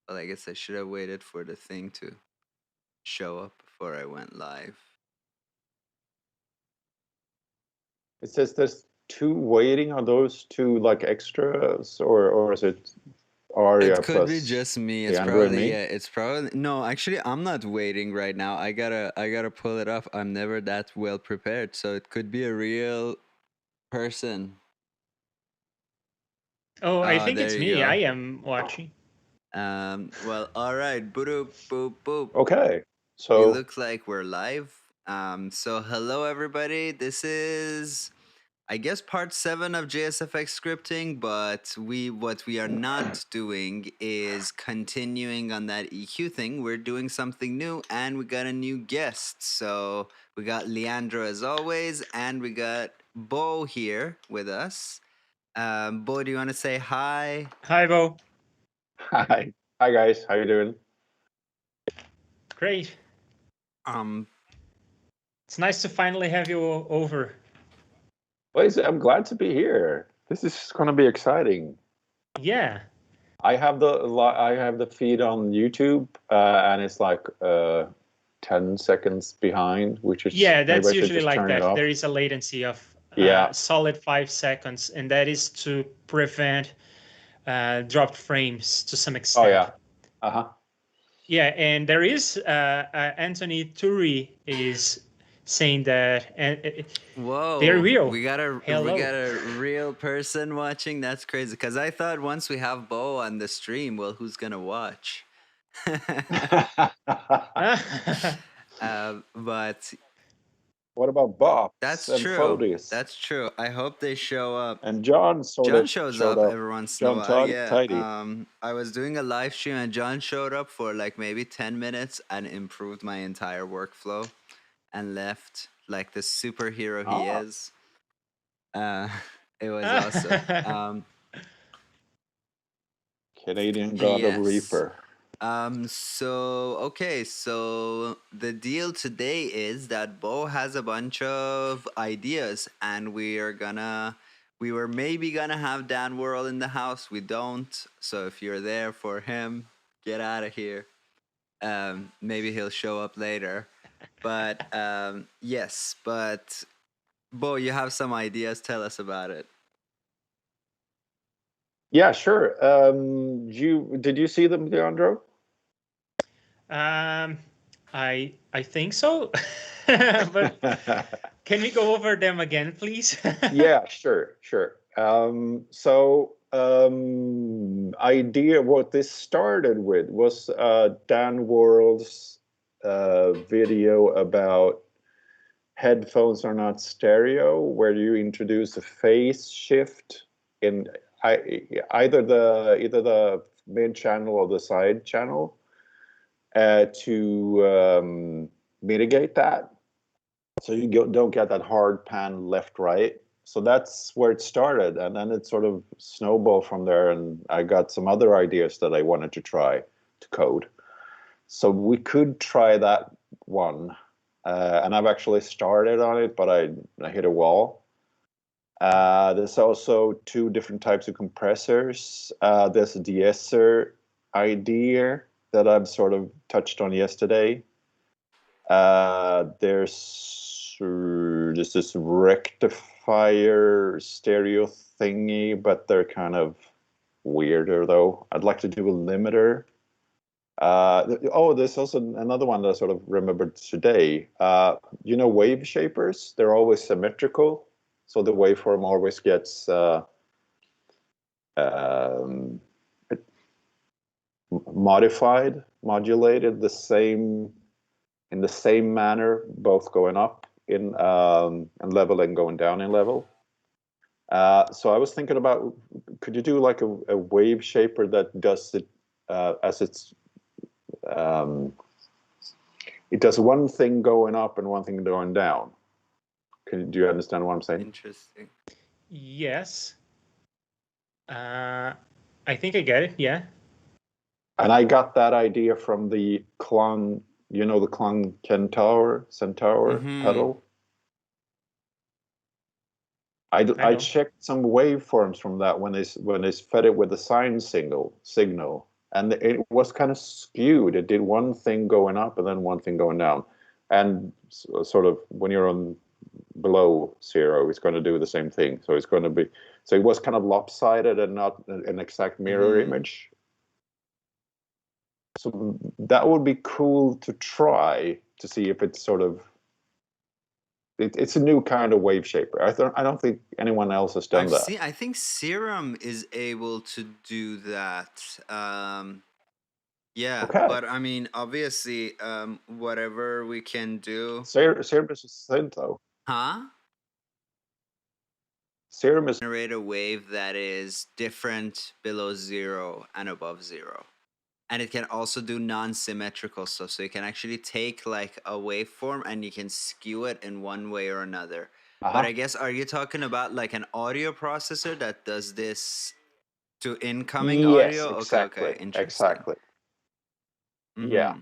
Well, I guess I should have waited for the thing to show up before I went live. It says there's 2 waiting. Are those 2 like extras, or is it Aria It could plus be just me. It's Leandro and probably me? it's probably no. Actually, I'm not waiting right now. I gotta pull it up. I'm never that well prepared, so it could be a real person. Oh, I think There it's you me. go. I am watching. Well, all right. Boop boop boop. Okay, It so looks like we're live. So hello everybody. This is, I guess, part 7 of JSFX Scripting, but what we are not doing is continuing on that EQ thing. We're doing something new, and we got a new guest. So we got Leandro as always, and we got Bo here with us. Bo, do you want to say hi? Hi, Bo. hi guys, how you doing? Great. It's nice to finally have you over. Well, I'm glad to be here. This is going to be exciting. Yeah. I have the feed on YouTube, and it's like 10 seconds behind, which is that's usually like that. Off. There is a latency of Yeah. solid 5 seconds, and that is to prevent dropped frames to some extent. Oh yeah. Uh-huh. Yeah, and there is Anthony Turi is saying that, and whoa, they're real. We got a real person watching. That's crazy, because I thought once we have Bo on the stream, well, who's gonna watch? But what about Bob? That's and true. Photius? That's true. I hope they show up. And John shows up every once in a while. Yeah. I was doing a live stream and John showed up for like maybe 10 minutes and improved my entire workflow and left like the superhero he is. It was awesome. Canadian god of ReaFIR. So the deal today is that Bo has a bunch of ideas, and we were maybe gonna have Dan Worrell in the house. We don't. So if you're there for him, get out of here. Maybe he'll show up later. But yes, but Bo, you have some ideas. Tell us about it. Yeah, sure. Did you see them, Leandro? I think so. But can we go over them again, please? Yeah, sure. Idea what this started with was Dan Worrell's video about headphones are not stereo, where you introduce a phase shift in either the mid channel or the side channel to mitigate that, so you don't get that hard pan left right. So that's where it started, and then it sort of snowballed from there, and I got some other ideas that I wanted to try to code. So we could try that one, and I've actually started on it, but I hit a wall. There's also 2 different types of compressors. There's a de-esser idea that I've sort of touched on yesterday. There's this rectifier stereo thingy, but they're kind of weirder though. I'd like to do a limiter. There's also another one that I sort of remembered today. Wave shapers, they're always symmetrical, so the waveform always gets modulated in the same manner, both going up in level and going down in level. So I was thinking about, could you do like a wave shaper that does it as it does one thing going up and one thing going down. Do you understand what I'm saying? Interesting. Yes. I think I get it, yeah. And I got that idea from the Klon, the Klon Centaur pedal. I checked some waveforms from that when they fed it with the sine signal, and it was kind of skewed. It did one thing going up and then one thing going down, and sort of when you're on below 0, it's going to do the same thing. So it's going to be, so it was kind of lopsided and not an exact mirror image. So that would be cool to try to see if it's sort of, it's a new kind of wave shaper. I don't think anyone else has done that. I think Serum is able to do that. Yeah, Okay. but I mean, obviously, whatever we can do. Serum is a synth, though. Huh? Serum is Generate a wave that is different below 0 and above 0. And it can also do non-symmetrical stuff. So you can actually take like a waveform and you can skew it in one way or another. But I guess, are you talking about like an audio processor that does this to incoming yes, audio? exactly. Okay, interesting. Exactly. Yeah.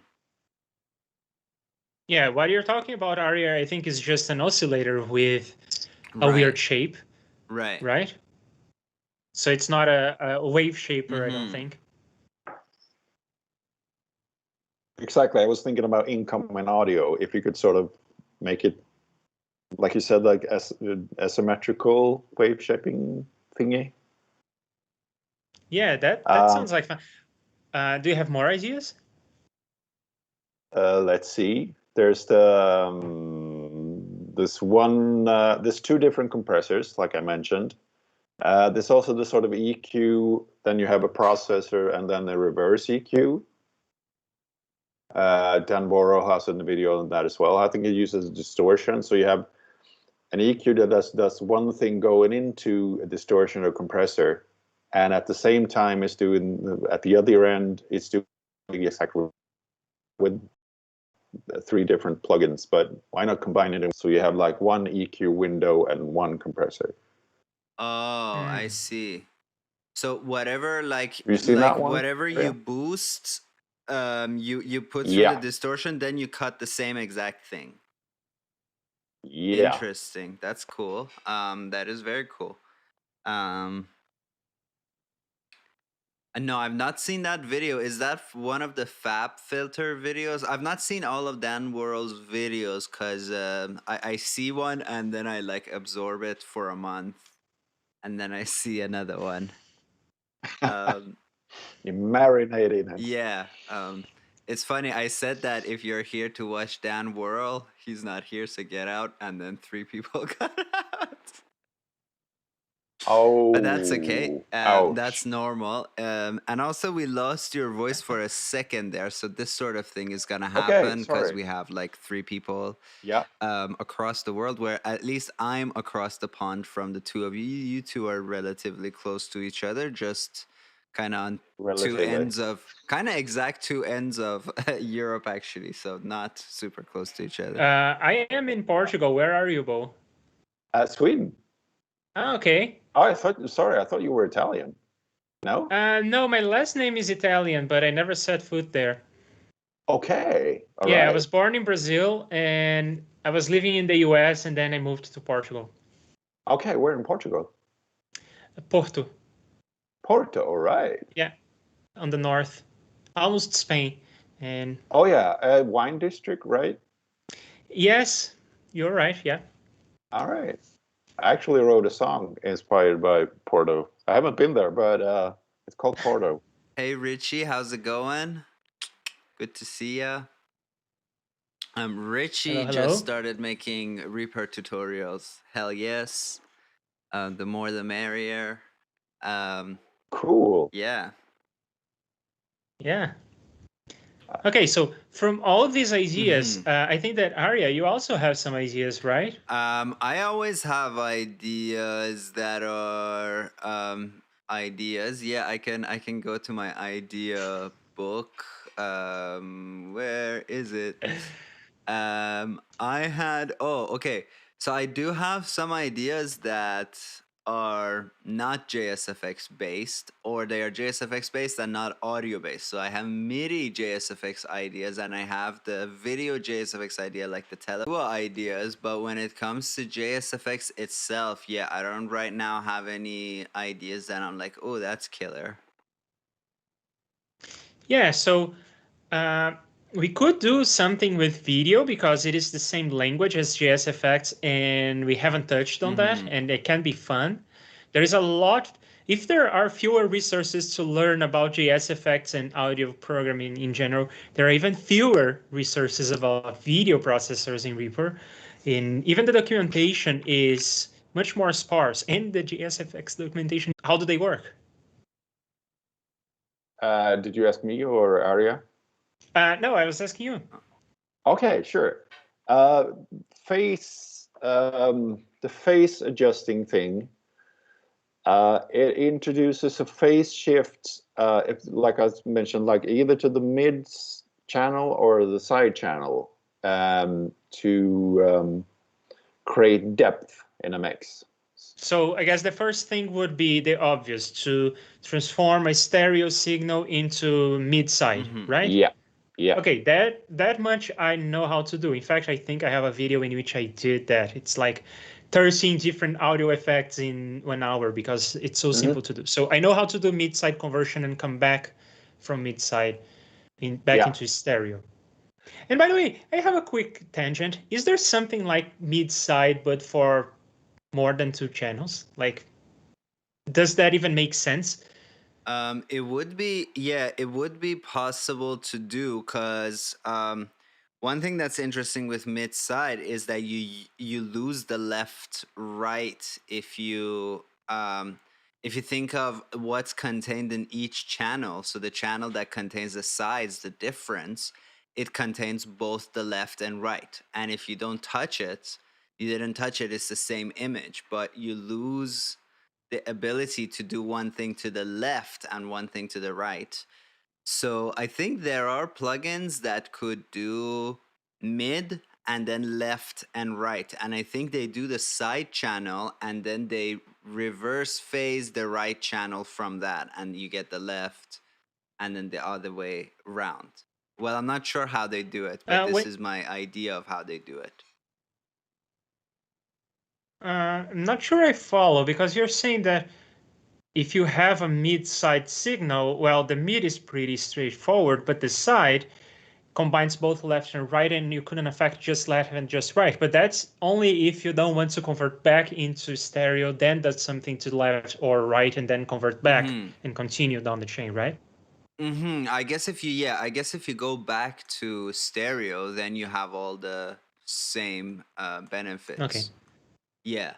Yeah, what you're talking about, Arya, I think is just an oscillator with a weird shape. Right. Right? So it's not a wave shaper, I don't think. Exactly. I was thinking about incoming audio. If you could sort of make it, like you said, like asymmetrical wave shaping thingy. Yeah, that sounds like fun. Do you have more ideas? Let's see. There's the there's 2 different compressors, like I mentioned. There's also the sort of EQ. Then you have a processor, and then a reverse EQ. Dan Borrow has in the video on that as well. I think it uses distortion. So you have an EQ that does one thing going into a distortion or compressor, and at the same time is doing, at the other end, it's doing exactly with 3 different plugins. But why not combine it? So you have like one EQ window and one compressor. Oh, I see. So whatever, like that one? whatever you boost, you put through the distortion, then you cut the same exact thing. Yeah. Interesting. That's cool. That is very cool. No, I've not seen that video. Is that one of the Fab Filter videos? I've not seen all of Dan World's videos because I see one and then I like absorb it for a month, and then I see another one. You're marinating it. Yeah. It's funny. I said that if you're here to watch Dan World, he's not here, so get out. And then 3 people got out. Oh, but that's okay. ouch. That's normal. And also, we lost your voice for a second there, so this sort of thing is gonna happen because we have like 3 people across the world. Where at least I'm across the pond from the 2 of you. You 2 are relatively close to each other, just kind of on exact 2 ends of Europe, actually. So not super close to each other. I am in Portugal. Where are you, Bo? Sweden. Oh, okay. Oh, I thought you were Italian. No? No, my last name is Italian, but I never set foot there. Okay. All right. right. I was born in Brazil, and I was living in the US, and then I moved to Portugal. Okay, where in Portugal? Porto. Porto, all right. Yeah, on the north, almost Spain. And oh yeah, wine district, right? Yes, you're right. Yeah. All right. I actually wrote a song inspired by Porto. I haven't been there, but it's called Porto. Hey Richie, how's it going? Good to see ya. Richie just started making ReaFIR tutorials. Hell yes. The more the merrier. Cool. Yeah. Yeah. Okay, so from all of these ideas, I think that Arya, you also have some ideas, right? I always have ideas that are ideas. Yeah, I can go to my idea book. Where is it? So I do have some ideas that are not JSFX based, or they are JSFX based and not audio based. So I have MIDI JSFX ideas, and I have the video JSFX idea, like the Telua ideas. But when it comes to JSFX itself, yeah, I don't right now have any ideas that I'm like, oh, that's killer. Yeah, so we could do something with video because it is the same language as JSFX, and we haven't touched on that, and it can be fun. There is a lot. If there are fewer resources to learn about JSFX and audio programming in general, there are even fewer resources about video processors in ReaFIR. Even the documentation is much more sparse. And the JSFX documentation, how do they work? Did you ask me or Arya? No, I was asking you. Okay, sure. The phase adjusting thing, it introduces a phase shift, like I mentioned, like either to the mid channel or the side channel to create depth in a mix. So I guess the first thing would be the obvious, to transform a stereo signal into mid-side, right? Yeah, yeah. Okay, that much I know how to do. In fact, I think I have a video in which I did that. It's like 13 different audio effects in 1 hour because it's so simple to do. So I know how to do mid-side conversion and come back from mid-side into stereo. And by the way, I have a quick tangent. Is there something like mid-side but for more than 2 channels? Like, does that even make sense? It would be possible to do, because one thing that's interesting with mid side is that you lose the left right if you think of what's contained in each channel. So the channel that contains the sides, the difference, it contains both the left and right. And if you don't touch it, you didn't touch it, it's the same image, but you lose the ability to do one thing to the left and one thing to the right. So I think there are plugins that could do mid and then left and right. And I think they do the side channel and then they reverse phase the right channel from that, and you get the left and then the other way round. Well, I'm not sure how they do it, but this is my idea of how they do it. I'm not sure I follow, because you're saying that if you have a mid-side signal, well, the mid is pretty straightforward, but the side combines both left and right, and you couldn't affect just left and just right. But that's only if you don't want to convert back into stereo, then does something to the left or right, and then convert back and continue down the chain, right? I guess if you go back to stereo, then you have all the same benefits. Okay. Yeah.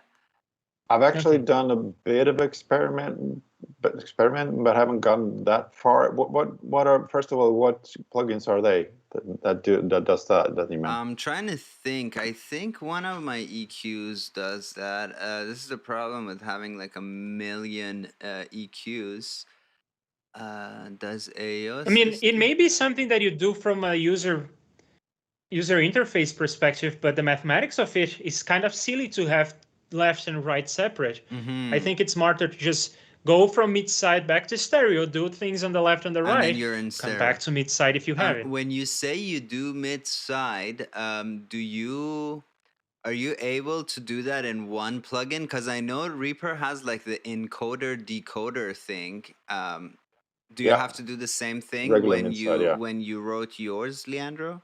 I've actually done a bit of experiment, but haven't gone that far. What are, first of all, what plugins are they that does that you meant? I'm trying to think. I think one of my EQs does that. This is the problem with having like a million EQs. Does AOS? I mean, it may be something that you do from a user interface perspective, but the mathematics of it is kind of silly to have left and right separate. I think it's smarter to just go from mid-side back to stereo, do things on the left and the right, and then you're in stereo. Come back to mid-side if you have it. When you say you do mid-side, are you able to do that in one plugin? Because I know ReaFIR has like the encoder decoder thing. Do you have to do the same thing when you wrote yours, Leandro?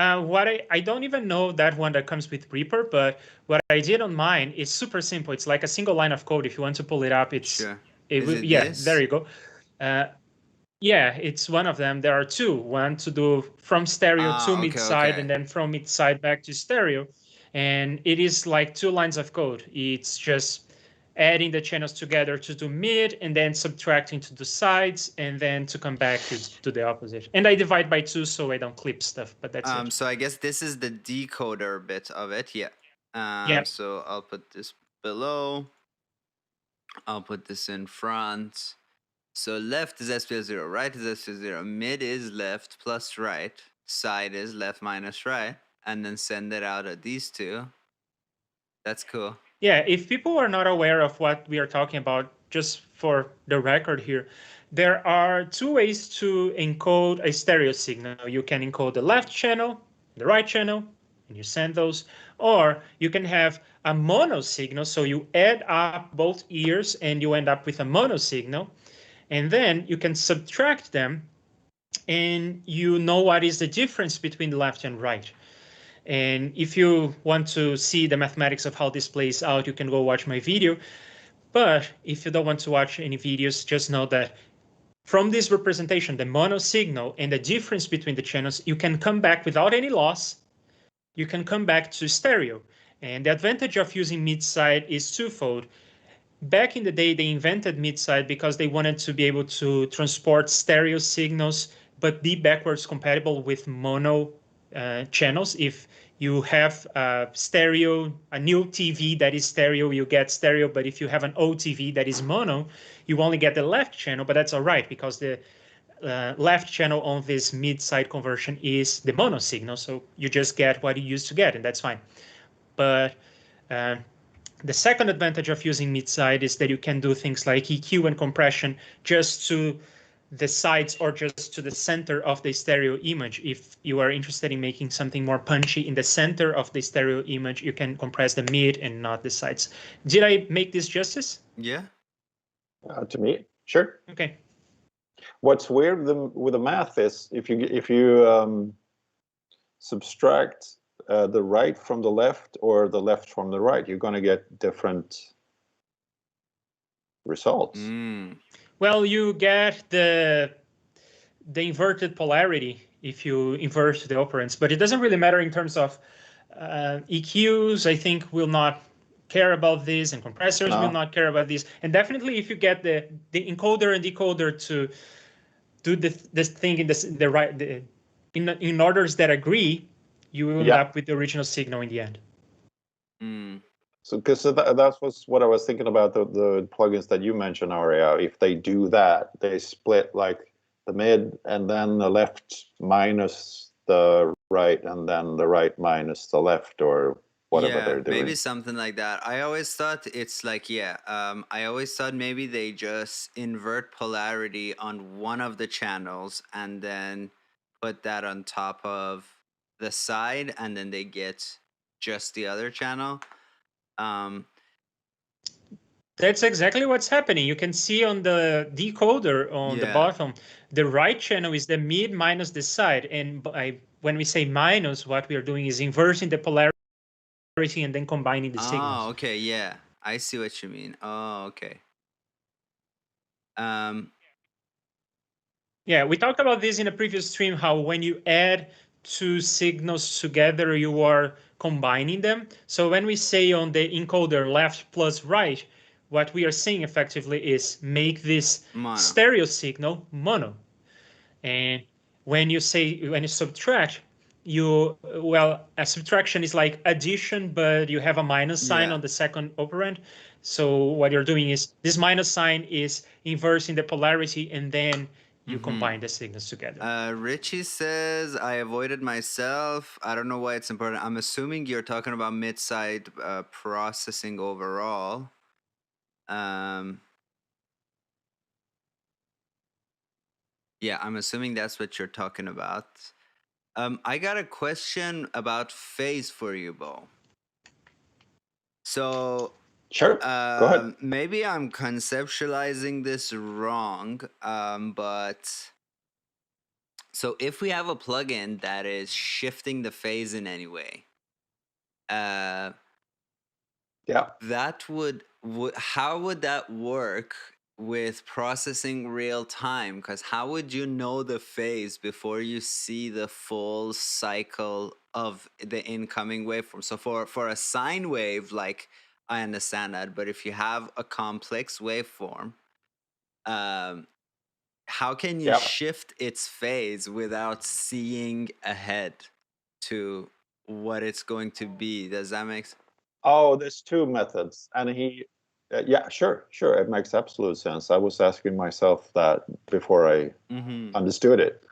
I don't even know that one that comes with ReaFIR, but what I did on mine is super simple. It's like a single line of code. If you want to pull it up, it's sure. There you go. Yeah, it's one of them. There are two. One to do from stereo to mid-side, and then from mid-side back to stereo. And it is like 2 lines of code. It's just adding the channels together to do mid, and then subtracting to the sides, and then to come back to the opposite. And I divide by 2 so I don't clip stuff, but that's it. So I guess this is the decoder bit of it, yeah. So I'll put this below. I'll put this in front. So left is S+0, right is S+0, mid is left plus right, side is left minus right, and then send it out at these two. That's cool. Yeah, if people are not aware of what we are talking about, just for the record here, there are 2 ways to encode a stereo signal. You can encode the left channel, the right channel, and you send those. Or you can have a mono signal, so you add up both ears and you end up with a mono signal. And then you can subtract them, and you know what is the difference between the left and right. And if you want to see the mathematics of how this plays out, you can go watch my video. But if you don't want to watch any videos, just know that from this representation, the mono signal and the difference between the channels, you can come back without any loss. You can come back to stereo. And the advantage of using mid-side is twofold. Back in the day, they invented mid-side because they wanted to be able to transport stereo signals, but be backwards compatible with mono channels. If you have stereo, a new TV that is stereo, you get stereo. But if you have an old TV that is mono, you only get the left channel, but that's all right because the left channel on this mid-side conversion is the mono signal. So you just get what you used to get, and that's fine. But the second advantage of using mid-side is that you can do things like EQ and compression just to the sides or just to the center of the stereo image. If you are interested in making something more punchy in the center of the stereo image, you can compress the mid and not the sides. Did I make this justice? Yeah. To me, sure. Okay. What's weird with the math is if you subtract the right from the left or the left from the right, you're going to get different results. Well, you get the inverted polarity if you invert the operands, but it doesn't really matter in terms of EQs. I think will not care about this, and compressors will not care about this. And definitely, if you get the encoder and decoder to do this thing in the right in orders that agree, you will end up with the original signal in the end. So, because that was what I was thinking about the plugins that you mentioned, Aria. If they do that, they split like the mid and then the left minus the right, and then the right minus the left, or whatever they're doing. Maybe something like that. I always thought it's like, I always thought maybe they just invert polarity on one of the channels and then put that on top of the side, and then they get just the other channel. That's exactly what's happening. You can see on the decoder on the bottom, the right channel is the mid minus the side. And when we say minus, what we are doing is inverting the polarity and then combining the signals. Oh, okay, yeah. I see what you mean. Oh, okay. Yeah, we talked about this in a previous stream, how when you add two signals together, you are combining them. So when we say on the encoder left plus right, what we are saying effectively is make this stereo signal mono. And when you subtract, a subtraction is like addition, but you have a minus sign on the second operand. So what you're doing is this minus sign is inversing the polarity, and then you combine the signals together. Richie says, I avoided myself. I don't know why it's important. I'm assuming you're talking about mid-side processing overall. Yeah, I'm assuming that's what you're talking about. I got a question about phase for you, Bo. So, sure, go ahead. Maybe I'm conceptualizing this wrong, but so if we have a plugin that is shifting the phase in any way, that how would that work with processing real time? Because how would you know the phase before you see the full cycle of the incoming waveform? So for a sine wave, like, I understand that, but if you have a complex waveform, how can you shift its phase without seeing ahead to what it's going to be? Does that make sense? Oh, there's two methods, and sure, it makes absolute sense. I was asking myself that before I understood it.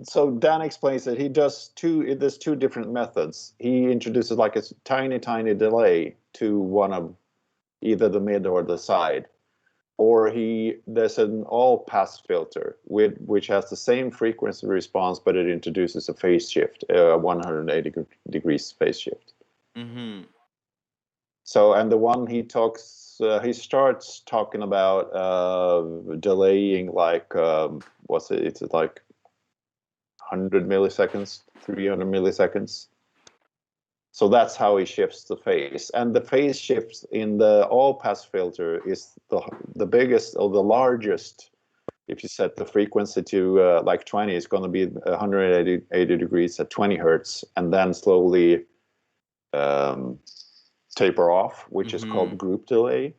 So Dan explains that there's two different methods. He introduces like a tiny delay to one of either the mid or the side, or there's an all-pass filter which has the same frequency response, but it introduces a phase shift, a 180 degrees phase shift. So, and the one he starts talking about delaying like, what's it? It's like 100 milliseconds, 300 milliseconds. So that's how he shifts the phase. And the phase shift in the all-pass filter is the biggest or the largest. If you set the frequency to like 20, it's going to be 180 degrees at 20 hertz, and then slowly taper off, which is called group delay.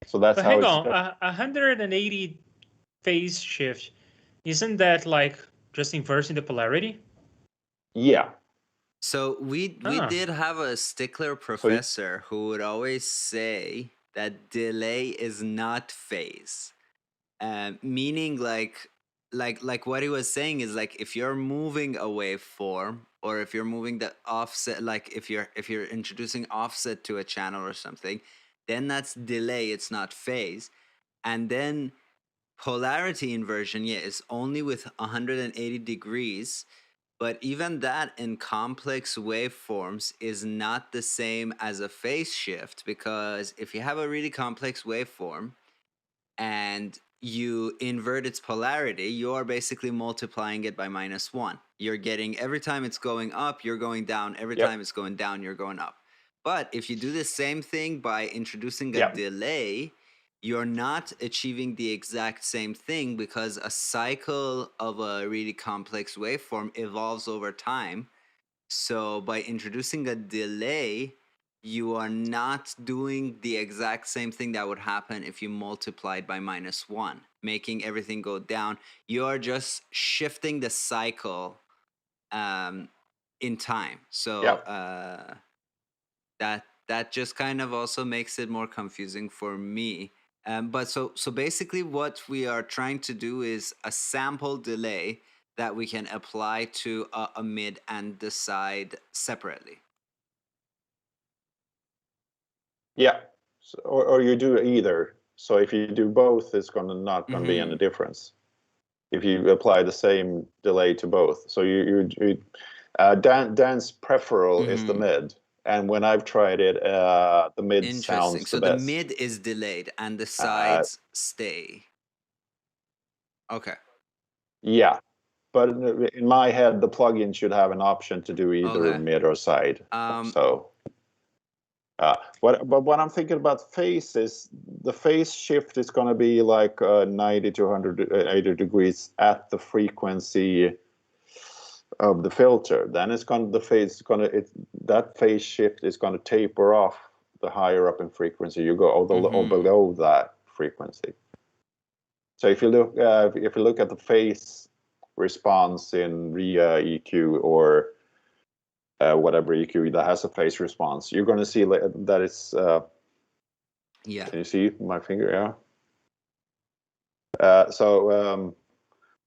So that's but how hang it's. on, 180 phase shift, isn't that like just inversing the polarity? Yeah. So we did have a stickler professor who would always say that delay is not phase, meaning like what he was saying is like if you're moving a waveform or if you're moving the offset, like if you're introducing offset to a channel or something, then that's delay. It's not phase. And then polarity inversion, yeah, is only with 180 degrees. But even that in complex waveforms is not the same as a phase shift, because if you have a really complex waveform and you invert its polarity, you're basically multiplying it by -1. You're getting, every time it's going up, you're going down. Every time it's going down, you're going up. But if you do the same thing by introducing a delay, you're not achieving the exact same thing, because a cycle of a really complex waveform evolves over time. So by introducing a delay, you are not doing the exact same thing that would happen if you multiplied by -1, making everything go down. You are just shifting the cycle in time. So that just kind of also makes it more confusing for me. But so basically what we are trying to do is a sample delay that we can apply to a mid and decide separately. Yeah, so, or you do either. So if you do both, it's not going to be any difference. If you apply the same delay to both, so Dan's preferable is the mid, and when I've tried it, the mid sounds the best. So the mid is delayed and the sides stay. Okay. Yeah, but in my head, the plugin should have an option to do either mid or side. But what I'm thinking about phase is the phase shift is going to be like 90 to 180 degrees at the frequency of the filter. Then that phase shift is going to taper off the higher up in frequency you go, or below that frequency. So if you look at the phase response in ReaEQ or whatever EQ that has a phase response, you're going to see that it's Can you see my finger? Yeah. So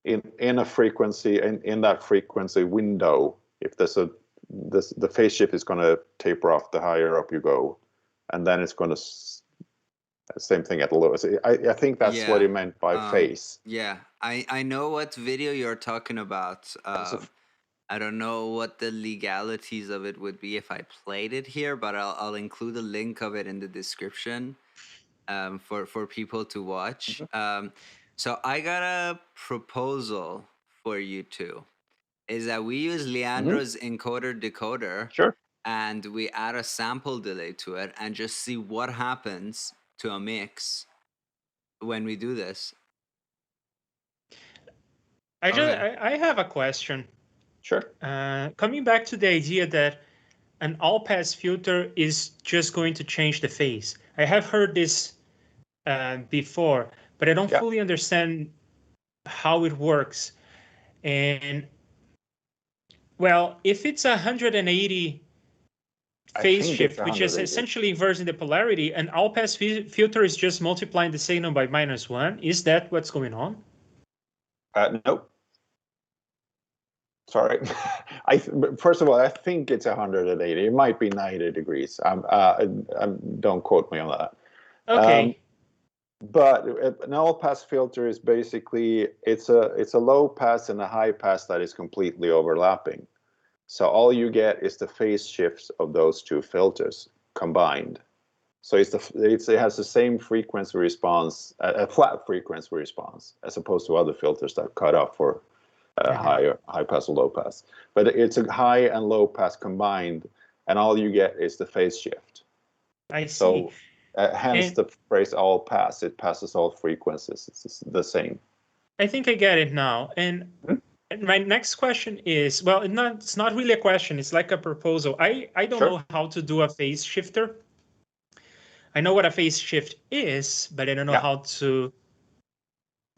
in a frequency, in that frequency window, if the phase shift is going to taper off the higher up you go, and then it's going to same thing at the lowest. I think that's what he meant by phase. Yeah, I know what video you're talking about. I don't know what the legalities of it would be if I played it here, but I'll include a link of it in the description for people to watch. So I got a proposal for you two. Is that we use Leandro's encoder decoder, and we add a sample delay to it and just see what happens to a mix when we do this. I have a question. Sure. Coming back to the idea that an all-pass filter is just going to change the phase. I have heard this before, but I don't fully understand how it works. And well, if it's 180 phase shift, which is essentially inversing the polarity, an all-pass filter is just multiplying the signal by -1. Is that what's going on? Nope. Sorry. First of all, I think it's 180. It might be 90 degrees. Don't quote me on that. Okay. But an all-pass filter is basically it's a low pass and a high pass that is completely overlapping. So all you get is the phase shifts of those two filters combined. So it has the same frequency response, a flat frequency response, as opposed to other filters that cut off for high pass or low pass. But it's a high and low pass combined, and all you get is the phase shift. I see. So hence the phrase all pass. It passes all frequencies. It's the same. I think I get it now. And my next question is, well, it's not really a question. It's like a proposal. I don't know how to do a phase shifter. I know what a phase shift is, but I don't know how to,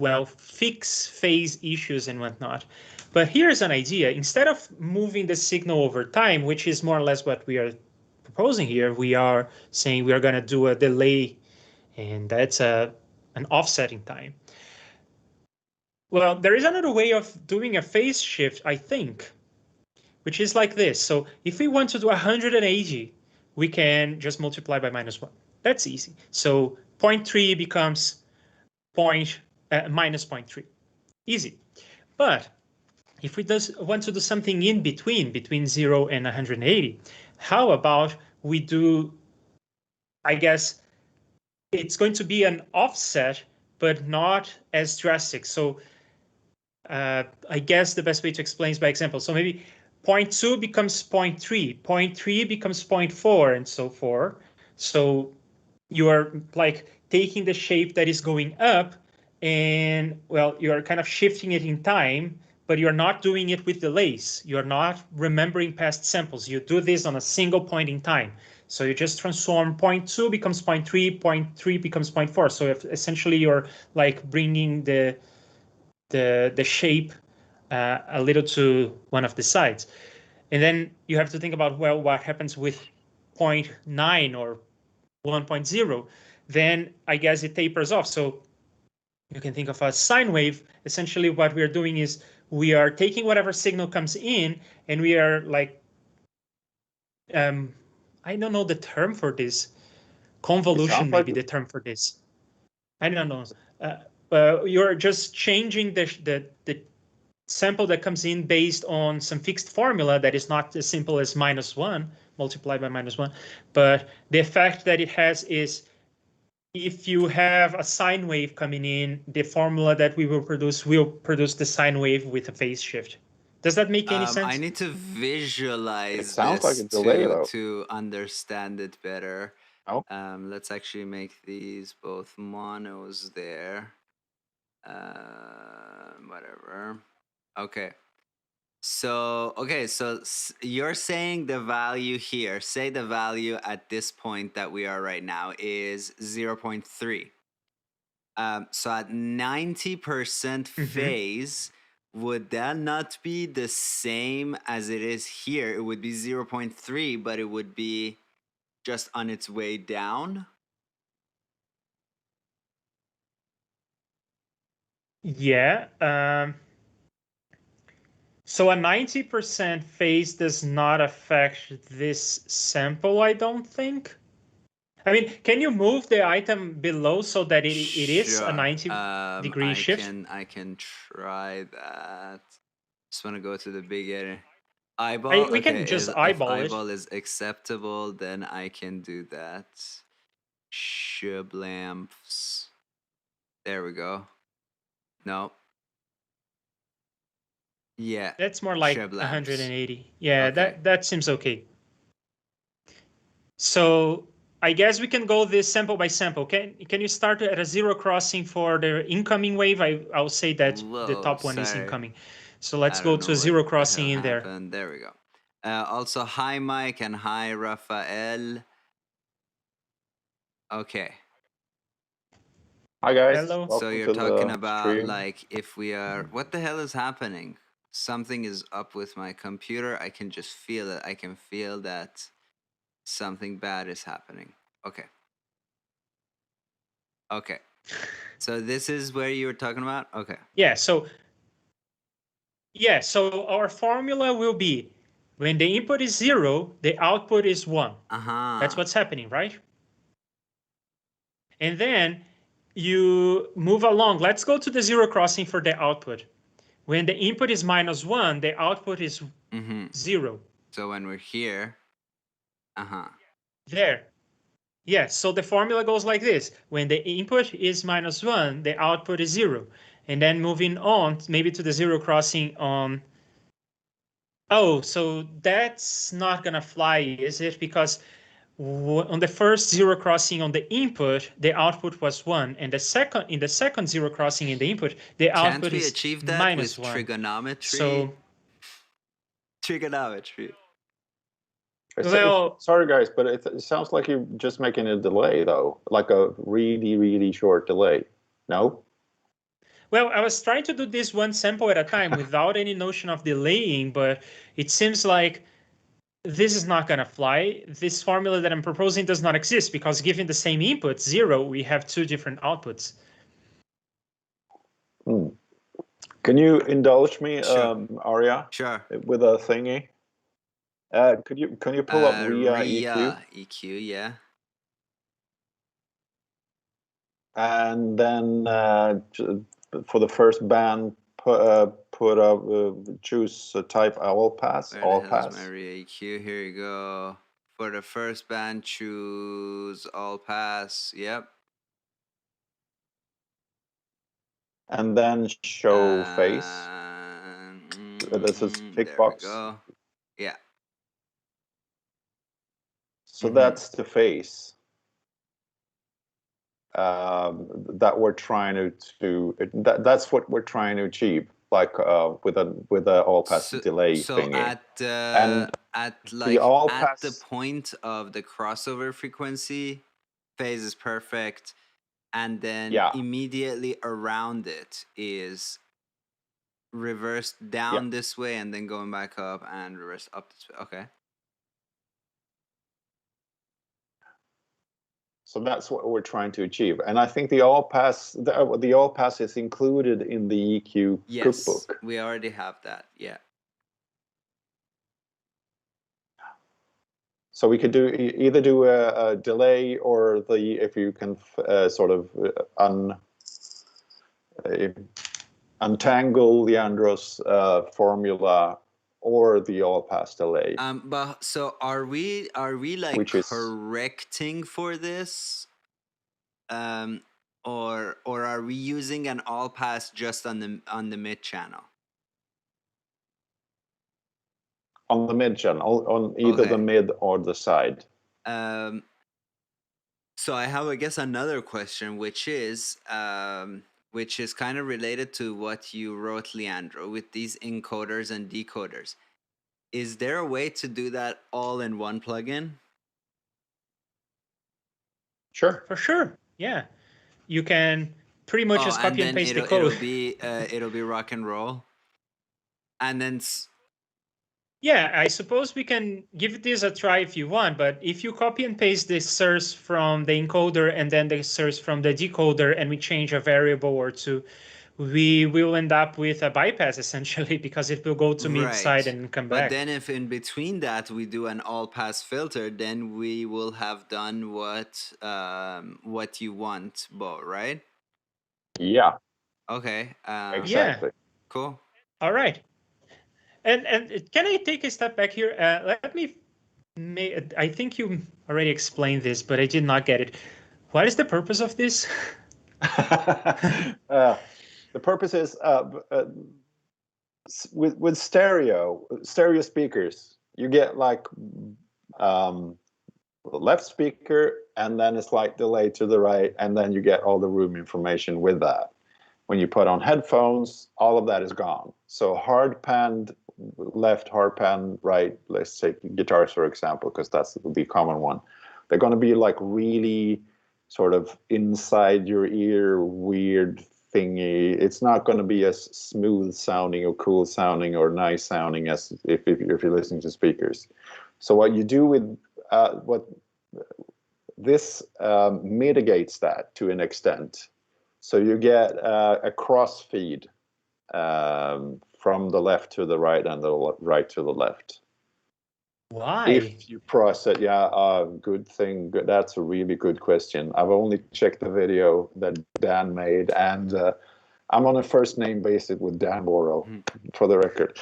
well, fix phase issues and whatnot. But here's an idea. Instead of moving the signal over time, which is more or less what we are proposing here, we are saying we are going to do a delay, and that's an offsetting time. Well, there is another way of doing a phase shift, I think, which is like this. So if we want to do 180, we can just multiply by -1. That's easy. So 0.3 becomes minus 0.3. Easy. But if we want to do something in between 0 and 180, how about we do, I guess, it's going to be an offset, but not as drastic. So I guess the best way to explain is by example. So maybe 0.2 becomes 0.3, 0.3 becomes 0.4, and so forth. So you are like taking the shape that is going up, and well, you're kind of shifting it in time, but you're not doing it with delays. You're not remembering past samples. You do this on a single point in time. So you just transform 0.2 becomes 0.3, 0.3 becomes 0.4. So essentially you're like bringing the shape a little to one of the sides. And then you have to think about, well, what happens with 0.9 or 1.0? Then I guess it tapers off. So you can think of a sine wave. Essentially what we are doing is we are taking whatever signal comes in, and we are like, I don't know the term for this. Convolution may be the term for this. I don't know. You're just changing the sample that comes in based on some fixed formula that is not as simple as -1 multiplied by -1. But the effect that it has is, if you have a sine wave coming in, the formula that we will produce the sine wave with a phase shift. Does that make any sense? I need to visualize it sounds this like a delay, to understand it better. Oh. Let's actually make these both monos there. Whatever. Okay. So, you're saying the value here, say the value at this point that we are right now is 0.3. So at 90% phase, would that not be the same as it is here? It would be 0.3, but it would be just on its way down? Yeah. So a 90% phase does not affect this sample, I don't think. I mean, can you move the item below so that it is a 90-degree shift? I can try that. Just want to go to the big area. Eyeball? We can just eyeball it. If eyeball is acceptable, then I can do that. Shablamps. There we go. No. Yeah. That's more like 180. Yeah, okay. That seems okay. So I guess we can go this sample by sample. Can you start at a 0 crossing for the incoming wave? I'll say that the top one is incoming. So let's go to a 0 crossing in there. There we go. Also, hi Mike and hi Rafael. Okay. Hi guys. Hello. So you're talking about stream. Like if we are, what the hell is happening? Something is up with my computer. I can just feel it. I can feel that something bad is happening. Okay. Okay. So this is where you were talking about? Okay. Yeah, so our formula will be when the input is 0, the output is 1. That's what's happening, right? And then you move along. Let's go to the 0 crossing for the output. When the input is -1, the output is 0. So when we're here, There. Yes, so the formula goes like this. When the input is -1, the output is 0. And then moving on, maybe to the zero crossing on... Oh, so that's not going to fly, is it? Because on the first zero crossing on the input, the output was 1. And in the second zero crossing in the input, the output is achieve that with -1. trigonometry? So, trigonometry. well, sorry guys, but it sounds like you're just making a delay though, like a really, really short delay. No? Well, I was trying to do this one sample at a time without any notion of delaying, but it seems like this is not going to fly. This formula that I'm proposing does not exist because given the same input, 0, we have 2 different outputs. Can you indulge me, Sure. Arya? Sure. With a thingy? Can you pull up ReaFIR EQ? EQ, yeah. And then for the first band, choose type all pass. Where all the hell pass. is my ReaEQ? Here you go. For the first band, choose all pass. Yep. And then show face. This is tick box. There we go. Yeah. So that's the face that we're trying to that's what we're trying to achieve, like with a all pass delay thingy. At the point of the crossover frequency, phase is perfect, and then immediately around it is reversed down this way and then going back up and reverse up this way. Okay. So that's what we're trying to achieve, and I think the all pass is included in the EQ cookbook. We already have that. Yeah. So we could do either do a delay or if you can sort of untangle Leandro's formula or the all pass delay. But so are we like correcting for this, or are we using an all pass just on the mid channel? On the mid channel, on either the mid or the side. So I have, I guess, another question, which is kind of related to what you wrote, Leandro, with these encoders and decoders. Is there a way to do that all in one plugin? Sure. For sure. Yeah. You can pretty much just copy and paste the code. It'll be rock and roll. And then... Yeah, I suppose we can give this a try if you want, but if you copy and paste the source from the encoder and then the source from the decoder and we change a variable or two, we will end up with a bypass essentially because it will go to mid-side and come back. But then if in between that we do an all-pass filter, then we will have done what you want, Bo, right? Yeah. Okay. Exactly. Yeah. Cool. All right. And can I take a step back here? Let me. I think you already explained this, but I did not get it. What is the purpose of this? The purpose is with stereo speakers, you get like left speaker, and then a slight delay to the right, and then you get all the room information with that. When you put on headphones, all of that is gone. So hard panned left, hard pan right, let's take guitars for example, because that's the common one. They're going to be like really sort of inside your ear weird thingy. It's not going to be as smooth sounding or cool sounding or nice sounding as if you're listening to speakers. So what you do with what this mitigates that to an extent. So you get a cross feed from the left to the right and the right to the left. Why? If you process, good thing. That's a really good question. I've only checked the video that Dan made, and I'm on a first name basis with Dan Borel, for the record.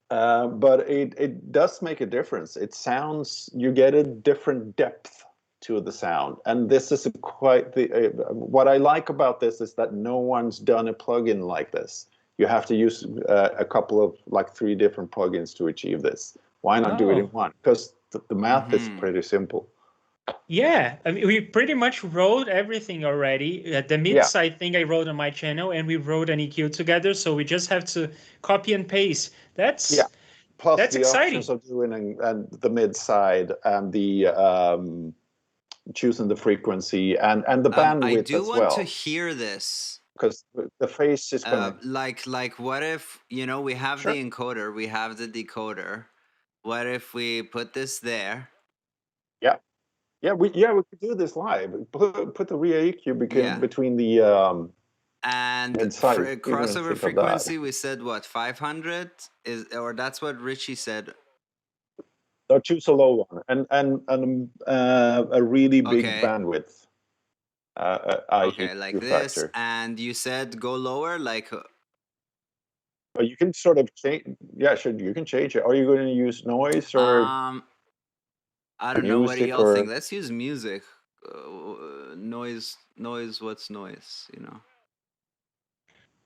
But it does make a difference. It sounds, you get a different depth to the sound, and this is quite the. What I like about this is that no one's done a plugin like this. You have to use a couple of, like 3 different plugins to achieve this. Why not do it in one? Because the math is pretty simple. Yeah, I mean, we pretty much wrote everything already. The mix, I think I wrote on my channel, and we wrote an EQ together. So we just have to copy and paste. That's Plus that's the exciting. options of doing and the mid side and the choosing the frequency and the bandwidth as well. I do want to hear this. Because the face is going to... Like what if, you know, we have the encoder, we have the decoder. What if we put this there? Yeah, we could do this live. Put the ReaEQ between the and crossover frequency. We said what, 500 is, or that's what Richie said. No, choose a low one and a really big bandwidth. Okay, like this. Factor. And you said go lower, like. But you can sort of change. Yeah, sure. You can change it. Are you going to use noise or? I don't know. What do y'all think? Let's use music. Noise. What's noise? You know.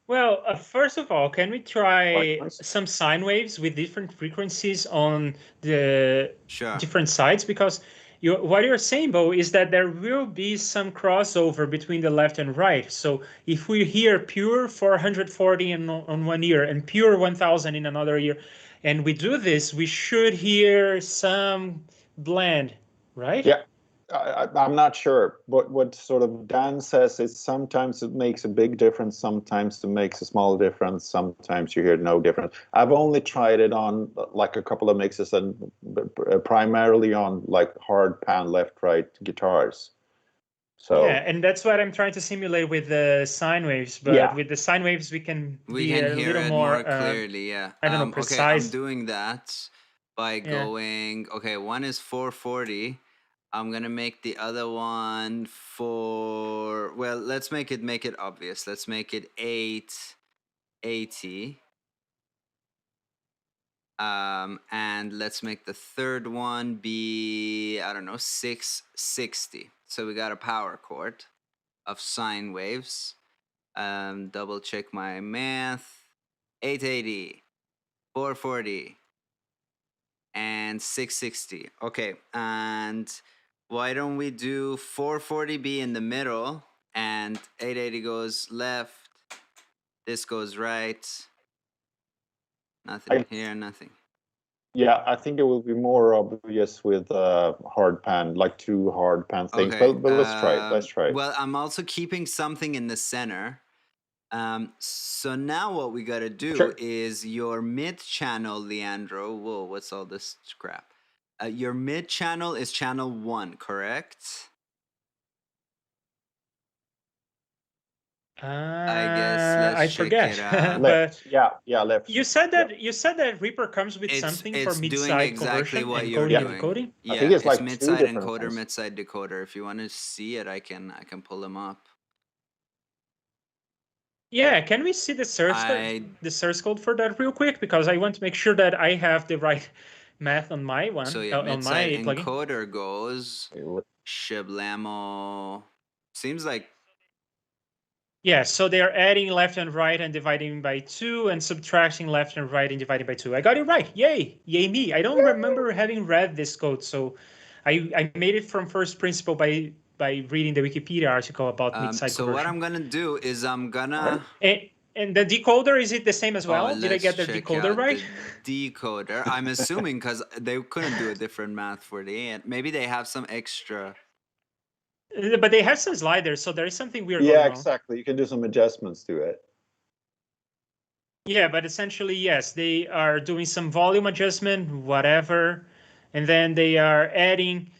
Well, first of all, can we try some sine waves with different frequencies on the different sides? Because what you're saying, Bo, is that there will be some crossover between the left and right. So if we hear pure 440 on one ear and pure 1000 in another ear, and we do this, we should hear some blend, right? Yeah, I'm not sure. But what sort of Dan says is sometimes it makes a big difference, sometimes it makes a small difference, sometimes you hear no difference. I've only tried it on like a couple of mixes and primarily on like hard pan left-right guitars. So yeah, and that's what I'm trying to simulate with the sine waves. But with the sine waves, we can hear a little more clearly. Yeah, I don't know, precise. Okay, I'm doing that by going. Okay, one is 440. I'm gonna make the other one for. Well, let's make it obvious. Let's make it 880. And let's make the third one be, I don't know, 660. So we got a power chord of sine waves. Double check my math. 880, 440, and 660. Okay, and why don't we do 440 be in the middle and 880 goes left, this goes right. Nothing here, nothing. Yeah, I think it will be more obvious with hard pan, like 2 hard pan things. Okay, but let's try it. Let's try it. Well, I'm also keeping something in the center. So now what we gotta do is your mid channel, Leandro. Whoa, what's all this crap? Your mid channel is channel 1, correct? I guess let's check forget. it out. Left. Yeah, left. You said that ReaFIR comes with something for mid-side exactly conversion, what encoding you're and doing. decoding. Yeah, I think it's like mid-side 2 different encoder, ones. mid-side decoder. If you want to see it, I can pull them up. Yeah, can we see the source code for that real quick? Because I want to make sure that I have the right math on my one. So yeah, on my encoder goes Shablamo. Seems like. Yeah, so they are adding left and right and dividing by 2 and subtracting left and right and dividing by 2. I got it right. Yay! Yay me. I don't remember having read this code, so I made it from first principle by reading the Wikipedia article about mid-side so conversion. what I'm gonna do is I'm gonna. And the decoder, is it the same as well? Did I get the decoder right? The decoder. I'm assuming because they couldn't do a different math for the end. Maybe they have some extra. But they have some sliders, so there is something weird going on. Yeah, exactly. You can do some adjustments to it. Yeah, but essentially, yes, they are doing some volume adjustment, whatever, and then they are adding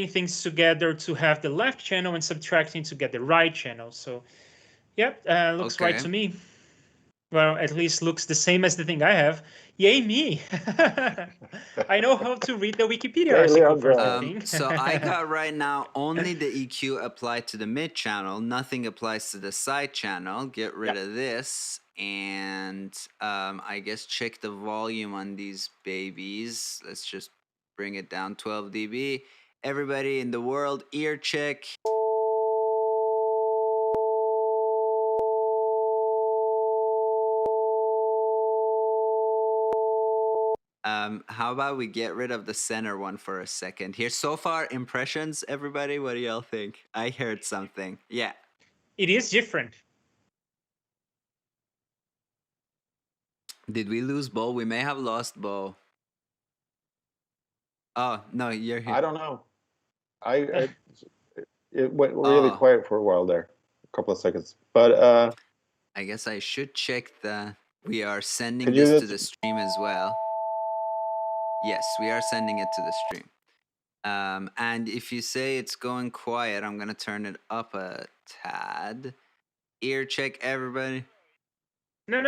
things together to have the left channel and subtracting to get the right channel. So, yep, looks right to me. Well, at least looks the same as the thing I have. Yay me! I know how to read the Wikipedia Yay, article for Leandro. the thing. So I got right now only the EQ applied to the mid channel. Nothing applies to the side channel. Get rid of this. And I guess check the volume on these babies. Let's just bring it down 12 dB. Everybody in the world, ear check. How about we get rid of the center one for a second here? So far, impressions, everybody. What do y'all think? I heard something. Yeah. It is different. Did we lose Bo? We may have lost Bo. Oh no, you're here. I don't know. It went really quiet for a while there, a couple of seconds. But I guess I should check the. We are sending this to the stream as well. Yes, we are sending it to the stream. And if you say it's going quiet, I'm gonna turn it up a tad. Ear check, everybody. No.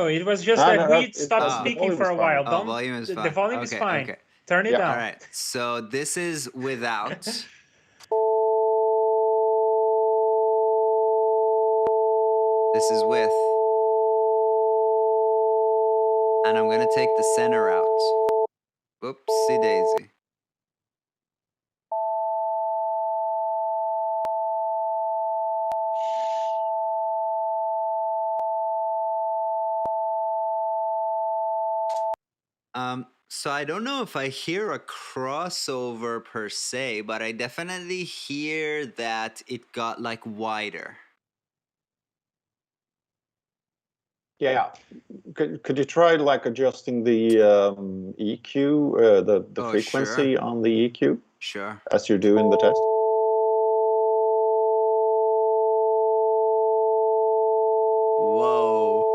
It was just that we stopped speaking for a while. Oh, volume is fine. The volume is fine. Okay. Turn it down. All right. So this is without. This is with. And I'm going to take the center out. Whoopsie daisy. So I don't know if I hear a crossover per se, but I definitely hear that it got like wider. Yeah. Could you try like adjusting the EQ, the frequency on the EQ? Sure. As you're doing the test? Whoa.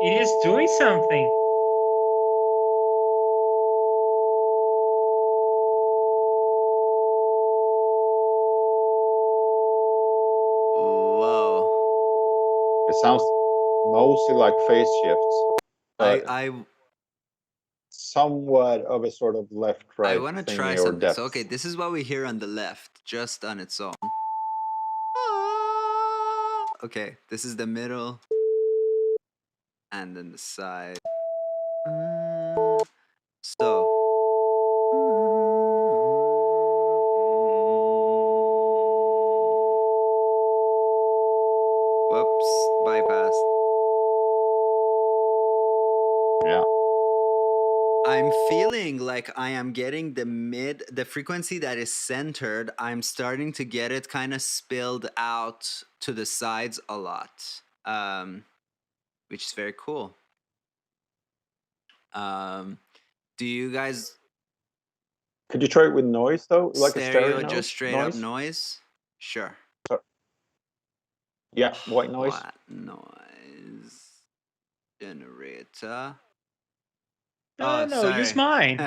It is doing something. Whoa. It sounds mostly like phase shifts. I somewhat of a sort of left-right. I want to try something. So, okay, this is what we hear on the left, just on its own. Okay, this is the middle, and then the side. So. Whoops, bypass. Yeah. I'm feeling like I am getting the frequency that is centered. I'm starting to get it kind of spilled out to the sides a lot, which is very cool. Do you guys? Could you try it with noise though, like stereo, a stereo just straight noise? up noise? Sure. Yeah, white noise. White noise generator. No, use mine.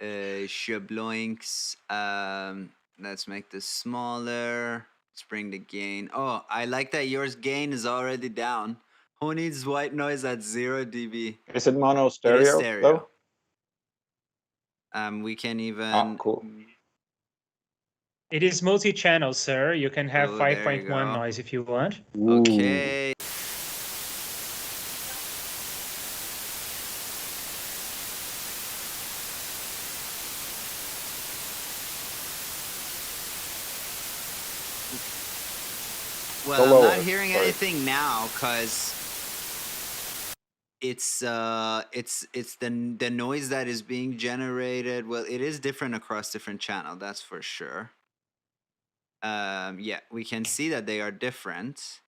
Shabloinks. Let's make this smaller. Let's bring the gain. Oh, I like that yours gain is already down. Who needs white noise at 0 dB? Is it mono stereo? It is stereo. Though? We can even. Oh, cool. It is multi-channel, sir. You can have 5.1 noise if you want. Ooh. Okay. Well, I'm not hearing anything now because it's the noise that is being generated. Well, it is different across different channels, that's for sure. Yeah, we can see that they are different,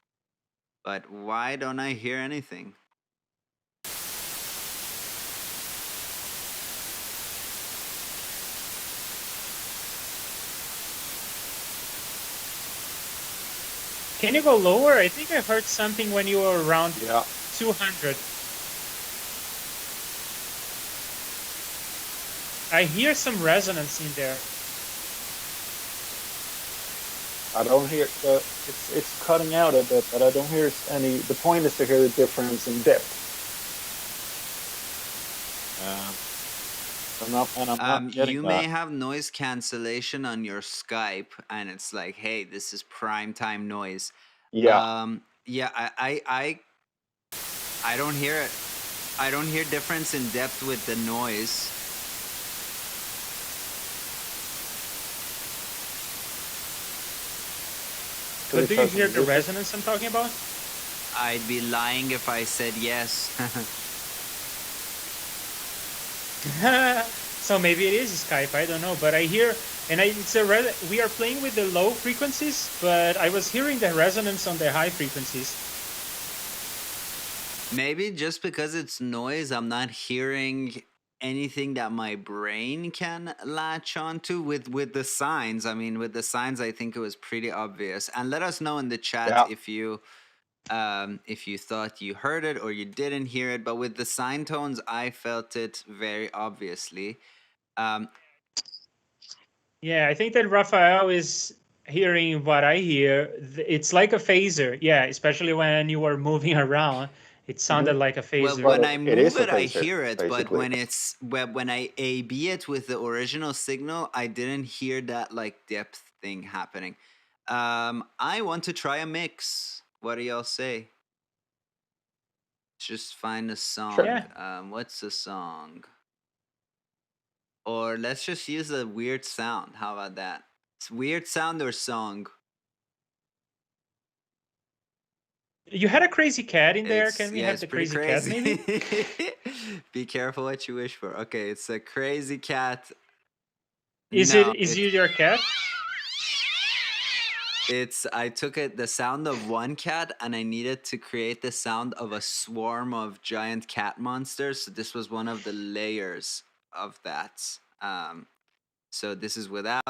but why don't I hear anything? Can you go lower? I think I heard something when you were around 200. I hear some resonance in there. I don't hear it's cutting out a bit, but I don't hear any. The point is to hear the difference in depth. I'm not getting you that. may have noise cancellation on your Skype, and it's like, hey, this is prime time noise. Yeah. Yeah, I don't hear it. I don't hear difference in depth with the noise. But do you hear the resonance I'm talking about? I'd be lying if I said yes. So maybe it is Skype, I don't know, but I hear, and we are playing with the low frequencies, but I was hearing the resonance on the high frequencies. Maybe just because it's noise, I'm not hearing anything that my brain can latch onto with the signs. I mean, with the signs, I think it was pretty obvious. And let us know in the chat if you thought you heard it or you didn't hear it. But with the sign tones, I felt it very obviously. Yeah, I think that Raphael is hearing what I hear. It's like a phaser. Yeah, especially when you were moving around, it sounded like a phaser. Well, when I move it, I phaser, hear it, basically. but when I A/B it with the original signal, I didn't hear that like depth thing happening. I want to try a mix. What do y'all say? Just find a song. Sure. What's the song? Or let's just use a weird sound. How about that? It's weird sound or song? You had a crazy cat in there. Can we have the crazy cat maybe? Be careful what you wish for. Okay, it's a crazy cat. Is it your cat? I took the sound of one cat and I needed to create the sound of a swarm of giant cat monsters. So this was one of the layers of that. So this is without.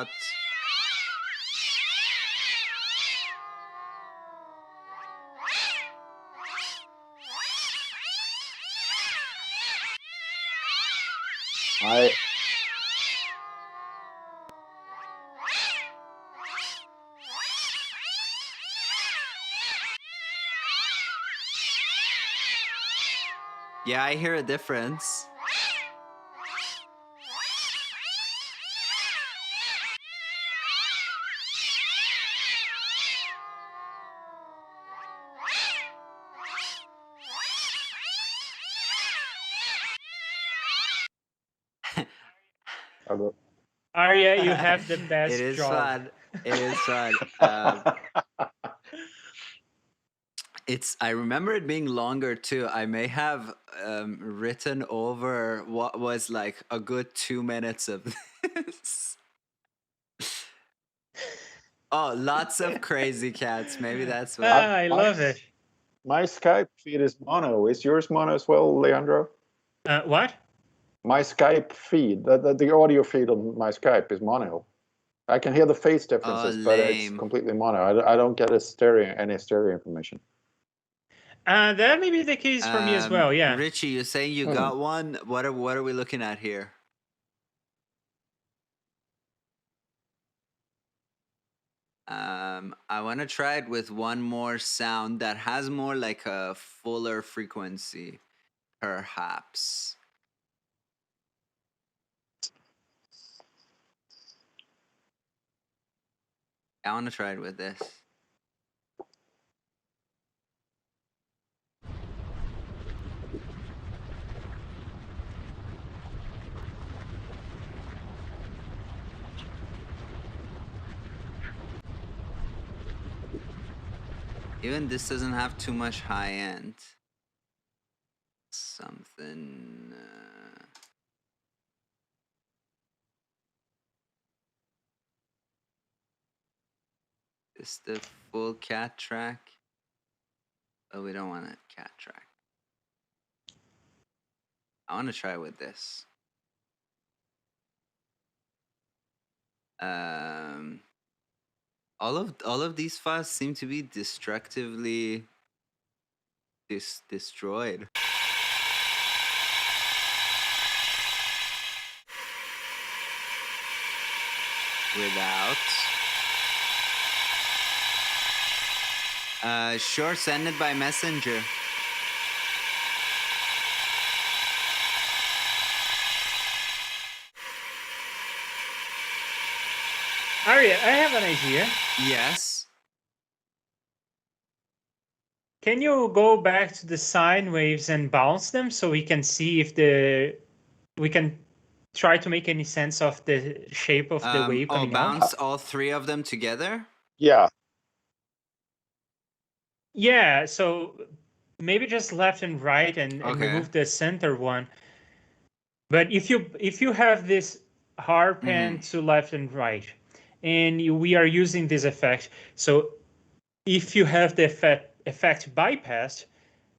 Yeah, I hear a difference. Arya, you have the best It is job. fun. It is fun. I remember it being longer too. I may have written over what was like a good 2 minutes of this. Oh, lots of crazy cats. Maybe that's what. I love it. My Skype feed is mono. Is yours mono as well, Leandro? What? My Skype feed, the audio feed on my Skype is mono. I can hear the phase differences, but it's completely mono. I don't get any stereo information. That may be the case for me as well. Yeah. Richie, you say you got one. What are we looking at here? I want to try it with one more sound that has more like a fuller frequency, perhaps. I want to try it with this. Even this doesn't have too much high end. Something. Is the full cat track? Oh, we don't want a cat track. I want to try with this. All of these files seem to be destructively destroyed. Without. Sure, send it by messenger. Arya, I have an idea. Yes. Can you go back to the sine waves and bounce them so we can see if we can try to make any sense of the shape of the wave coming bounce out? all three of them together? Yeah. Yeah, so maybe just left and right and remove the center one. But if you have this hard pan to left and right, and we are using this effect, so if you have the effect bypassed,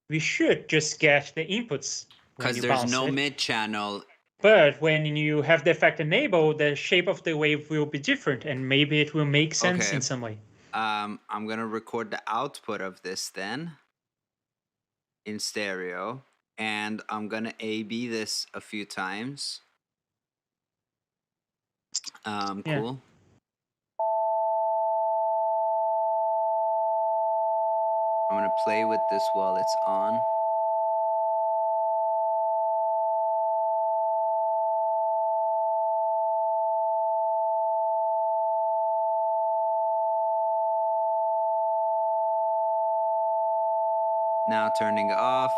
we should just get the inputs when Because you there's bounce no it. mid channel. But when you have the effect enabled, the shape of the wave will be different, and maybe it will make sense in some way. I'm gonna record the output of this then in stereo, and I'm gonna A/B this a few times. Cool. I'm gonna play with this while it's on. Now turning off.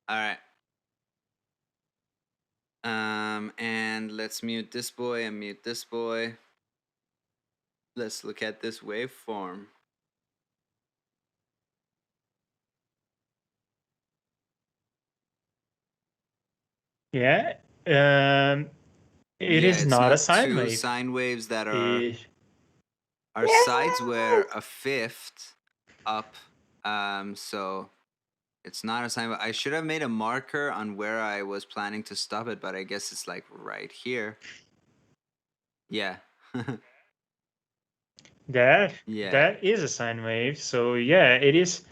All right. And let's mute this boy and mute this boy. Let's look at this waveform. Yeah. It is not a sine two wave. sine waves that are our sides were a fifth up. So it's not a sine wave. I should have made a marker on where I was planning to stop it, but I guess it's like right here. Yeah. That is a sine wave. So yeah, it is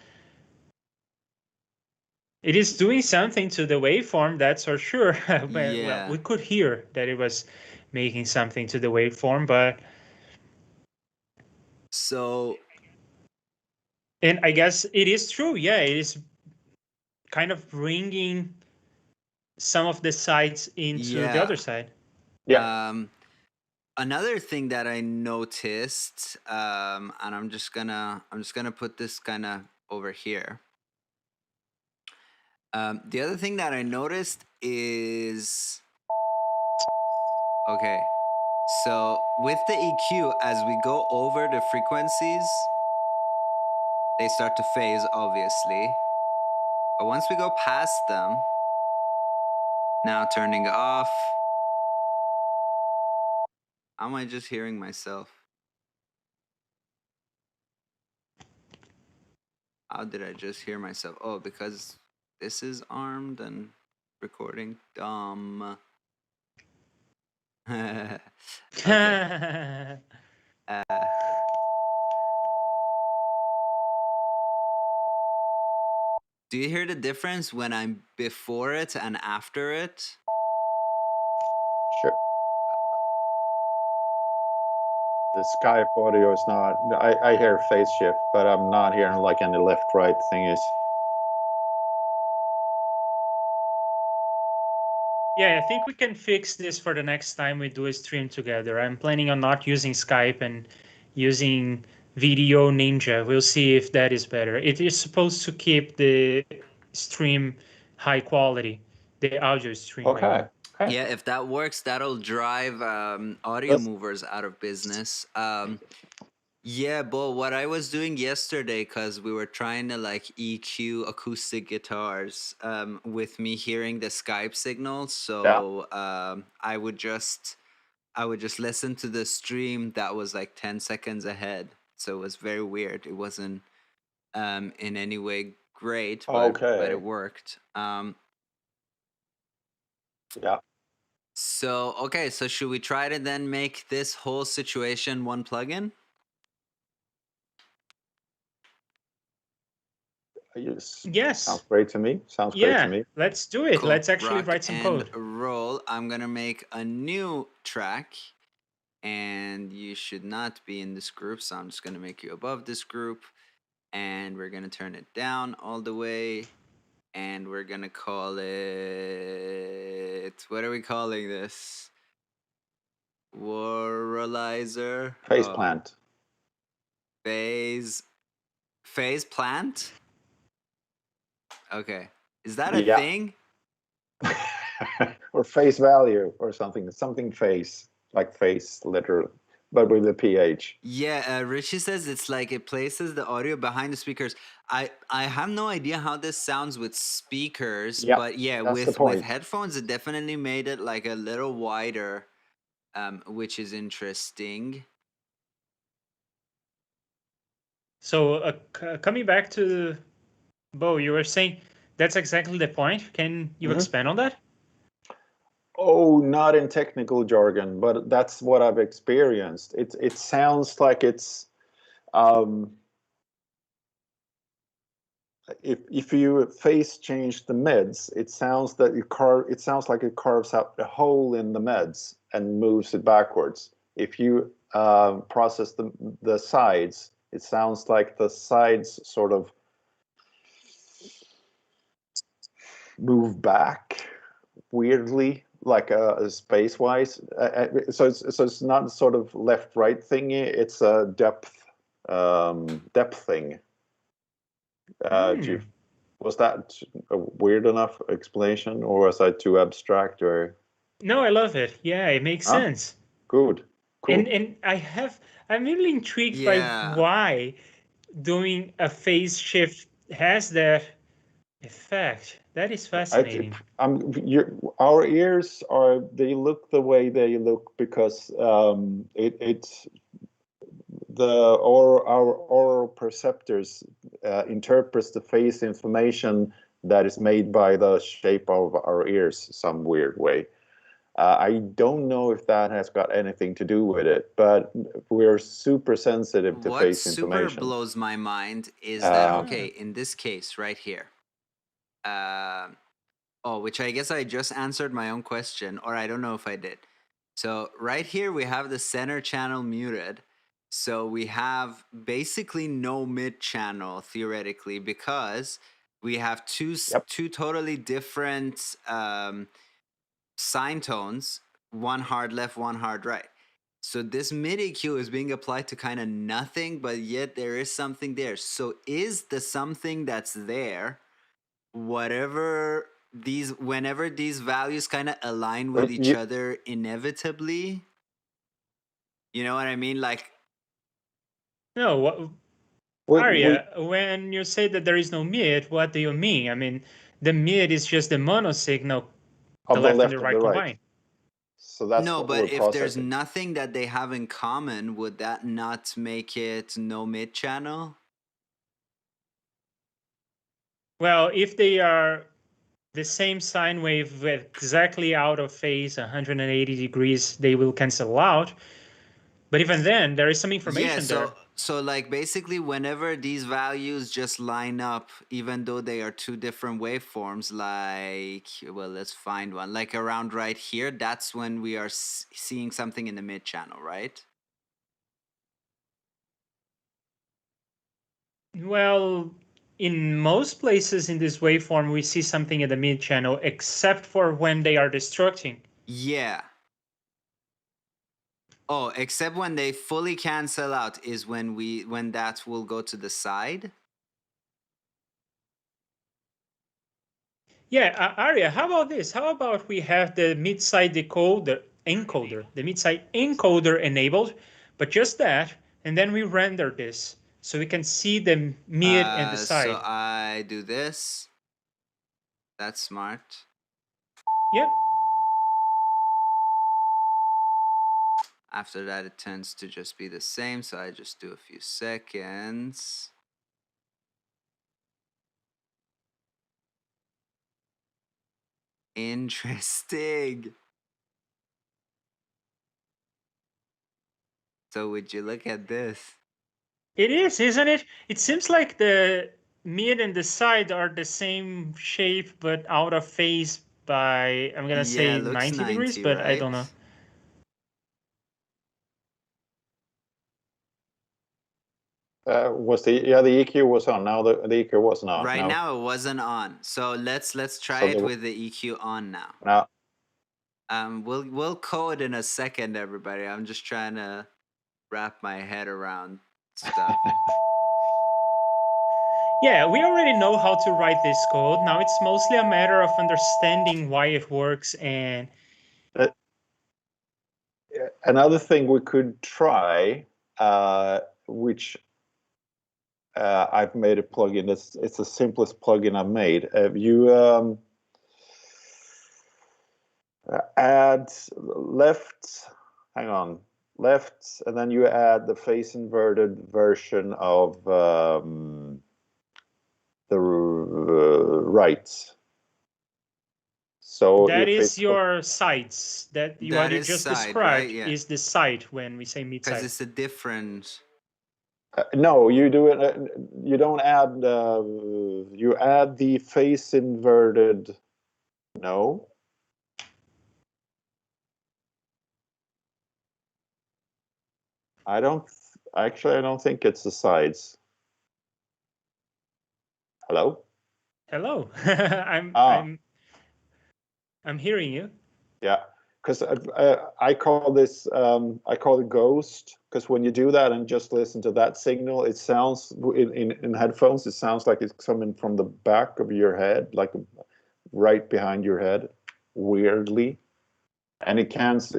doing something to the waveform, that's for sure. Well, we could hear that it was making something to the waveform, but and I guess it is true. Yeah, it is kind of bringing some of the sides into the other side. Yeah. Another thing that I noticed, and I'm just gonna put this kind of over here. The other thing that I noticed is, okay, so with the EQ, as we go over the frequencies, they start to phase, obviously. But once we go past them, now turning off, how am I just hearing myself? How did I just hear myself? Oh, because this is armed and recording. Dumb. Okay. Do you hear the difference when I'm before it and after it? Sure. The Skype audio is not. I hear phase shift, but I'm not hearing like any left-right thingies. Yeah, I think we can fix this for the next time we do a stream together. I'm planning on not using Skype and using Video Ninja. We'll see if that is better. It is supposed to keep the stream high quality, the audio stream. Okay. Yeah, if that works, that'll drive audio movers out of business. Yeah, but what I was doing yesterday, because we were trying to like EQ acoustic guitars with me hearing the Skype signal, so I would just listen to the stream that was like 10 seconds ahead. So it was very weird. It wasn't in any way great, but it worked. Yeah. So okay, so should we try to then make this whole situation one plugin? Yes. Sounds great to me. Sounds great to me. Let's do it. Cool. Let's actually Rock write some and code. roll. I'm gonna make a new track, and you should not be in this group, so I'm just gonna make you above this group, and we're gonna turn it down all the way, and we're gonna call it. What are we calling this? Woralizer. Face plant. Phase plant. Okay, is that a Yeah. thing? Or face value or something face, like face literally, but with a ph. Yeah, Richie says it's like it places the audio behind the speakers. I have no idea how this sounds with speakers, Yeah, but yeah, that's the with point. headphones, it definitely made it like a little wider, which is interesting. So coming back to Bo, you were saying that's exactly the point. Can you expand on that? Oh, not in technical jargon, but that's what I've experienced. It sounds like it's if you phase change the mids, it sounds like it carves out a hole in the mids and moves it backwards. If you process the sides, it sounds like the sides sort of move back weirdly, like space-wise. So it's not sort of left-right thingy. It's a depth thing. Was that a weird enough explanation, or was I too abstract? Or no, I love it. Yeah, it makes sense. Good, cool. And I'm really intrigued by why doing a phase shift has that effect. That is fascinating. Our ears they look the way they look because it's our oral perceptors interprets the phase information that is made by the shape of our ears some weird way. I don't know if that has got anything to do with it, but we're super sensitive to phase information. What super blows my mind is that, okay, in this case right here, which I guess I just answered my own question, or I don't know if I did. So right here we have the center channel muted. So we have basically no mid channel theoretically, because we have two totally different sine tones, one hard left, one hard right. So this mid EQ is being applied to kind of nothing, but yet there is something there. So is the something that's there, whenever these values kind of align with each other inevitably? You know what I mean? Like, no, Arya, when you say that there is no mid, what do you mean? I mean, the mid is just the mono signal, the left and the right combined. So that's no, but if there's nothing that they have in common, would that not make it no mid channel? Well, if they are the same sine wave exactly out of phase 180 degrees, they will cancel out. But even then, there is some information there. So like basically whenever these values just line up, even though they are two different waveforms, like, well, let's find one, like around right here, that's when we are seeing something in the mid channel, right? Well, in most places in this waveform, we see something in the mid channel, except for when they are destructing. Yeah. Oh, except when they fully cancel out is when that will go to the side. Yeah, Arya, how about this? How about we have the mid-side encoder, the mid-side encoder enabled, but just that, and then we render this so we can see the mid and the side. So I do this. That's smart. Yep. After that, it tends to just be the same, so I just do a few seconds. Interesting. So would you look at this? It is, isn't it? It seems like the mid and the side are the same shape, but out of phase by, I'm going to say looks 90 degrees, 90, but I right? don't know. Was the EQ was on. Now the EQ wasn't on. Right no. now it wasn't on. So let's try So it the- with the EQ on now. Now, We'll code in a second, everybody. I'm just trying to wrap my head around stuff. Yeah, we already know how to write this code. Now it's mostly a matter of understanding why it works. And another thing we could try, which I've made a plugin. It's the simplest plugin I've made. You add left, hang on, left, and then you add the face inverted version of the right. So that if is it's your sides. What you is just side, described right? Yeah. is the side when we say mid Because side. it's a different. no, you do it. You don't add. You add the face inverted. No. I don't. Actually, I don't think it's the sides. Hello. Hello. I'm hearing you. Yeah, because I call this I call it ghost, because when you do that and just listen to that signal, it sounds in headphones, it sounds like it's coming from the back of your head, like right behind your head, weirdly, and it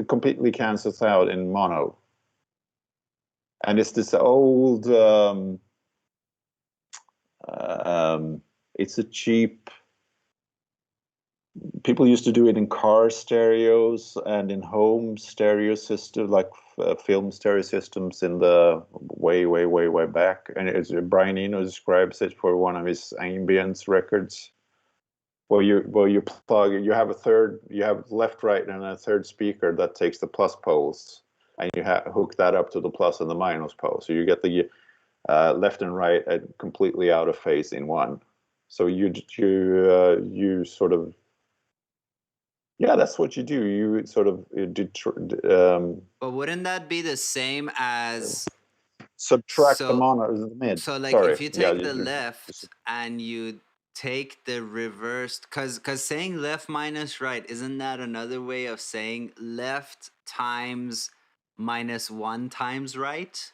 completely cancels out in mono. And it's this old it's a cheap, people used to do it in car stereos and in home stereo system, like film stereo systems in the way back. And it's Brian Eno describes it for one of his ambience records, where you plug, you have left, right, and a third speaker that takes the plus poles, and you hook that up to the plus and the minus pole, so you get the left and right completely out of phase in one. So you sort of, yeah, that's what you do. You sort of But wouldn't that be the same as subtract the mono, the mid. So like Sorry. if you take the left and you take the reversed, cause saying left minus right, isn't that another way of saying left times -1 times right?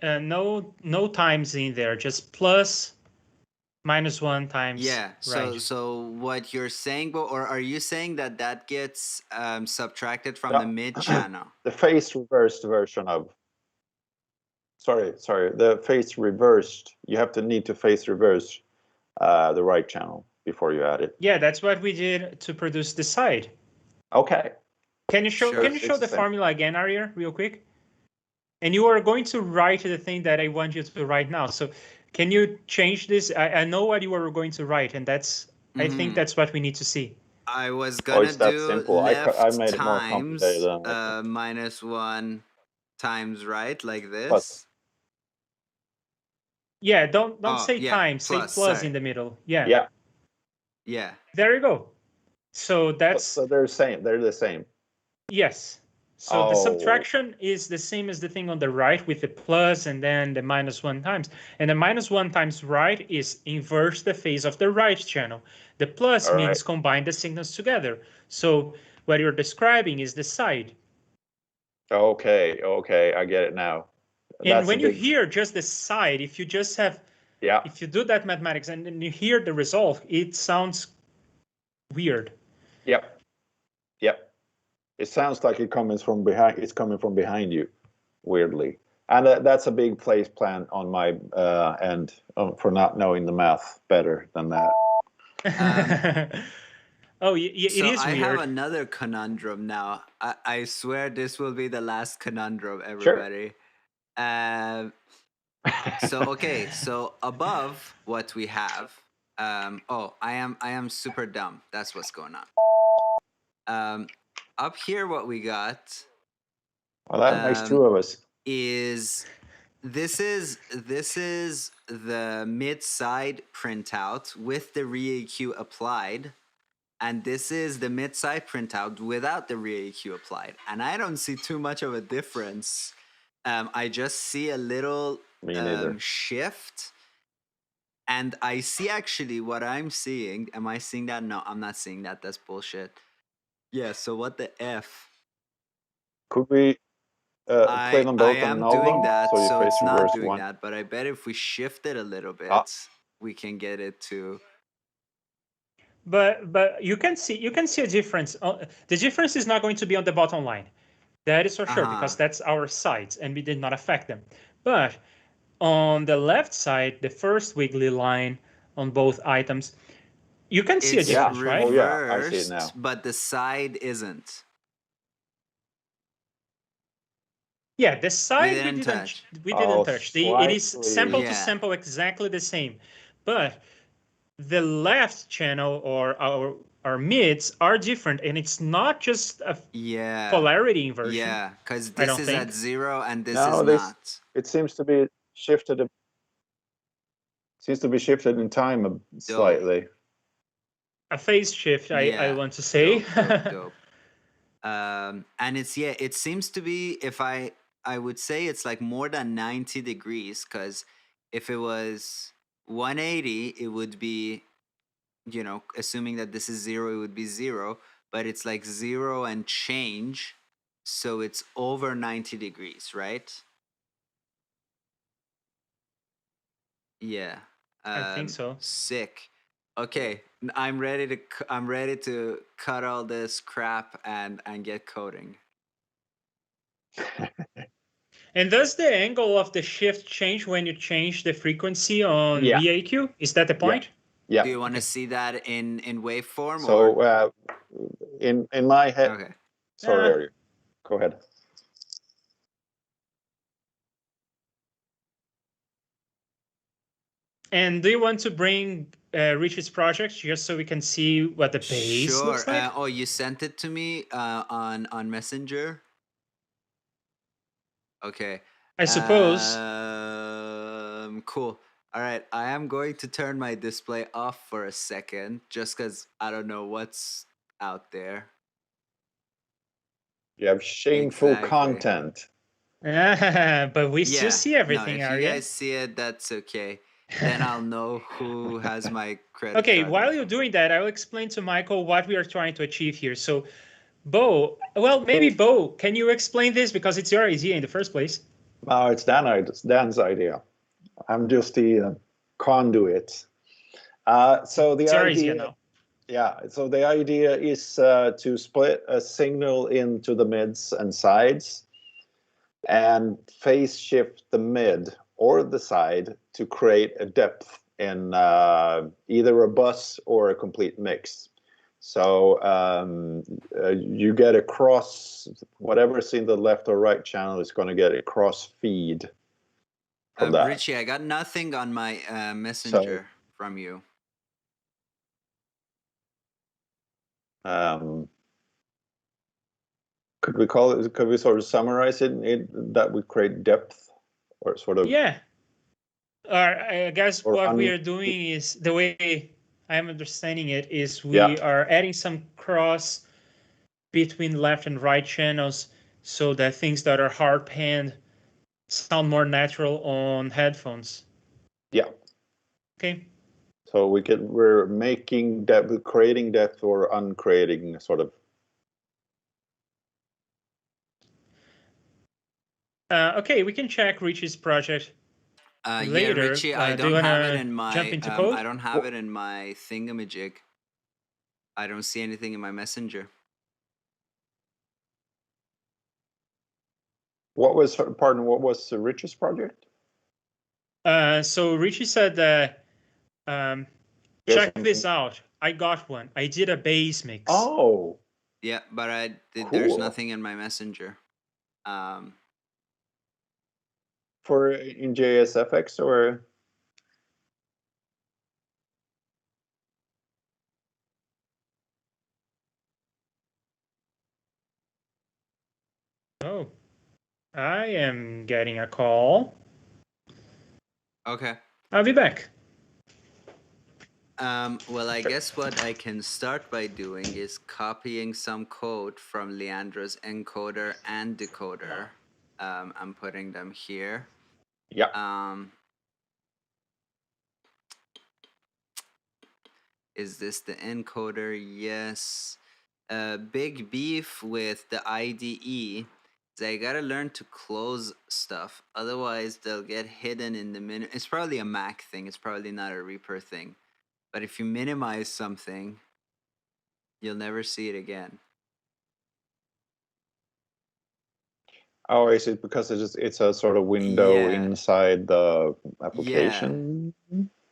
No times in there, just plus -1 times right. So what you're saying, or are you saying that gets subtracted from the mid channel? The phase reversed version of, sorry, the phase reversed, you need to phase reverse the right channel before you add it. Yeah, that's what we did to produce the side. Okay. Can you show the formula again, Arier, real quick? And you are going to write the thing that I want you to write now. So can you change this? I know what you are going to write, and I think that's what we need to see. I was gonna do left I made it more times -1 times right, like this. Plus. Yeah, don't say times, say plus in the middle. Yeah. There you go. So that's. So they're the same. Yes. So the subtraction is the same as the thing on the right with the plus and then the -1 times. And the -1 times right is inverse the phase of the right channel. The plus means combine the signals together. So what you're describing is the side. Okay, I get it now. And when you hear just the side, if you just have, if you do that mathematics and then you hear the result, it sounds weird. Yep. It sounds like it's coming from behind you, weirdly. And that's a big place plan on my end for not knowing the math better than that. Oh, it is weird. I have another conundrum now. I swear this will be the last conundrum, everybody. Sure. So above what we have, I am super dumb. That's what's going on. Up here, what we got. Well, that makes two of us. Is this is the mid-side printout with the ReaEQ applied, and this is the mid-side printout without the ReaEQ applied. And I don't see too much of a difference. I just see a little Me neither. shift. And I see actually what I'm seeing. Am I seeing that? No, I'm not seeing that. That's bullshit. Yeah, so what the F? Could we play them both on an am doing album? that, So you so face it's not reverse doing one. that. But I bet if we shift it a little bit, we can get it to. But you can see a difference. The difference is not going to be on the bottom line. That is for sure, because that's our sides and we did not affect them. But on the left side, the first wiggly line on both items, you can see a difference, right? Oh yeah, I see it now. But the side isn't. Yeah, the side we didn't touch. It is sample to sample exactly the same. But the left channel or our mids are different, and it's not just a polarity inversion. Yeah, because this is at 0 and this is not. It seems to be shifted. Seems to be shifted in time slightly. A phase shift, I want to say. Dope. And it's it seems to be, if I would say it's like more than 90 degrees, because if it was 180, it would be, you know, assuming that this is 0, it would be 0, but it's like 0 and change, so it's over 90 degrees, right? Yeah. I think so. Sick. Okay, I'm ready to cut all this crap and get coding. And does the angle of the shift change when you change the frequency on ReaEQ? Is that the point? Yeah. Do you want to see that in waveform? So in my head. Okay. Sorry, go ahead. And do you want to bring Rich's project just so we can see what the base looks like? Oh, you sent it to me on Messenger? Okay. I suppose. Cool. All right. I am going to turn my display off for a second, just because I don't know what's out there. You have shameful content. But we still see everything, no, if you guys see it, that's okay. Then I'll know who has my credit card. Okay, while you're doing that, I'll explain to Michael what we are trying to achieve here. So, Bo, can you explain this, because it's your idea in the first place? No, it's Dan's idea. I'm just the conduit. So the idea now. Yeah, so the idea is to split a signal into the mids and sides and phase shift the mid or the side to create a depth in either a bus or a complete mix. So you get a cross, whatever's in the left or right channel is going to get a cross feed from that. Richie, I got nothing on my messenger from you. Could we call it? Could we sort of summarize it that we create depth, or sort of? Yeah. I guess what we are doing is, the way I'm understanding it, is we are adding some cross between left and right channels, so that things that are hard panned sound more natural on headphones. Yeah. Okay. So we're making depth, creating depth, or uncreating sort of. Okay, we can check Richie's project later. Yeah, Richie, I don't have it in my. I don't have it in my thingamajig. I don't see anything in my messenger. What was Richie's project? So Richie said that check this out. I got one. I did a bass mix. Oh. Yeah, but there's nothing in my messenger. For in JSFX or? Oh, I am getting a call. Okay. I'll be back. Well, I guess what I can start by doing is copying some code from Leandro's encoder and decoder. I'm putting them here. Yeah. Is this the encoder? Yes. Big beef with the IDE. They gotta learn to close stuff, otherwise they'll get hidden in the minute. It's probably a Mac thing. It's probably not a ReaFIR thing. But if you minimize something, you'll never see it again. Oh, is it because it's a sort of window Yeah. inside the application?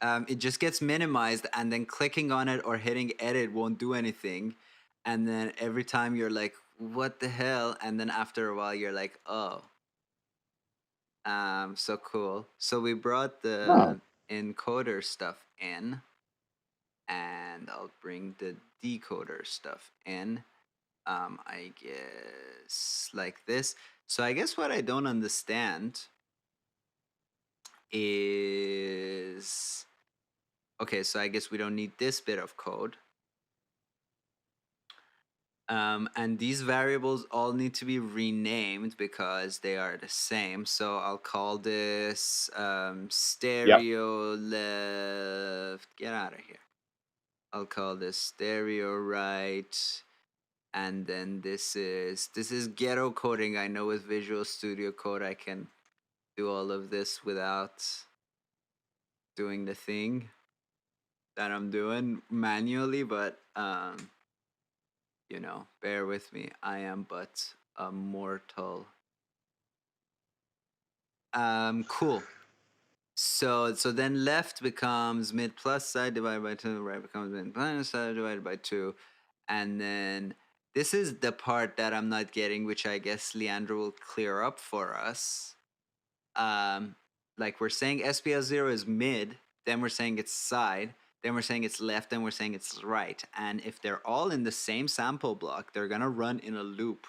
Yeah. It just gets minimized, and then clicking on it or hitting edit won't do anything. And then every time you're like, what the hell? And then after a while you're like, oh. So cool. So we brought the encoder stuff in, and I'll bring the decoder stuff in. I guess like this. So I guess what I don't understand is, okay, so I guess we don't need this bit of code. And these variables all need to be renamed because they are the same. So I'll call this stereo left. Get out of here. I'll call this stereo right. And then this is ghetto coding. I know with Visual Studio Code I can do all of this without doing the thing that I'm doing manually, but you know, bear with me. I am but a mortal. Cool. So then left becomes mid plus side divided by 2, right becomes mid minus side divided by 2. And then this is the part that I'm not getting, which I guess Leandro will clear up for us. Like we're saying SPL0 is mid, then we're saying it's side, then we're saying it's left, then we're saying it's right. And if they're all in the same sample block, they're gonna run in a loop.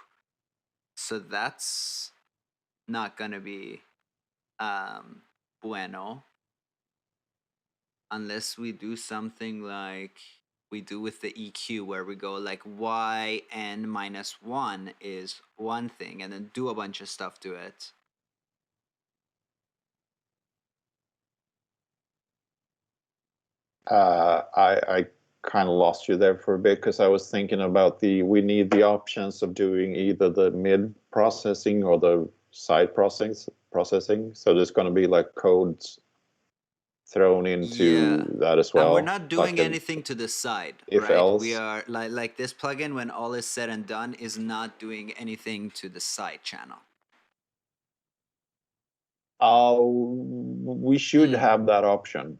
So that's not gonna be bueno, unless we do something like we do with the EQ, where we go like yn minus 1 is one thing, and then do a bunch of stuff to it. I kind of lost you there for a bit because I was thinking about we need the options of doing either the mid processing or the side processing. So there's going to be like codes thrown into that as well. And we're not doing like anything to the side, if right? else. We are like this plugin, when all is said and done, is not doing anything to the side channel. We should have that option.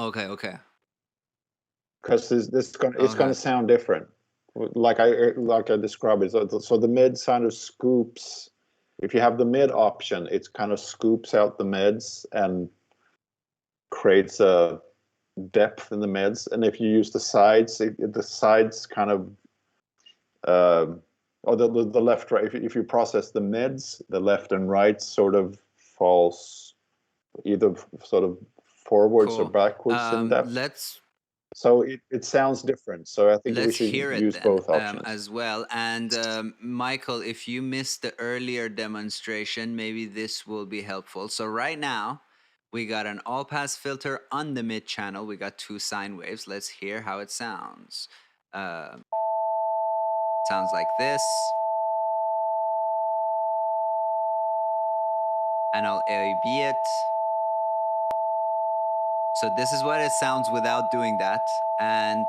Okay. Because it's gonna sound different. Like I described it. So the mid kind of scoops. If you have the mid option, it kind of scoops out the mids and creates a depth in the mids. And if you use the sides, the sides kind of or the left right. If you process the mids, the left and right sort of falls either sort of forwards or backwards in depth. So it sounds different. So I think we should use both options as well. And Michael, if you missed the earlier demonstration, maybe this will be helpful. So right now, we got an all-pass filter on the mid channel. We got 2 sine waves. Let's hear how it sounds. Sounds like this. And I'll A/B it. So this is what it sounds without doing that. And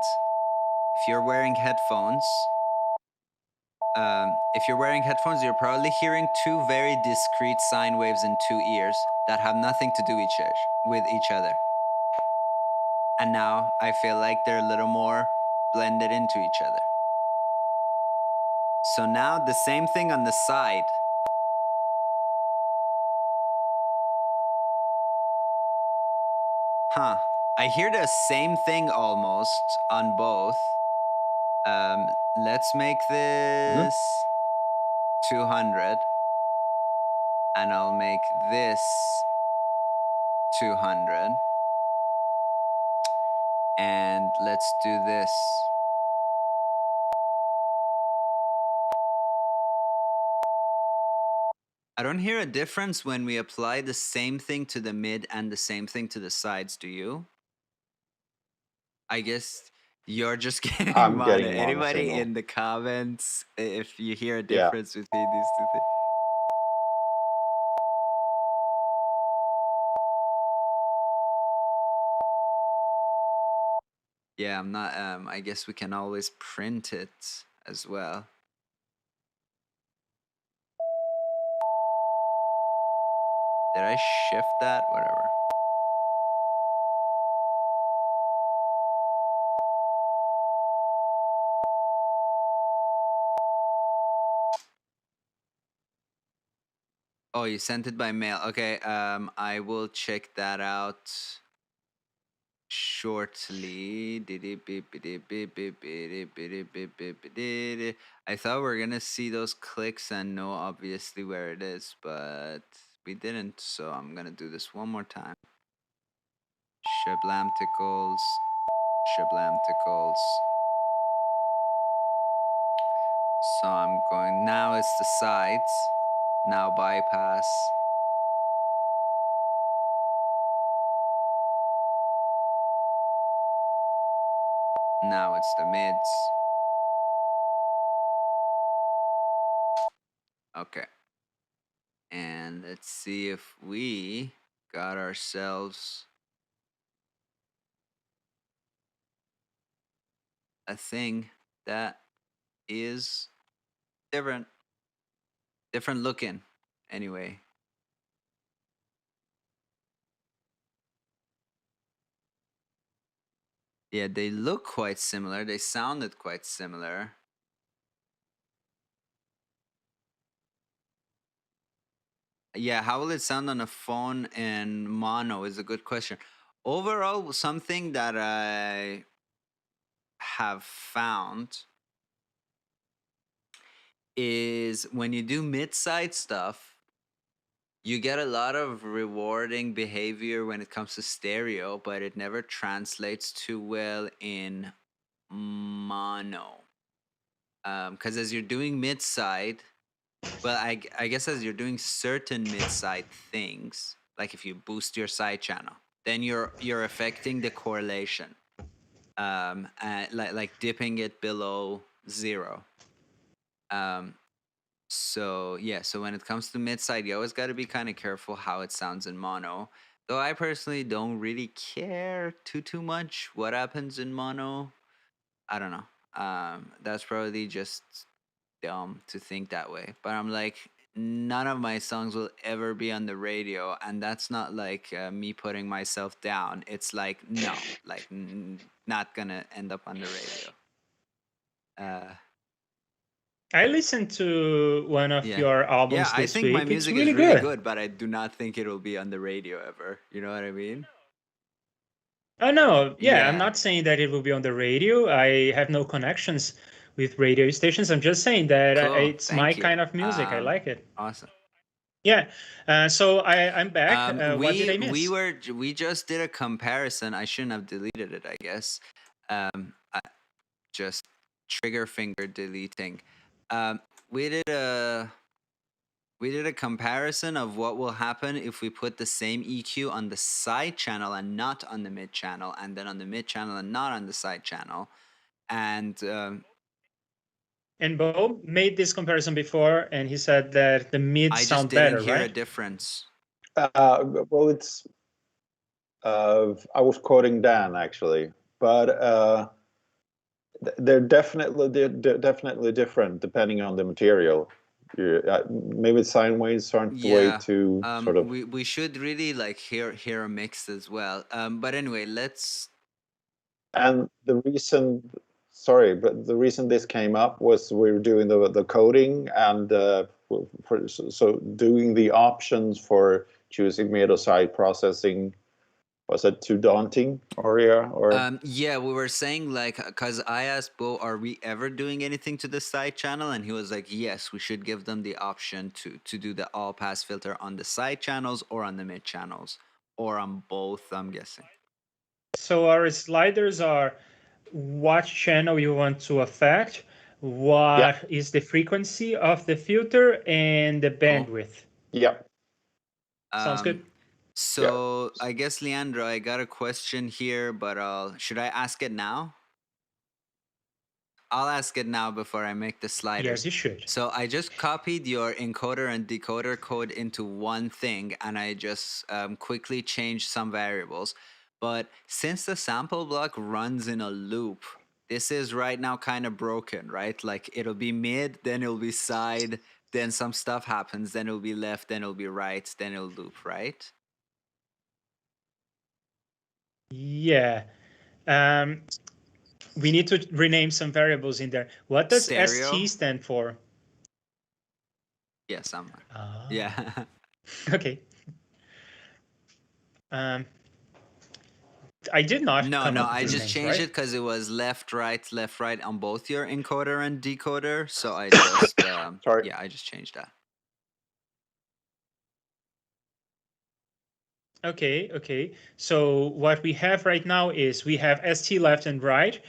if you're wearing headphones, you're probably hearing 2 very discrete sine waves in 2 ears that have nothing to do with each other. And now I feel like they're a little more blended into each other. So now the same thing on the side. I hear the same thing almost on both. Let's make this 200. And I'll make this 200. And let's do this. I don't hear a difference when we apply the same thing to the mid and the same thing to the sides, do you? I guess you're just getting I'm mono. getting mono Anybody signal. in the comments, if you hear a Yeah. difference between these two things? Yeah, I'm not, I guess we can always print it as well. Did I shift that? Whatever. Oh, you sent it by mail. Okay, I will check that out shortly. I thought we were gonna see those clicks and know obviously where it is, but we didn't, so I'm gonna do this one more time. Shablamticles, shablamticles. So I'm going, now it's the sides, now bypass. Now it's the mids. Okay. And let's see if we got ourselves a thing that is different looking anyway. Yeah, they look quite similar. They sounded quite similar. Yeah, how will it sound on a phone in mono is a good question. Overall, something that I have found is when you do mid-side stuff, you get a lot of rewarding behavior when it comes to stereo, but it never translates too well in mono. Because as you're doing mid-side, well, I guess as you're doing certain mid-side things, like if you boost your side channel, then you're affecting the correlation, like dipping it below 0. So yeah, so when it comes to mid-side, you always got to be kind of careful how it sounds in mono. Though I personally don't really care too much what happens in mono. I don't know. That's probably just dumb to think that way. But I'm like, none of my songs will ever be on the radio, and that's not like me putting myself down. It's like no, like not gonna end up on the radio. I listened to one of Yeah. your albums Yeah, I this think my week. It's music really is really good. good, but I do not think it'll be on the radio ever. You know what I mean? Oh no, yeah, I'm Yeah. not saying that it will be on the radio. I have no connections with radio stations. I'm just saying that Cool. it's my Thank you. kind of music. I like it. Awesome. Yeah. So I'm back. What did I miss? We just did a comparison. I shouldn't have deleted it, I guess. Just trigger finger deleting. We did a comparison of what will happen if we put the same EQ on the side channel and not on the mid channel, and then on the mid channel and not on the side channel. And Bo made this comparison before, and he said that the mids I just sound didn't better, hear a right? difference. Well, it's I was quoting Dan actually, but they're definitely different depending on the material. Maybe sine waves aren't the way to sort of. We should really like hear a mix as well. But anyway, let's. And the reason, sorry, but the reason this came up was we were doing the coding and so doing the options for choosing mid or side processing. Was it too daunting, or yeah, or? Yeah, we were saying like, cause I asked Bo, are we ever doing anything to the side channel? And he was like, yes, we should give them the option to do the all pass filter on the side channels or on the mid channels, or on both, I'm guessing. So our sliders are what channel you want to affect, what is the frequency of the filter, and the bandwidth. Yeah. Sounds good. So I guess, Leandro, I got a question here, but should I ask it now? I'll ask it now before I make the sliders. Yes, you should. So I just copied your encoder and decoder code into one thing, and I just quickly changed some variables. But since the sample block runs in a loop, this is right now kind of broken, right? Like it'll be mid, then it'll be side, then some stuff happens, then it'll be left, then it'll be right, then it'll loop, right? Yeah. We need to rename some variables in there. What does Stereo? ST stand for? Yes, yeah. Okay. I did not. No, come up with I these just names, changed right? it because it was left, right on both your encoder and decoder. So I just, Sorry. yeah, I just changed that. Okay. So what we have right now is we have ST left and right,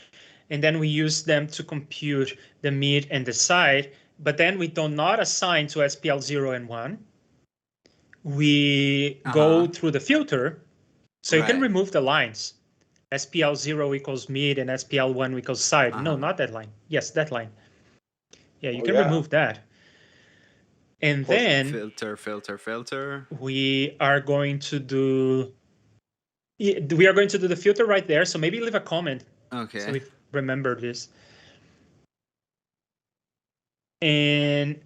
and then we use them to compute the mid and the side, but then we do not assign to SPL 0 and 1. We go through the filter, so you can remove the lines. SPL 0 equals mid and SPL 1 equals side. No, not that line. Yes, that line. Yeah, you can remove that. And then filter. we are going to do the filter right there. So maybe leave a comment. Okay. So we remember this. And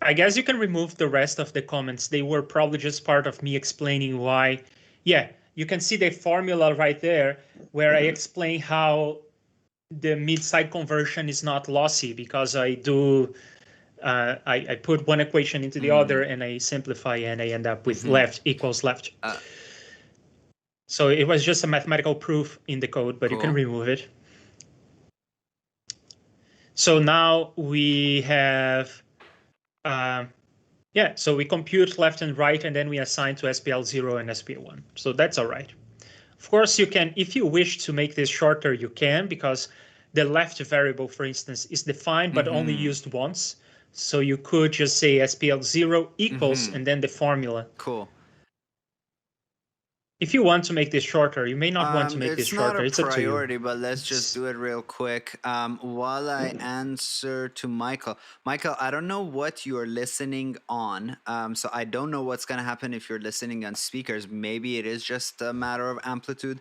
I guess you can remove the rest of the comments. They were probably just part of me explaining why. Yeah, you can see the formula right there where I explain how the mid-side conversion is not lossy because I do I put one equation into the other and I simplify and I end up with left equals left. So it was just a mathematical proof in the code, but you can remove it. So now we have, so we compute left and right, and then we assign to SPL 0 and SPL 1. So that's all right. Of course, you can, if you wish to make this shorter, you can, because the left variable, for instance, is defined but only used once. So you could just say SPL 0 equals and then the formula. Cool. If you want to make this shorter, you may not want to make this shorter. It's not a priority, but let's just do it real quick. While I answer to Michael, I don't know what you're listening on. So I don't know what's gonna happen if you're listening on speakers. Maybe it is just a matter of amplitude.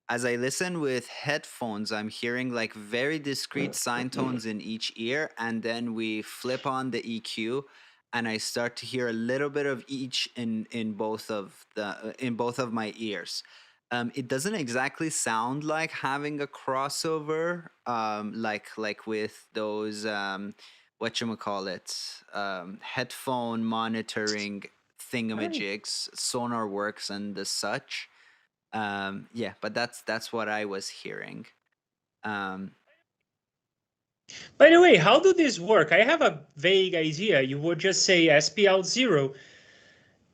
As I listen with headphones, I'm hearing like very discrete sine tones in each ear, and then we flip on the EQ, and I start to hear a little bit of each in both of my ears. It doesn't exactly sound like having a crossover, like with those headphone monitoring thingamajigs, SonarWorks and the such. But that's what I was hearing. By the way, how do this work? I have a vague idea. You would just say SPL 0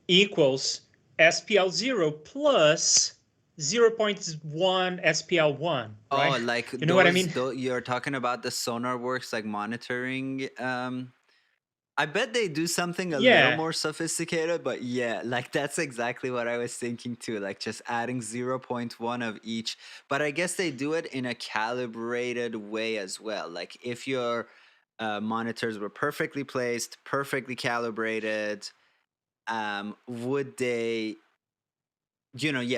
equals SPL 0 plus 0.1 SPL 1, right? Oh, like you know what I mean? You're talking about the SonarWorks like monitoring. I bet they do something a little more sophisticated, but yeah, like that's exactly what I was thinking too, like just adding 0.1 of each. But I guess they do it in a calibrated way as well. Like if your monitors were perfectly placed, perfectly calibrated, would they,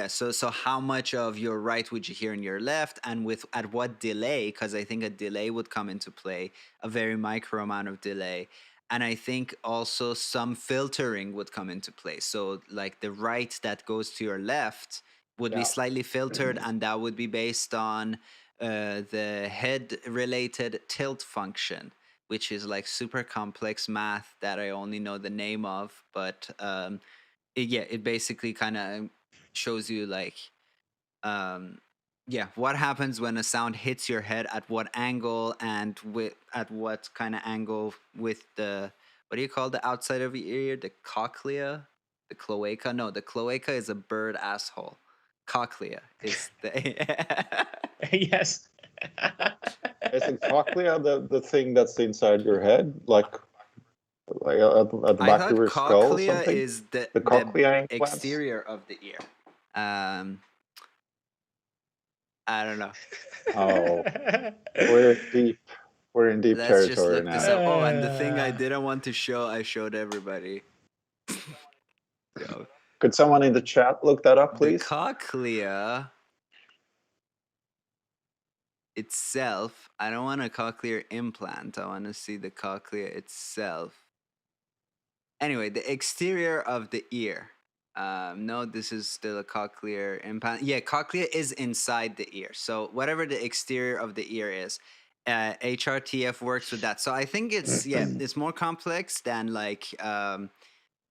so how much of your right would you hear in your left, and at what delay? Because I think a delay would come into play, a very micro amount of delay. And I think also some filtering would come into play. So like the right that goes to your left would be slightly filtered, and that would be based on the head-related tilt function, which is like super complex math that I only know the name of. But it basically kind of shows you like what happens when a sound hits your head at what angle and at what kind of angle with the, what do you call the outside of your ear, the cochlea? The cloaca? No, the cloaca is a bird asshole. Cochlea is the. Yes. Isn't cochlea the thing that's inside your head, like at the I back of thought your skull or cochlea something? is The the cochlea implants? exterior of the ear. I don't know. Oh, we're in deep Let's just territory look this now. up. Oh, and the thing I didn't want to show, I showed everybody. Yo. Could someone in the chat look that up, The please? cochlea itself, I don't want a cochlear implant. I want to see the cochlea itself. Anyway, the exterior of the ear. No, this is still a cochlear implant. Yeah, cochlea is inside the ear. So whatever the exterior of the ear is, HRTF works with that. So I think it's it's more complex than like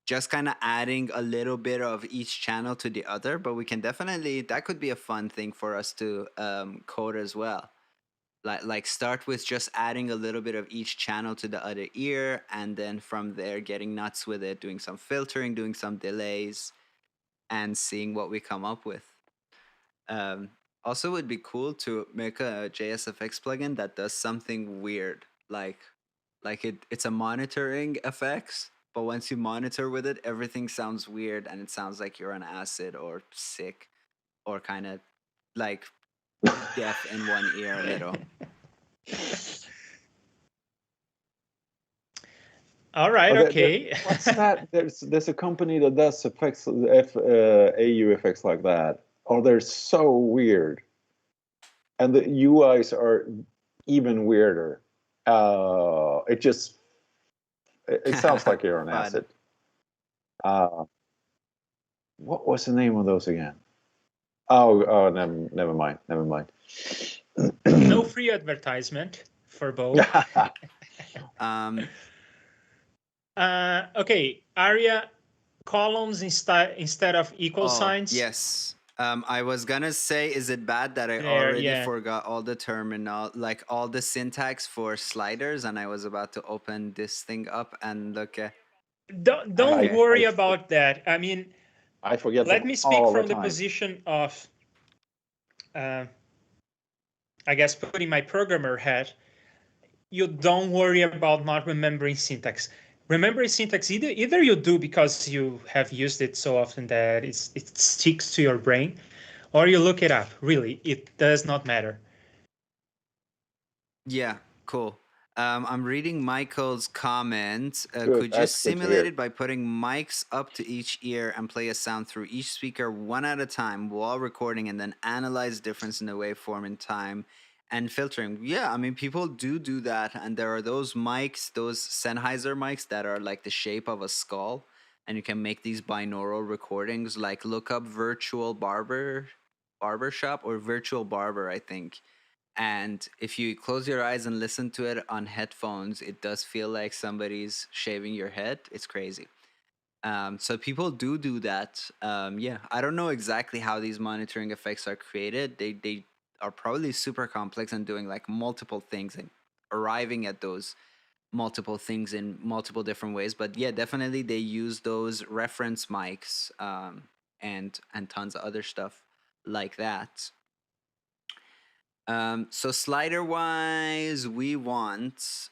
just kind of adding a little bit of each channel to the other. But we can definitely, that could be a fun thing for us to code as well. Like start with just adding a little bit of each channel to the other ear, and then from there getting nuts with it, doing some filtering, doing some delays, and seeing what we come up with. Also, it would be cool to make a JSFX plugin that does something weird, like it's a monitoring effects, but once you monitor with it, everything sounds weird and it sounds like you're on acid or sick or kind of like deaf in one ear a little. All right, okay. What's that? There's a company that does effects, AU effects like that. Oh, they're so weird, and the UIs are even weirder. It sounds like you're on Fun. acid. What was the name of those again? Oh, never mind. No free advertisement for Bo. Okay, aria columns instead of equal signs. Yes. I was gonna say, is it bad that I There, already yeah. forgot all the terminal, like all the syntax for sliders, and I was about to open this thing up and look at. Don't worry about that. I mean, I forget. Let me speak from the position of, I guess, putting my programmer hat. You don't worry about not remembering syntax. Remembering syntax, either you do because you have used it so often that it sticks to your brain, or you look it up. Really, it does not matter. Yeah, cool. I'm reading Michael's comment. Could you simulate it by putting mics up to each ear and play a sound through each speaker one at a time while recording, and then analyze difference in the waveform in time and filtering? Yeah, I mean, people do that, and there are those mics, those Sennheiser mics that are like the shape of a skull, and you can make these binaural recordings. Like look up virtual barbershop or virtual barber, I think. And if you close your eyes and listen to it on headphones, it does feel like somebody's shaving your head. It's crazy. So people do that. Yeah, I don't know exactly how these monitoring effects are created. They are probably super complex and doing like multiple things and arriving at those multiple things in multiple different ways. But yeah, definitely they use those reference mics and tons of other stuff like that. So slider wise, we want,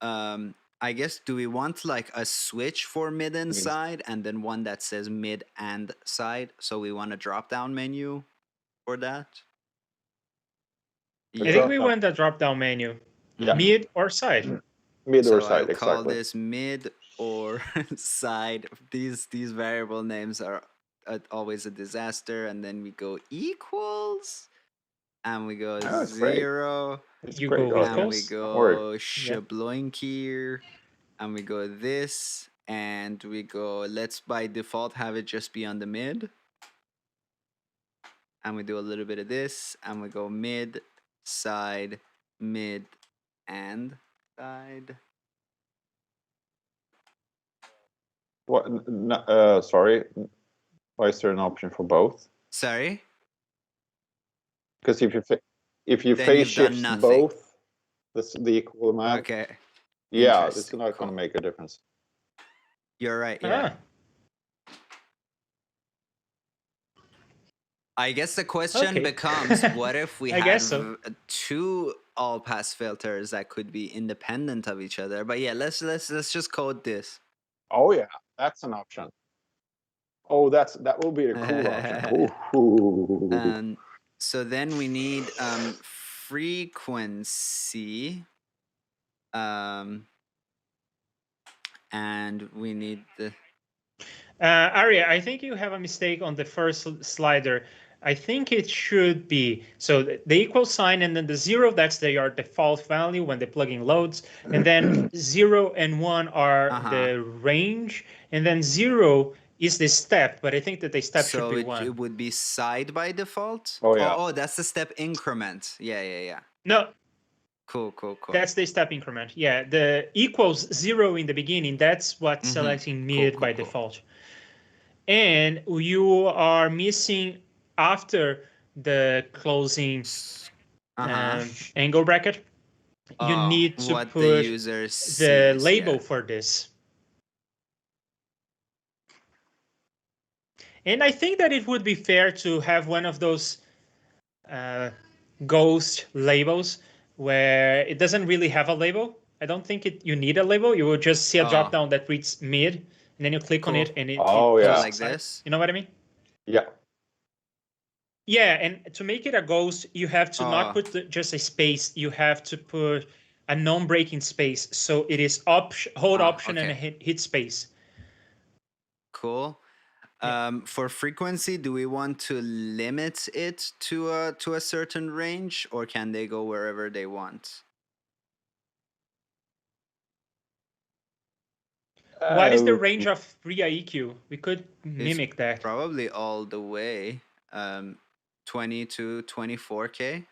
I guess, do we want like a switch for mid and side and then one that says mid and side? So we want a drop down menu for that? I think we want a drop down menu. Yeah. Mid or side. Mid or side, I'll exactly. call this mid or side. These variable names are always a disaster. And then we go equals. And we go 0. You go and we go Shabloinkier. And we go this. And we go, let's by default have it just be on the mid. And we do a little bit of this. And we go mid, side, mid, and side. What? Sorry. Why is there an option for both? Sorry? Because if you phase shift both the equal amount, okay, yeah, it's not going to make a difference. You're right. Yeah. I guess the question becomes, what if we I had guess so. two all-pass filters that could be independent of each other? But yeah, let's just code this. Oh yeah, that's an option. Oh, that will be the cool option. Ooh. So then we need frequency, and we need the. Arya, I think you have a mistake on the first slider. I think it should be, so the equal sign and then the 0, that's your default value when the plugin loads. And then 0 and 1 are the range. And then 0 is the step, but I think that the step should be 1. So it would be side by default? Oh, yeah. Oh, that's the step increment. Yeah. No. Cool. That's the step increment. Yeah, the equals 0 in the beginning, that's what's selecting mid by default. And you are missing after the closing angle bracket. You need to put the label for this. And I think that it would be fair to have one of those ghost labels where it doesn't really have a label. I don't think you need a label. You will just see a drop down that reads mid, and then you click on it, and it yeah, like this. You know what I mean? Yeah. Yeah, and to make it a ghost, you have to not put just a space. You have to put a non-breaking space. So it is hold option and hit space. Cool. For frequency, do we want to limit it to a certain range, or can they go wherever they want? What is the range of ReaEQ? We could mimic that. Probably all the way. 20 to 24K.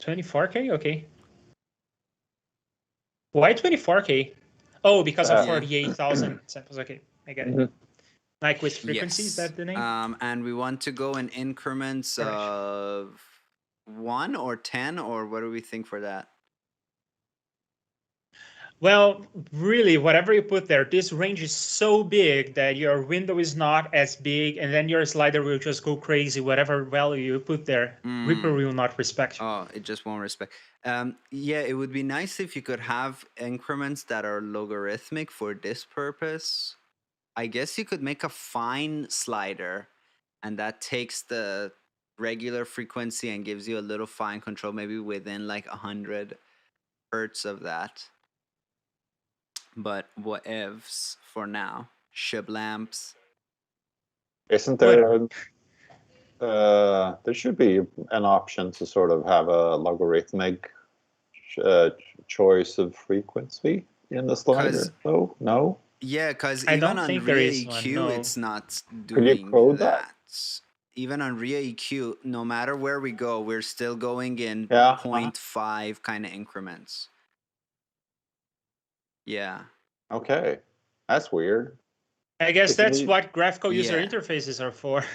24K? Okay. Why 24K? Oh, because of 48,000 samples. Okay, I get it. Like with frequency, is that the name? And we want to go in increments of 1 or 10, or what do we think for that? Well, really, whatever you put there, this range is so big that your window is not as big, and then your slider will just go crazy. Whatever value you put there, ReaFIR will not respect. Oh, it just won't respect. Yeah, it would be nice if you could have increments that are logarithmic for this purpose. I guess you could make a fine slider, and that takes the regular frequency and gives you a little fine control, maybe within like 100 hertz of that. But what ifs for now? Shiblamps. Isn't there? There should be an option to sort of have a logarithmic choice of frequency in the slider. No. Yeah, because even on ReaEQ, it's not doing Could you code that? Even on ReaEQ, no matter where we go, we're still going in 0.5 kind of increments. Yeah. Okay, that's weird. I guess that's what graphical user interfaces are for.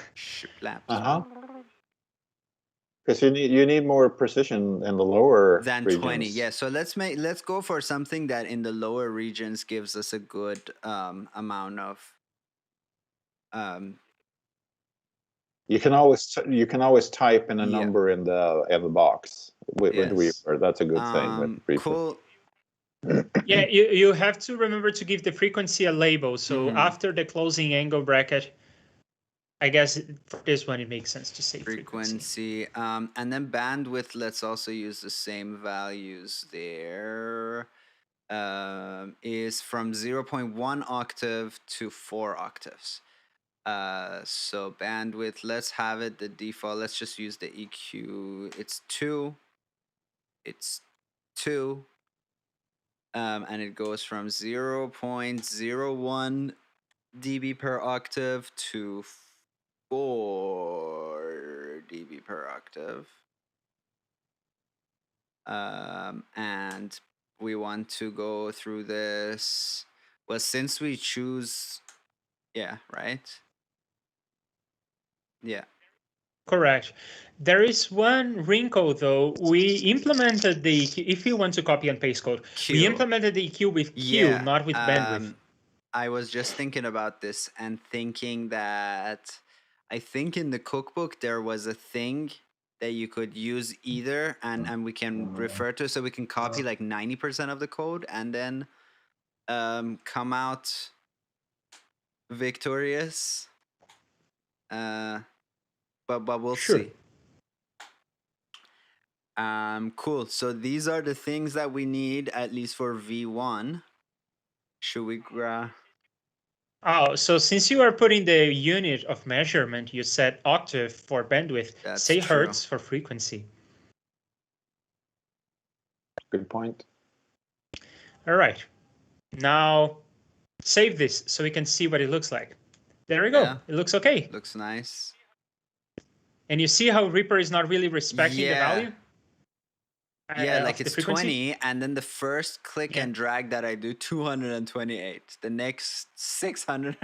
Because you need more precision in the lower than regions. 20. Yeah. So let's go for something that in the lower regions gives us a good amount of. You can always type in a number in the box with ReaFIR. That's a good thing with ReaFIR. Cool. Yeah, you have to remember to give the frequency a label. So after the closing angle bracket, I guess for this one it makes sense to say frequency. And then bandwidth, let's also use the same values there. Is from 0.1 octave to 4 octaves. So bandwidth, let's have it the default. Let's just use the EQ. It's 2. It's 2. And it goes from 0.01 dB per octave to 4 dB per octave. And we want to go through this. Well, since we choose, right? Yeah. Correct. There is one wrinkle though. We implemented the EQ, if you want to copy and paste code, we implemented the EQ with Q, not with bandwidth. I was just thinking about this and thinking that I think in the cookbook there was a thing that you could use either, and we can refer to, so we can copy like 90% of the code and then come out victorious. But we'll Sure. see. Cool. So these are the things that we need, at least for V1. Should we grab? Oh, so since you are putting the unit of measurement, you set octave for bandwidth. That's say true. hertz for frequency. Good point. All right. Now save this so we can see what it looks like. There we go. Yeah. It looks okay. Looks nice. And you see how ReaFIR is not really respecting the value? Yeah, like of the it's frequency? 20, and then the first click and drag that I do, 228. The next 600.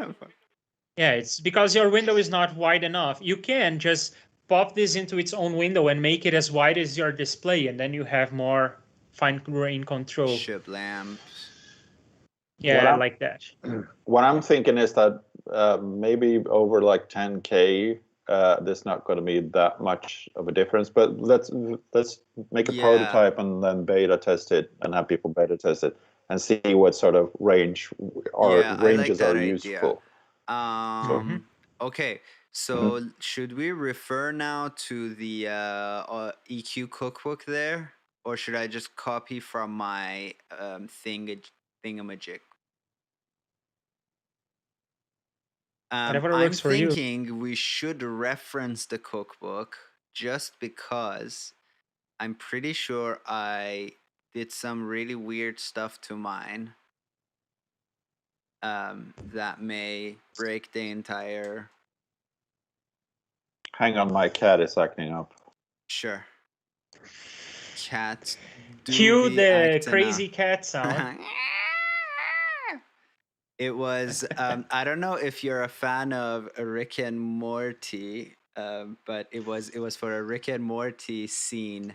Yeah, it's because your window is not wide enough. You can just pop this into its own window and make it as wide as your display, and then you have more fine-grained control. Ship lamps. Yeah, like that. What I'm thinking is that maybe over like 10K, there's not going to be that much of a difference. But let's make a prototype and then beta test it and have people beta test it and see what sort of ranges are useful. Okay, so should we refer now to the EQ cookbook there, or should I just copy from my thingamajig? Whatever works for you. I'm thinking we should reference the cookbook just because I'm pretty sure I did some really weird stuff to mine that may break the entire... Hang on, my cat is acting up. Sure. Cat. Cue the crazy cat sound. It was, I don't know if you're a fan of Rick and Morty, but it was for a Rick and Morty scene.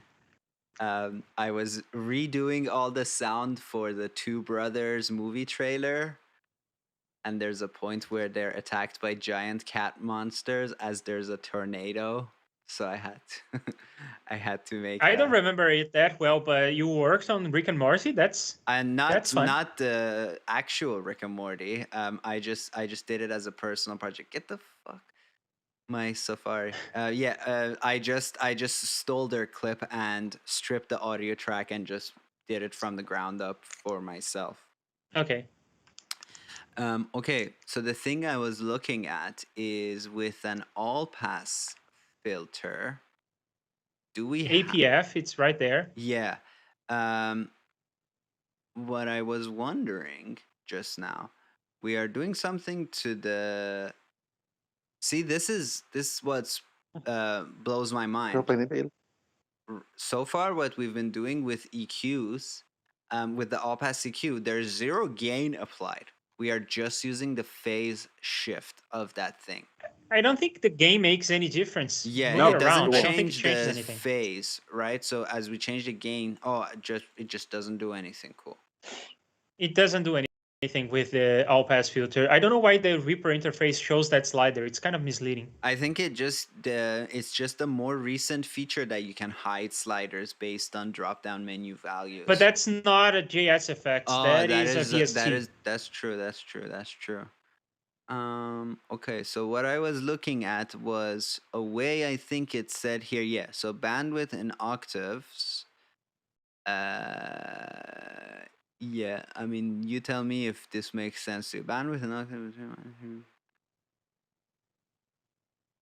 I was redoing all the sound for the Two Brothers movie trailer. And there's a point where they're attacked by giant cat monsters as there's a tornado. So I had to make. I don't remember it that well, but you worked on Rick and Morty. That's fun. Not the actual Rick and Morty. I just did it as a personal project. Get the fuck my Safari. I just stole their clip and stripped the audio track and just did it from the ground up for myself. Okay. Okay, so the thing I was looking at is with an all-pass filter, do we APF, it's right there. Yeah. What I was wondering just now, we are doing something to the... See, this is what's blows my mind. So far, what we've been doing with EQs, with the all-pass EQ, there's zero gain applied. We are just using the phase shift of that thing. I don't think the gain makes any difference. Yeah, it doesn't change the phase, right? So as we change the gain, it just doesn't do anything cool. It doesn't do anything with the all-pass filter. I don't know why the ReaFIR interface shows that slider. It's kind of misleading. I think it's just a more recent feature that you can hide sliders based on drop-down menu values. But that's not a JSFX. That is a VST. That's true. Okay, so what I was looking at was a way I think it said here. Yeah, so bandwidth in octaves. Yeah, I mean, you tell me if this makes sense to you. Bandwidth in octaves.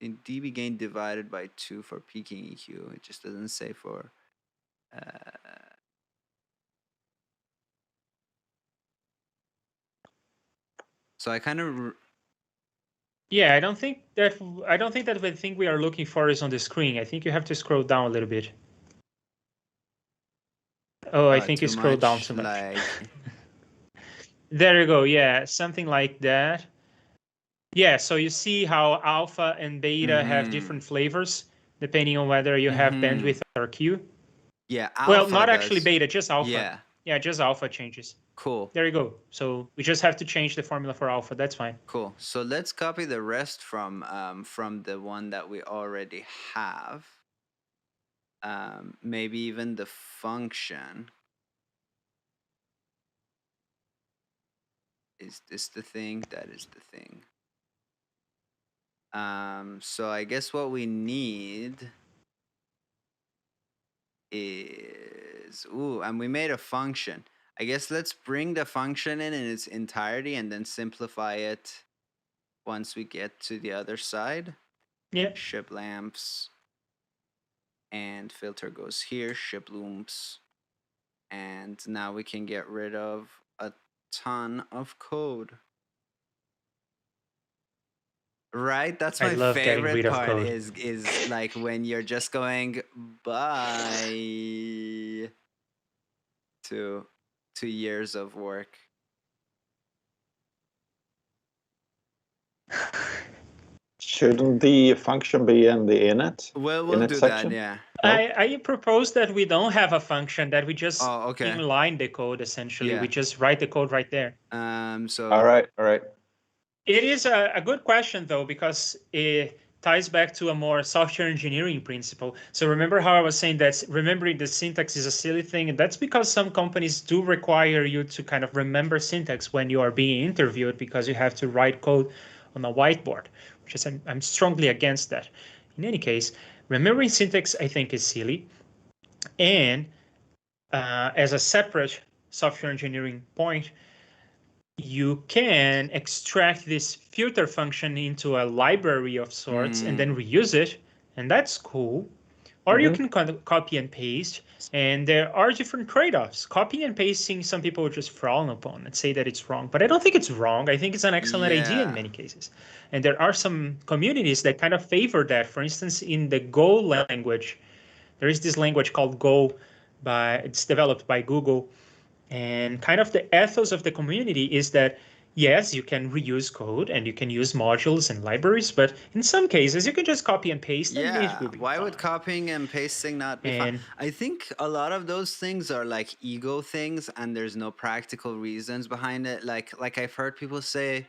In dB gain divided by 2 for peaking EQ. It just doesn't say for... So I kind of... Yeah, I don't think that the thing we are looking for is on the screen. I think you have to scroll down a little bit. Oh, I think you scrolled down too much. There you go. Yeah, something like that. Yeah, so you see how alpha and beta have different flavors depending on whether you have bandwidth or Q. Yeah, alpha well, not actually beta, just alpha. Yeah, just alpha changes. Cool. There you go. So we just have to change the formula for alpha. That's fine. Cool. So let's copy the rest from the one that we already have. Maybe even the function. Is this the thing? That is the thing. So I guess what we need is, and we made a function. I guess let's bring the function in its entirety and then simplify it once we get to the other side. Yeah. Ship lamps. And filter goes here, ship looms. And now we can get rid of a ton of code. Right? That's my love getting favorite rid of part code. is like when you're just going bye to 2 years of work. Shouldn't the function be in the init? Well, we'll init do section? that, yeah. I propose that we don't have a function, that we just Okay. inline the code, essentially. Yeah. We just write the code right there. So All right. It is a good question, though, because it ties back to a more software engineering principle. So remember how I was saying that remembering the syntax is a silly thing? And that's because some companies do require you to kind of remember syntax when you are being interviewed, because you have to write code on a whiteboard, which is I'm strongly against that. In any case, remembering syntax, I think, is silly. And as a separate software engineering point, you can extract this filter function into a library of sorts and then reuse it, and that's cool. Or you can kind of copy and paste, and there are different trade-offs. Copying and pasting, some people would just frown upon and say that it's wrong, but I don't think it's wrong. I think it's an excellent idea in many cases. And there are some communities that kind of favor that. For instance, in the Go language, there is this language called Go, it's developed by Google. And kind of the ethos of the community is that, yes, you can reuse code and you can use modules and libraries, but in some cases you can just copy and paste and it will be why fine. would copying and pasting not be fun? I think a lot of those things are like ego things and there's no practical reasons behind it. Like I've heard people say,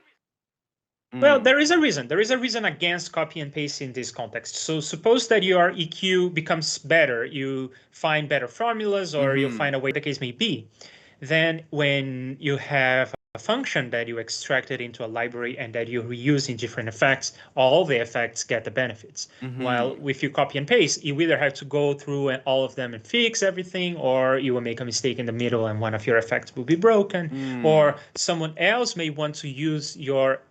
well, there is a reason. There is a reason against copy and paste in this context. So suppose that your EQ becomes better, you find better formulas, or you find a way the case may be. Then when you have a function that you extracted into a library and that you reuse in different effects, all the effects get the benefits. While if you copy and paste, you either have to go through all of them and fix everything, or you will make a mistake in the middle and one of your effects will be broken, or someone else may want to use your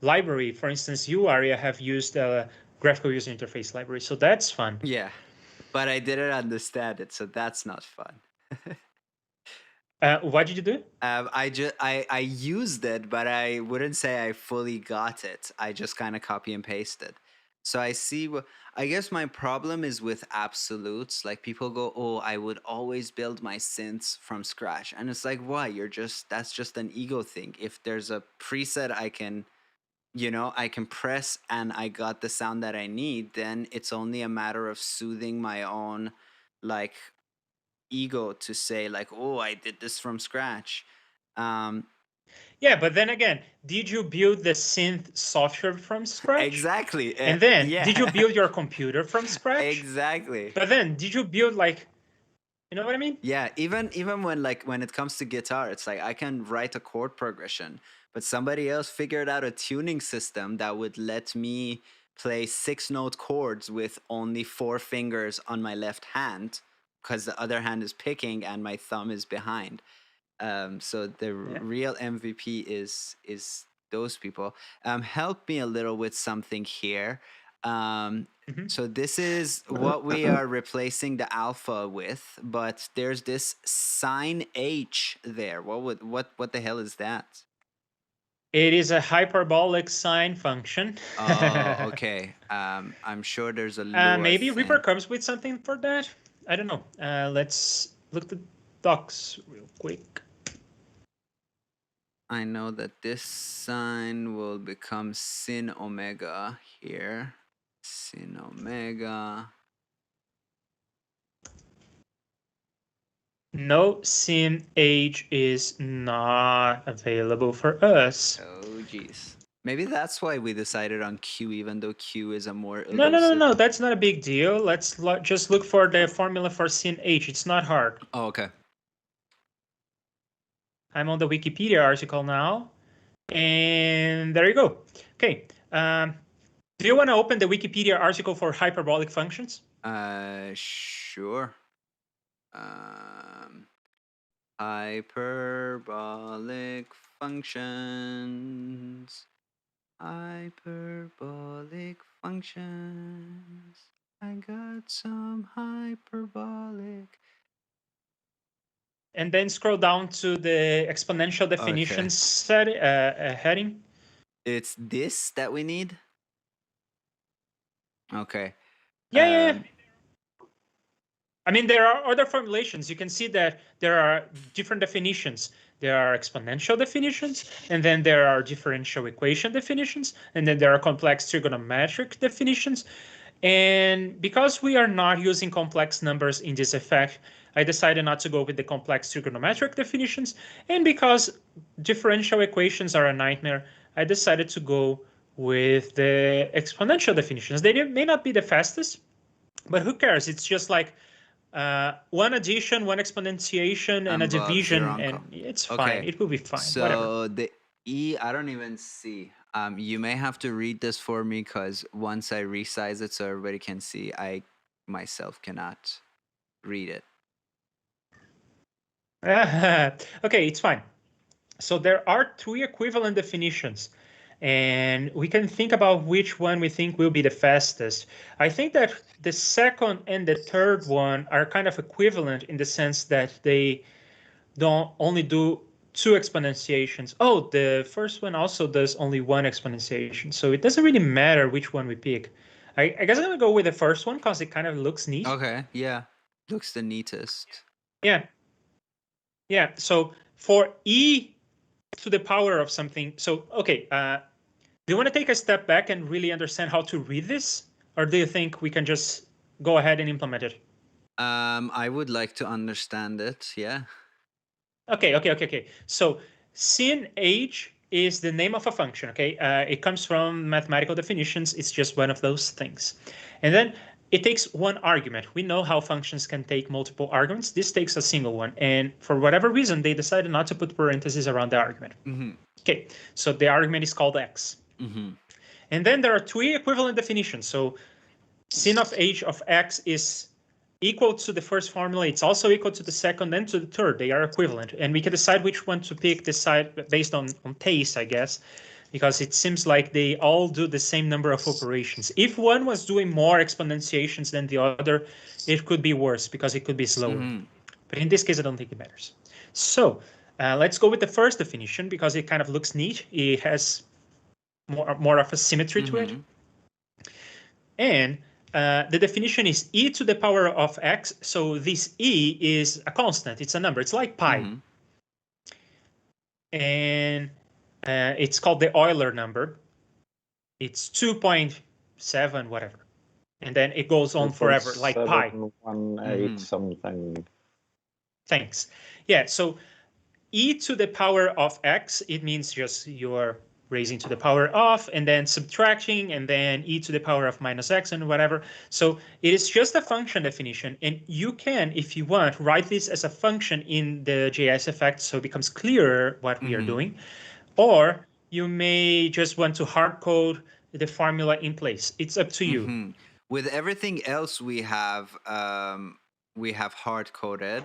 library. For instance, you, Aria, have used a graphical user interface library, so that's fun. Yeah, but I didn't understand it, so that's not fun. What did you do? I used it, but I wouldn't say I fully got it. I just kind of copy and pasted. So I see. I guess my problem is with absolutes. Like people go, "Oh, I would always build my synths from scratch," and it's like, why? That's just an ego thing. If there's a preset I can, I can press and I got the sound that I need, then it's only a matter of soothing my own, like, ego to say like, oh, I did this from scratch. Yeah, but then again, did you build the synth software from scratch? Exactly. And then did you build your computer from scratch? Exactly. But then did you build, like, you know what I mean? Yeah, even when it comes to guitar, it's like I can write a chord progression, but somebody else figured out a tuning system that would let me play 6-note chords with only 4 fingers on my left hand, because the other hand is picking and my thumb is behind. So the real MVP is those people. Help me a little with something here. So this is what we are replacing the alpha with, but there's this sign H there. What the hell is that? It is a hyperbolic sine function. Oh, okay. I'm sure there's a lure maybe thing. ReaFIR comes with something for that. I don't know. Let's look at the docs real quick. I know that this sign will become sin omega here. Sin omega. No, SimH is not available for us. Oh, geez. Maybe that's why we decided on Q, even though Q is a more No, elusive. that's not a big deal. Let's just look for the formula for SimH. It's not hard. Oh, okay. I'm on the Wikipedia article now. And there you go. Okay. Do you want to open the Wikipedia article for hyperbolic functions? Sure. Hyperbolic functions. Hyperbolic functions. I got some hyperbolic. And then scroll down to the exponential definitions heading. It's this that we need? Okay. Yeah. I mean, there are other formulations. You can see that there are different definitions. There are exponential definitions, and then there are differential equation definitions, and then there are complex trigonometric definitions. And because we are not using complex numbers in this effect, I decided not to go with the complex trigonometric definitions. And because differential equations are a nightmare, I decided to go with the exponential definitions. They may not be the fastest, but who cares? It's just like one addition, one exponentiation, and a division, and it's fine. Okay. It will be fine. So Whatever. the E, I don't even see. You may have to read this for me because once I resize it so everybody can see, I myself cannot read it. Okay, it's fine. So there are three equivalent definitions, and we can think about which one we think will be the fastest. I think that the second and the third one are kind of equivalent in the sense that they don't only do two exponentiations. Oh, the first one also does only one exponentiation. So it doesn't really matter which one we pick. I guess I'm gonna go with the first one because it kind of looks neat. Okay, yeah. Looks the neatest. Yeah. So for E to the power of something, so okay, do you want to take a step back and really understand how to read this? Or do you think we can just go ahead and implement it? I would like to understand it, yeah. Okay. So sin h is the name of a function, okay? It comes from mathematical definitions. It's just one of those things. And then it takes one argument. We know how functions can take multiple arguments. This takes a single one. And for whatever reason, they decided not to put parentheses around the argument. Okay, so the argument is called x. And then there are three equivalent definitions. So sin of h of x is equal to the first formula. It's also equal to the second and to the third. They are equivalent. And we can decide which one to pick, decide based on taste, I guess, because it seems like they all do the same number of operations. If one was doing more exponentiations than the other, it could be worse because it could be slower. But in this case, I don't think it matters. So let's go with the first definition because it kind of looks neat. It has more of a symmetry to it. And the definition is e to the power of x. So this e is a constant. It's a number. It's like pi. And it's called the Euler number. It's 2.7 whatever. And then it goes on forever, like pi. 718 something. Thanks. Yeah, so e to the power of x, it means just you're raising to the power of, and then subtracting, and then e to the power of minus x and whatever. So it is just a function definition, and you can, if you want, write this as a function in the JSFX so it becomes clearer what we are doing. Or you may just want to hard code the formula in place. It's up to you. With everything else we have hard coded.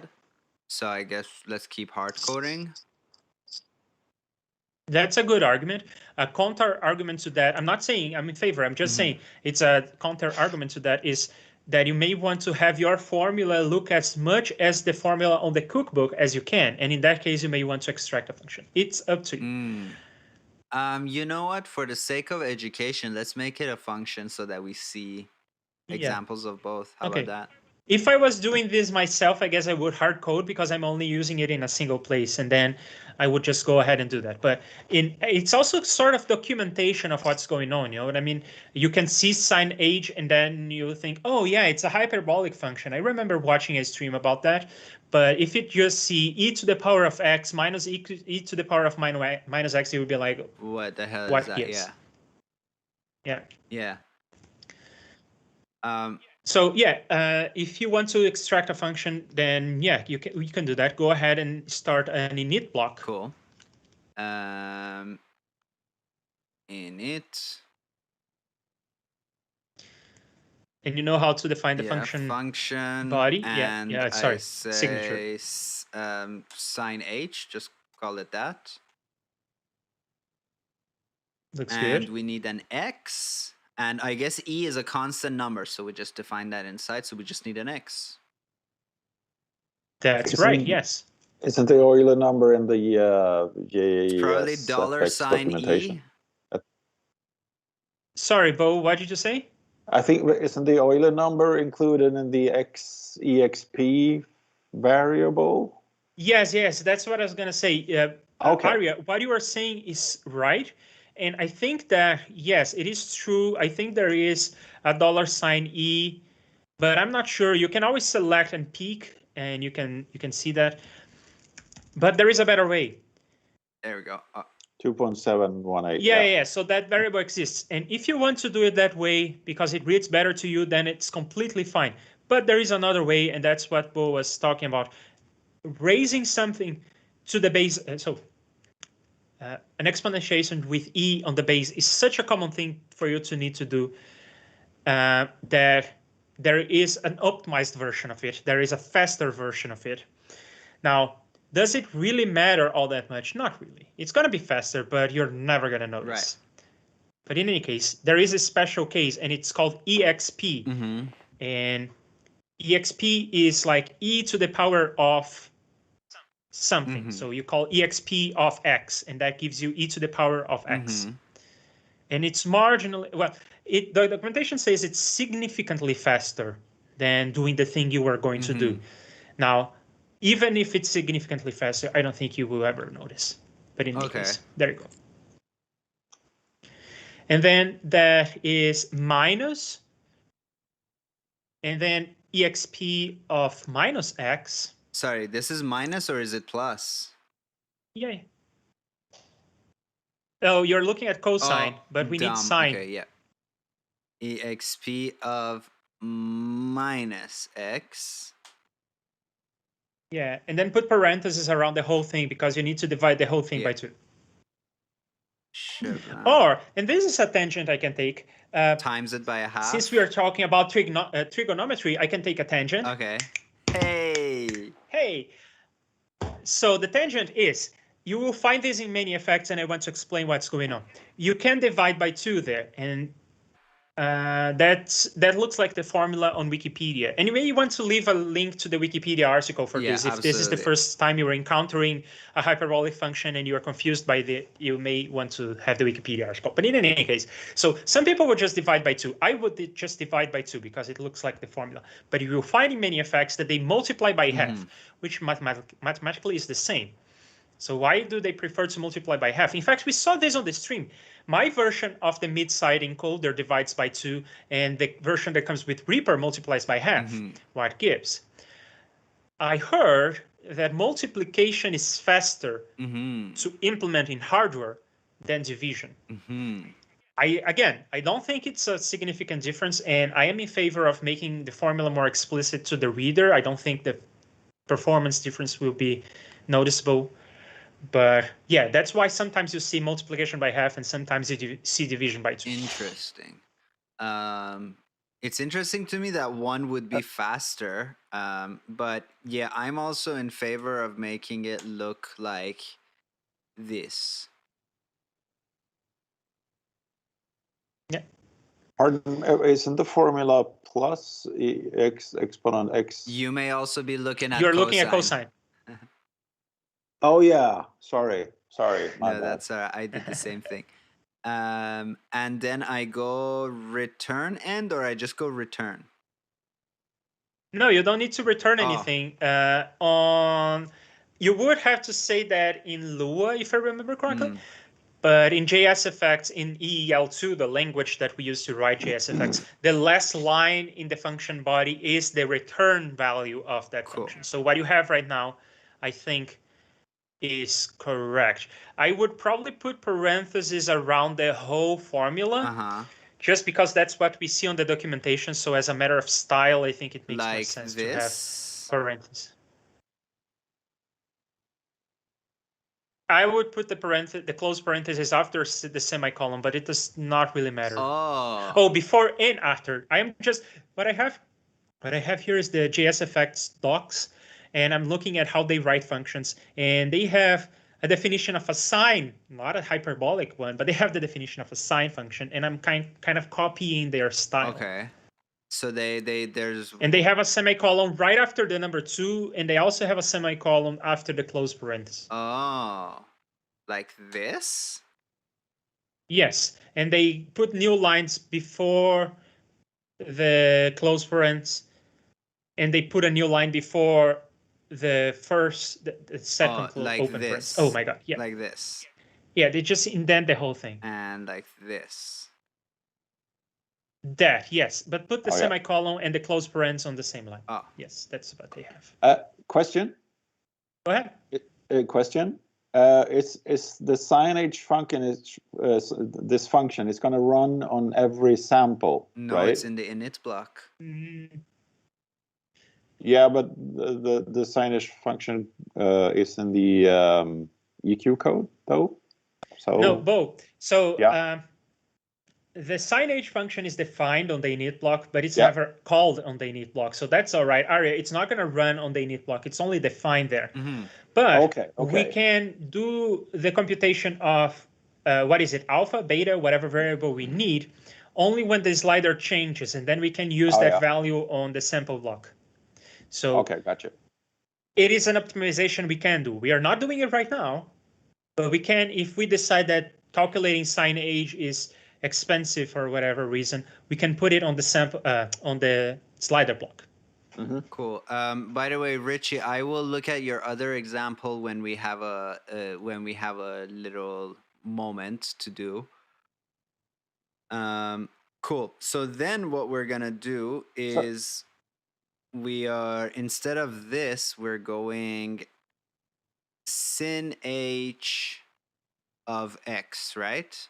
So I guess let's keep hard coding. That's a good argument. A counter argument to that, I'm not saying I'm in favor, I'm just saying it's a counter argument to that is that you may want to have your formula look as much as the formula on the cookbook as you can. And in that case, you may want to extract a function. It's up to you. You know what? For the sake of education, let's make it a function so that we see examples of both. How about that? If I was doing this myself, I guess I would hard code because I'm only using it in a single place, and then I would just go ahead and do that. But it's also sort of documentation of what's going on. You know what I mean? You can see sin h, and then you think, oh yeah, it's a hyperbolic function. I remember watching a stream about that, But if you just see e to the power of x minus e to the power of minus x, it would be like, what the hell what is that? gives? Yeah. Yeah. Yeah. So yeah, if you want to extract a function, then yeah, you can do that. Go ahead and start an init block. Cool. Init. And you know how to define the function body? And yeah. Sorry, I say signature. sign h, just call it that. Looks and good. We need an x, and I guess e is a constant number, so we just define that inside, so we just need an x. That's right, yes. Isn't the Euler number in the It's probably JSFX documentation? $e. Sorry, Bo, what did you say? I think, isn't the Euler number included in the exp variable? Yes, that's what I was going to say. Okay. Arya, what you are saying is right. And I think that, yes, it is true. I think there is a $e, but I'm not sure. You can always select and peek, and you can see that. But there is a better way. There we go. 2.718. Yeah. So that variable exists. And if you want to do it that way, because it reads better to you, then it's completely fine. But there is another way, and that's what Bo was talking about. Raising something to the base. An exponentiation with e on the base is such a common thing for you to need to do that there is an optimized version of it. There is a faster version of it. Now, does it really matter all that much? Not really. It's going to be faster, but you're never going to notice. Right. But in any case, there is a special case, and it's called exp. Mm-hmm. And exp is like e to the power of something. Mm-hmm. So you call exp of x, and that gives you e to the power of x. Mm-hmm. And it's marginally, well, the documentation says it's significantly faster than doing the thing you were going to do. Now, even if it's significantly faster, I don't think you will ever notice. But in any case, there you go. And then that is minus, and then exp of minus x. Sorry, this is minus or is it plus? Yeah. Oh, you're looking at cosine, but we need sine. Okay, yeah. Exp of minus x. Yeah, and then put parentheses around the whole thing because you need to divide the whole thing by 2. Sure. Or, and this is a tangent I can take. Times it by a half. Since we are talking about trigonometry, I can take a tangent. Okay. Hey. So the tangent is, you will find this in many effects, and I want to explain what's going on. You can divide by 2 there, and that looks like the formula on Wikipedia. And you may want to leave a link to the Wikipedia article for this. If this is the first time you're encountering a hyperbolic function and you're confused by you may want to have the Wikipedia article. But in any case, so some people would just divide by 2. I would just divide by 2 because it looks like the formula. But you will find in many effects that they multiply by half, which mathematically is the same. So why do they prefer to multiply by half? In fact, we saw this on the stream. My version of the mid-side encoder divides by 2, and the version that comes with ReaFIR multiplies by half. What gives? I heard that multiplication is faster to implement in hardware than division. I don't think it's a significant difference, and I am in favor of making the formula more explicit to the reader. I don't think the performance difference will be noticeable. But yeah, that's why sometimes you see multiplication by half and sometimes you see division by 2. Interesting. It's interesting to me that one would be faster. But yeah, I'm also in favor of making it look like this. Yeah. Pardon, isn't the formula plus x exponent x? You may also be looking at You're looking at cosine. Oh yeah, sorry. No, that's I did the same thing. And then I go return end, or I just go return? No, you don't need to return anything. You would have to say that in Lua, if I remember correctly. But in JSFX, in EEL2, the language that we use to write JSFX, the last line in the function body is the return value of that function. So what you have right now, I think, is correct. I would probably put parentheses around the whole formula, just because that's what we see on the documentation. So as a matter of style, I think it makes more sense to have parentheses. I would put the close parentheses after the semicolon, but it does not really matter. Oh, before and after. I am just what I have here is the JSFX docs, and I'm looking at how they write functions, and they have a definition of a sine, not a hyperbolic one, but they have the definition of a sine function, and I'm kind of copying their style. Okay. So there's and they have a semicolon right after the number 2, and they also have a semicolon after the close parenthesis. Oh, like this? Yes, and they put new lines before the close parenthesis, and they put a new line before the second like open this. parenthesis. Oh my god, yeah. Like this. Yeah, they just indent the whole thing. And like this. That, yes, but put the semicolon and the close parenthesis on the same line. Oh. Yes, that's what they have. Question? Go ahead. Question? Is the signage function this function is going to run on every sample? No, right? It's in the init block. Yeah, but the signage function is in the EQ code though. So no, Bo. So the signage function is defined on the init block, but it's never called on the init block. So that's all right. Aria, it's not going to run on the init block. It's only defined there. But we can do the computation of, alpha, beta, whatever variable we need, only when the slider changes. And then we can use that value on the sample block. So gotcha. It is an optimization we can do. We are not doing it right now, but we can, if we decide that calculating sign age is expensive for whatever reason, we can put it on the sample on the slider block. Cool. By the way, Richie, I will look at your other example when we have a little moment to do. Cool. So then what we're gonna do is we are, instead of this, we're going sin h of x, right?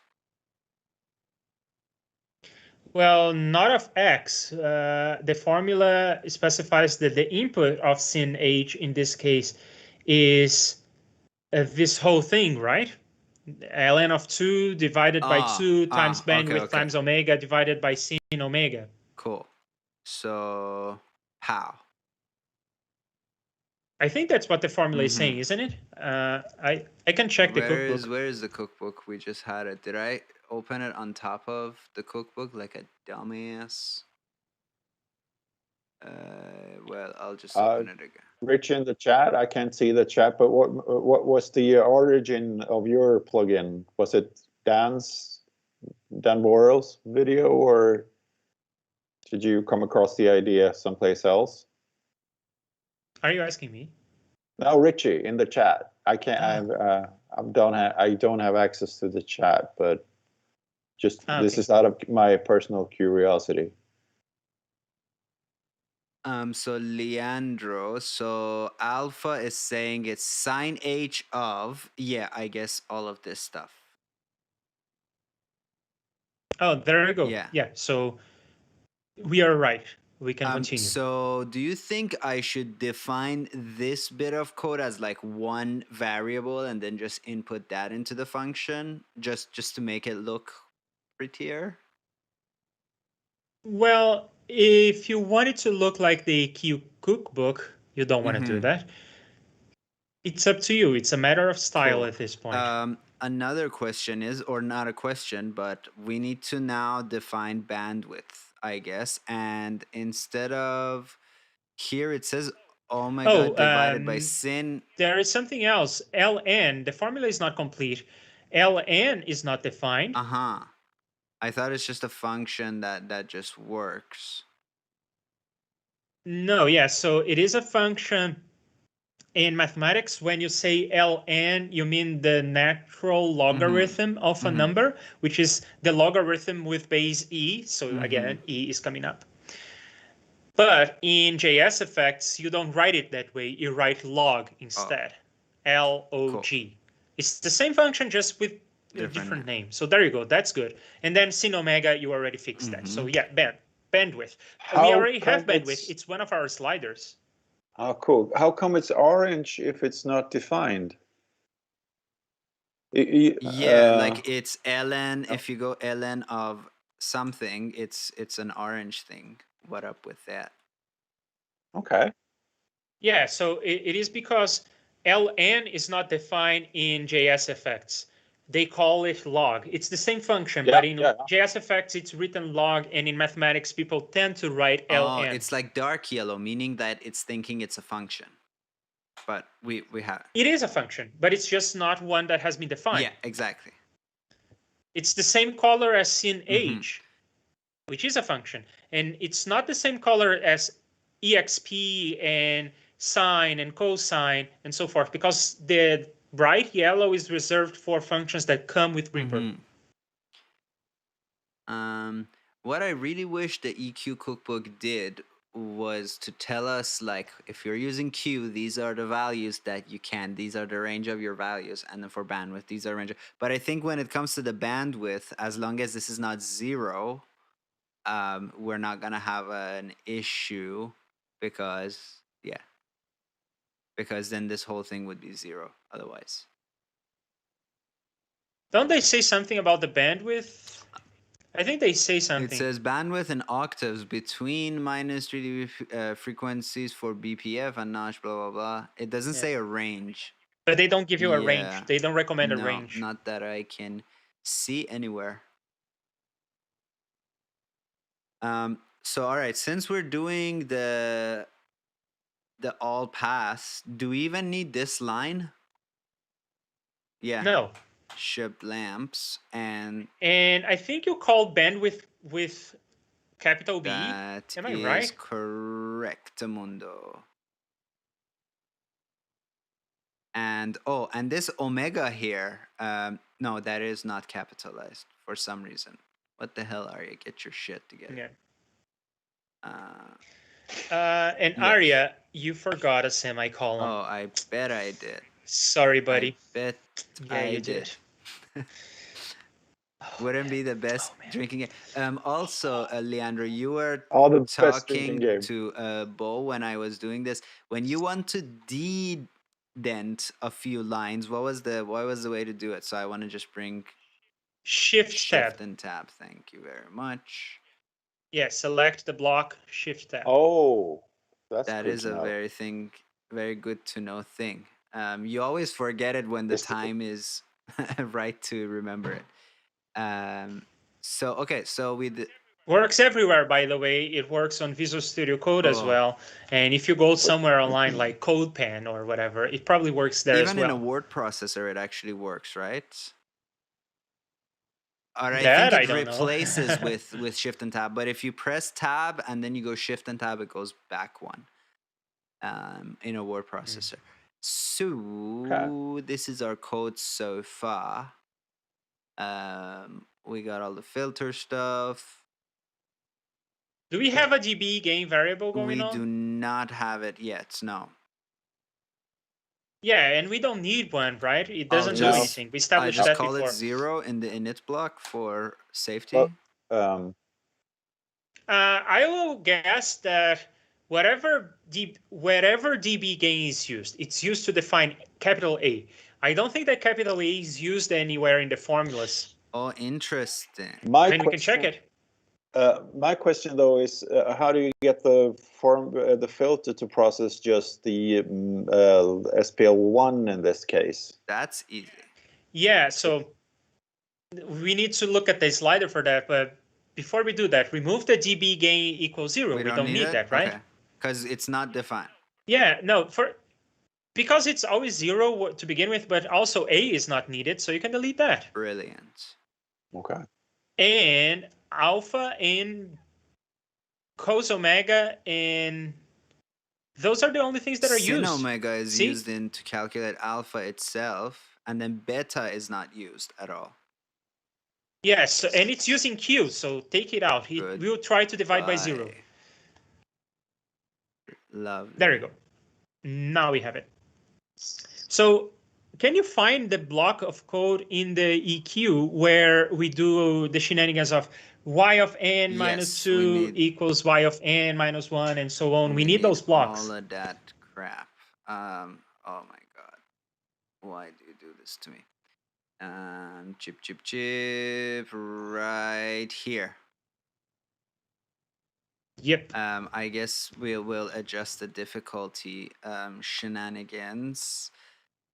Well, not of x. The formula specifies that the input of sin h in this case is this whole thing, right? ln of 2 divided by 2 times bandwidth times omega divided by sin omega. Cool. So how? I think that's what the formula is saying, isn't it? I can check the cookbook. Where is the cookbook? We just had it. Did I open it on top of the cookbook like a dumbass? Well, I'll just open it again. Rich in the chat. I can't see the chat, but what was the origin of your plugin? Was it Dan Worrell's video, or did you come across the idea someplace else? Are you asking me? No, Richie in the chat. I can't. I don't have access to the chat, but just this is out of my personal curiosity. So Leandro, so alpha is saying it's sine h of, I guess all of this stuff. Oh, there we go. Yeah, so we are right. We can continue. So do you think I should define this bit of code as like one variable and then just input that into the function just to make it look prettier? Well, if you want it to look like the Q cookbook, you don't want to do that. It's up to you. It's a matter of style at this point. Another question is, or not a question, but we need to now define bandwidth, I guess. And instead of here, it says omega divided by sin. There is something else. ln, the formula is not complete. ln is not defined. I thought it's just a function that just works. No, so it is a function, in mathematics, when you say ln, you mean the natural logarithm of a number, which is the logarithm with base e. So again, e is coming up. But in JSFX, you don't write it that way. You write log instead. Log. Cool. It's the same function, just with a different name. So there you go. That's good. And then sin omega, you already fixed that. So yeah, bandwidth. We already have bandwidth. It's one of our sliders. Oh, cool. How come it's orange if it's not defined? Like it's ln. If you go ln of something, it's an orange thing. What up with that? Okay. Yeah, so it is because ln is not defined in JSFX. They call it log. It's the same function, but in JSFX it's written log, and in mathematics people tend to write ln. It's like dark yellow, meaning that it's thinking it's a function. But we have... It is a function, but it's just not one that has been defined. Yeah, exactly. It's the same color as sin age, which is a function. And it's not the same color as exp and sine and cosine and so forth, because the bright yellow is reserved for functions that come with ReaFIR. What I really wish the EQ cookbook did was to tell us, like, if you're using Q, these are the values that you can, these are the range of your values, and then for bandwidth, these are range. But I think when it comes to the bandwidth, as long as this is not 0, we're not gonna have an issue, because then this whole thing would be 0 otherwise. Don't they say something about the bandwidth? I think they say something. It says bandwidth in octaves between minus 3 dB frequencies for BPF and notch, blah, blah, blah. It doesn't say a range. But they don't give you a range. They don't recommend a range. Not that I can see anywhere. So, all right, since we're doing the all pass, do we even need this line? Yeah. No. Shipped lamps and I think you called bandwidth with capital B. That Am I is right? correct, Mundo. And and this omega here, no, that is not capitalized for some reason. What the hell, Arya? Get your shit together. Yeah. And Arya, you forgot a semicolon. Oh, I bet I did. Sorry, buddy. I bet I did. Wouldn't be the best drinking game. Also, Leandro, you were talking to Bo when I was doing this. When you want to dent a few lines, what was the way to do it? So I want to just bring Shift and tab. Thank you very much. Yeah, select the block, Shift tab. Oh, that is a very good to know thing. You always forget it when the time is right to remember it. So we works everywhere, by the way. It works on Visual Studio Code as well. And if you go somewhere online like CodePen or whatever, it probably works there as well. Even in a word processor, it actually works, right? Or I think it replaces with Shift and Tab. But if you press Tab and then you go Shift and Tab, it goes back one. In a word processor. So this is our code so far. We got all the filter stuff. Do we have a dB gain variable going on? We do not have it yet, no. Yeah, and we don't need one, right? It doesn't do anything. We established that before. Call it 0 in the init block for safety. I will guess that whatever dB gain is used, it's used to define capital A. I don't think that capital A is used anywhere in the formulas. Oh, interesting. We can check it. My question though is, how do you get the filter to process just the SPL1 in this case? That's easy. Yeah, so we need to look at the slider for that, but before we do that, remove the dB gain equals 0. We don't need that, right? Because it's not defined. Yeah, no, because it's always 0 to begin with, but also A is not needed, so you can delete that. Brilliant. Okay. And alpha and cos omega and those are the only things that are Sin used. omega is See? used to calculate alpha itself, and then beta is not used at all. Yes, and it's using Q, so take it out. It will try to divide by 0. Lovely. There you go. Now we have it. So can you find the block of code in the EQ where we do the shenanigans of y of n minus 2 equals y of n minus 1 and so on? We need those blocks. All of that crap. Oh my god. Why do you do this to me? Chip right here. Yep. I guess we will adjust the difficulty shenanigans.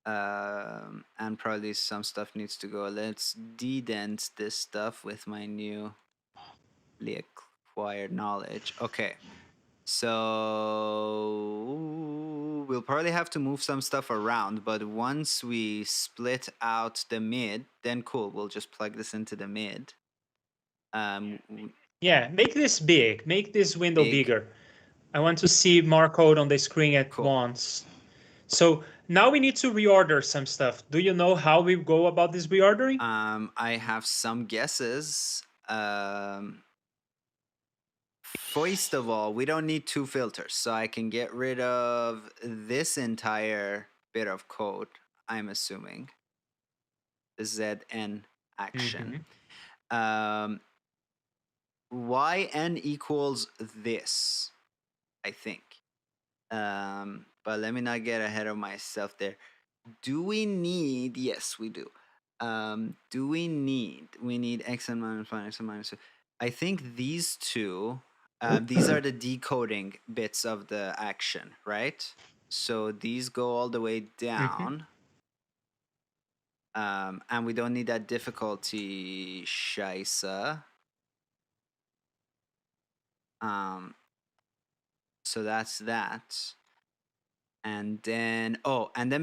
And probably some stuff needs to go. Let's dedent this stuff with my newly acquired knowledge. Okay. So we'll probably have to move some stuff around, but once we split out the mid, then cool, we'll just plug this into the mid. Yeah, make this big. Make this window bigger. I want to see more code on the screen at once. So now we need to reorder some stuff. Do you know how we go about this reordering? I have some guesses. First of all, we don't need 2 filters, so I can get rid of this entire bit of code, I'm assuming. The ZN action. YN equals this, I think. But let me not get ahead of myself there. Do we need, yes, we do. Do we need xn minus 1, xn minus 2. I think these two, these are the decoding bits of the action, right? So these go all the way down. And we don't need that difficulty scheisse. So that's that. And then,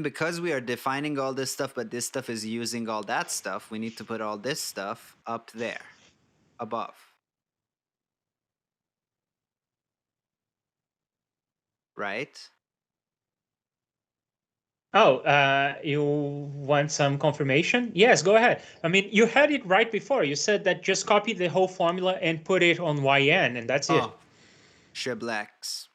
because we are defining all this stuff, but this stuff is using all that stuff, we need to put all this stuff up there, above. Right? Oh, you want some confirmation? Yes, go ahead. I mean, you had it right before. You said that just copy the whole formula and put it on YN, and that's it. Shiblex.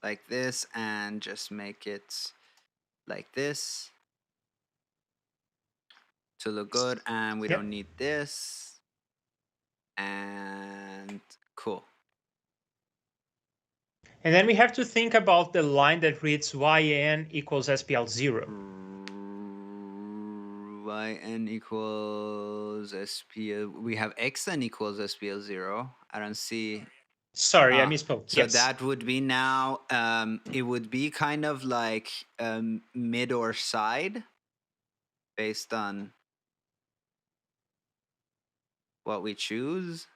Like this, and just make it like this to look good. And we don't need this. And cool. And then we have to think about the line that reads YN equals SPL 0. YN equals SPL. We have XN equals SPL 0. I don't see. Sorry, I misspoke. So that would be now, it would be kind of like mid or side based on what we choose.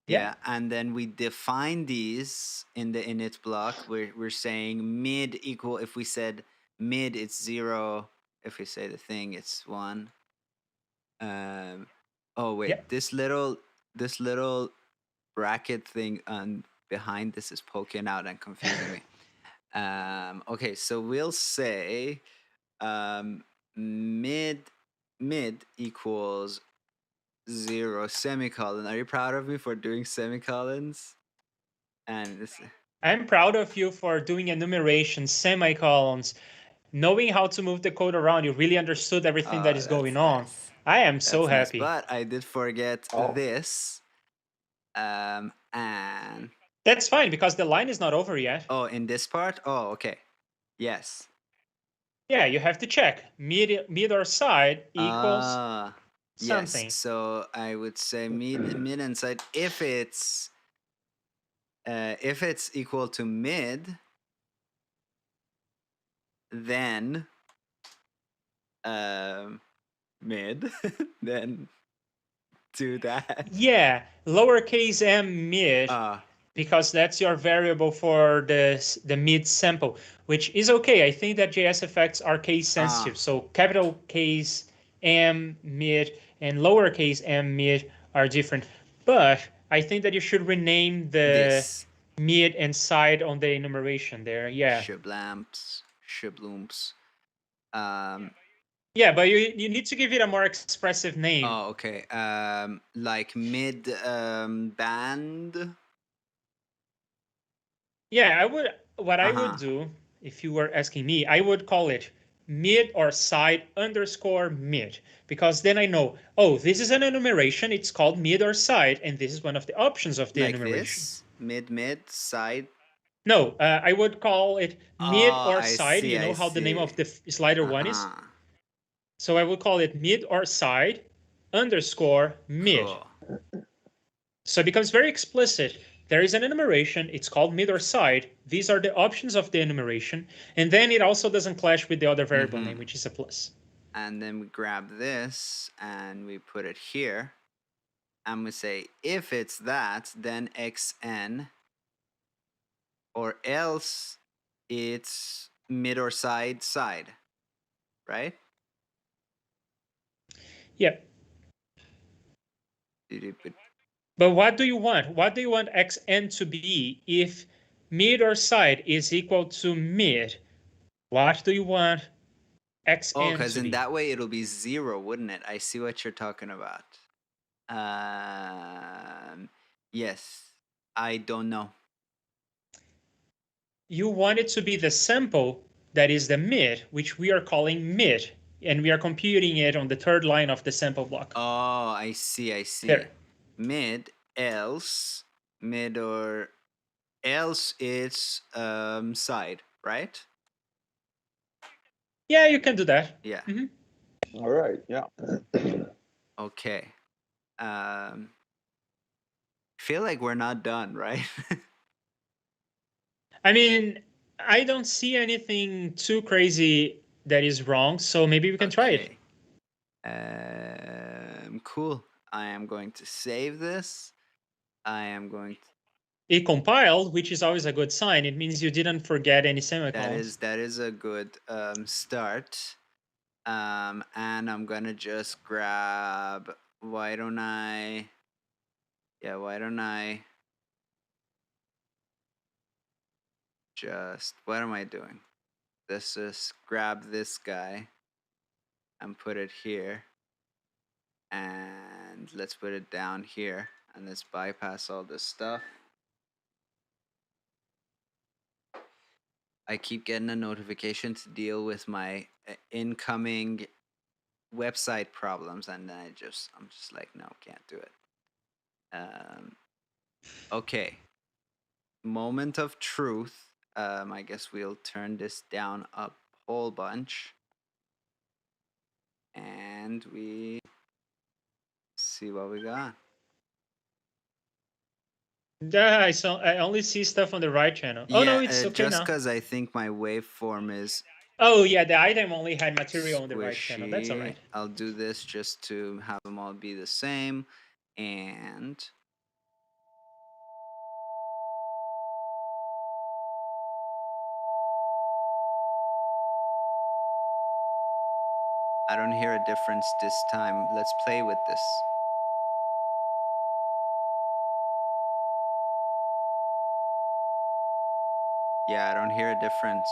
Yeah, and then we define these in the init block. We're saying mid equal, if we said mid, it's 0. If we say the thing, it's 1. Oh wait, this little bracket thing behind this is poking out and confusing me. Okay, so we'll say mid equals 0 semicolon. Are you proud of me for doing semicolons? And this, I'm proud of you for doing enumeration, semicolons, knowing how to move the code around. You really understood everything that is going on. Nice. I am so happy. Nice. But I did forget this. And that's fine because the line is not over yet. Oh, in this part? Oh, okay. Yes. Yeah, you have to check mid or side equals something. Yes. So I would say mid and side if it's equal to mid, then mid, then do that. Yeah, lowercase m mid, because that's your variable for the mid sample, which is okay. I think that JSFX are case sensitive, so capital case M mid and lowercase m mid are different. But I think that you should rename the This. mid and side on the enumeration there. Yeah. Shiblamps. Shiblooms. Yeah, but you need to give it a more expressive name. Oh, okay. Like mid band. Yeah, I would do, if you were asking me, I would call it mid or side underscore mid, because then I know, oh, this is an enumeration, it's called mid or side, and this is one of the options of the Like enumeration. this? Mid, side? No, I would call it mid or I side. see, You know I how the name of see. the slider one is? So I would call it mid or side underscore mid. Cool. So it becomes very explicit. There is an enumeration. It's called mid or side. These are the options of the enumeration. And then it also doesn't clash with the other variable name, which is a plus. And then we grab this and we put it here. And we say, if it's that, then xn, or else it's mid or side, right? Yep. But what do you want? What do you want xn to be if mid or side is equal to mid? What do you want xn to be? Oh, because in that way it'll be 0, wouldn't it? I see what you're talking about. Yes, I don't know. You want it to be the sample that is the mid, which we are calling mid, and we are computing it on the third line of the sample block. Oh, I see. There. Mid, else, mid or else it's side, right? Yeah, you can do that. Yeah. All right, yeah. Okay. Feel like we're not done, right? I mean, I don't see anything too crazy that is wrong, so maybe we can try it. Cool. I am going to save this. I am going to... It compiled, which is always a good sign. It means you didn't forget any semicolons. That is a good start. And I'm gonna just grab... Why don't I just... What am I doing? Let's just grab this guy and put it here. And let's put it down here. And let's bypass all this stuff. I keep getting a notification to deal with my incoming website problems, and then I'm just like, no, can't do it. Okay. Moment of truth. I guess we'll turn this down a whole bunch. And we see what we got. Yeah, I only see stuff on the right channel. Oh, no, it's okay just now. because I think my waveform is... Oh, yeah, the item only had material on the right channel. That's all right. I'll do this just to have them all be the same. And... I don't hear a difference this time. Let's play with this. Yeah, I don't hear a difference.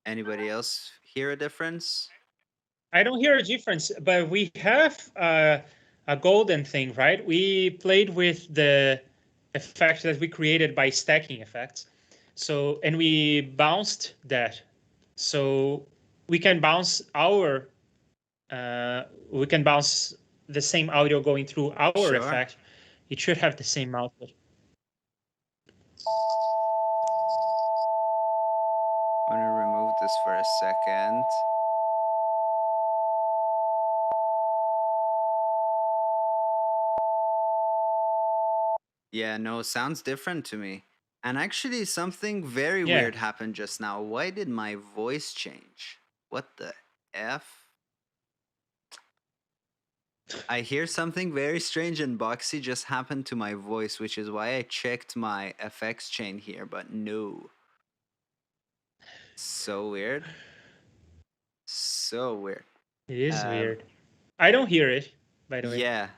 Anybody else hear a difference? I don't hear a difference, but we have a golden thing, right? We played with the effect that we created by stacking effects. So, and we bounced that. So we can bounce the same audio going through our effect. It should have the same output. I'm gonna remove this for a second. Yeah, no, sounds different to me. And actually, something very weird happened just now. Why did my voice change? What the F? I hear something very strange and boxy just happened to my voice, which is why I checked my FX chain here, but no. So weird. So weird. It is weird. I don't hear it, by the way. Yeah.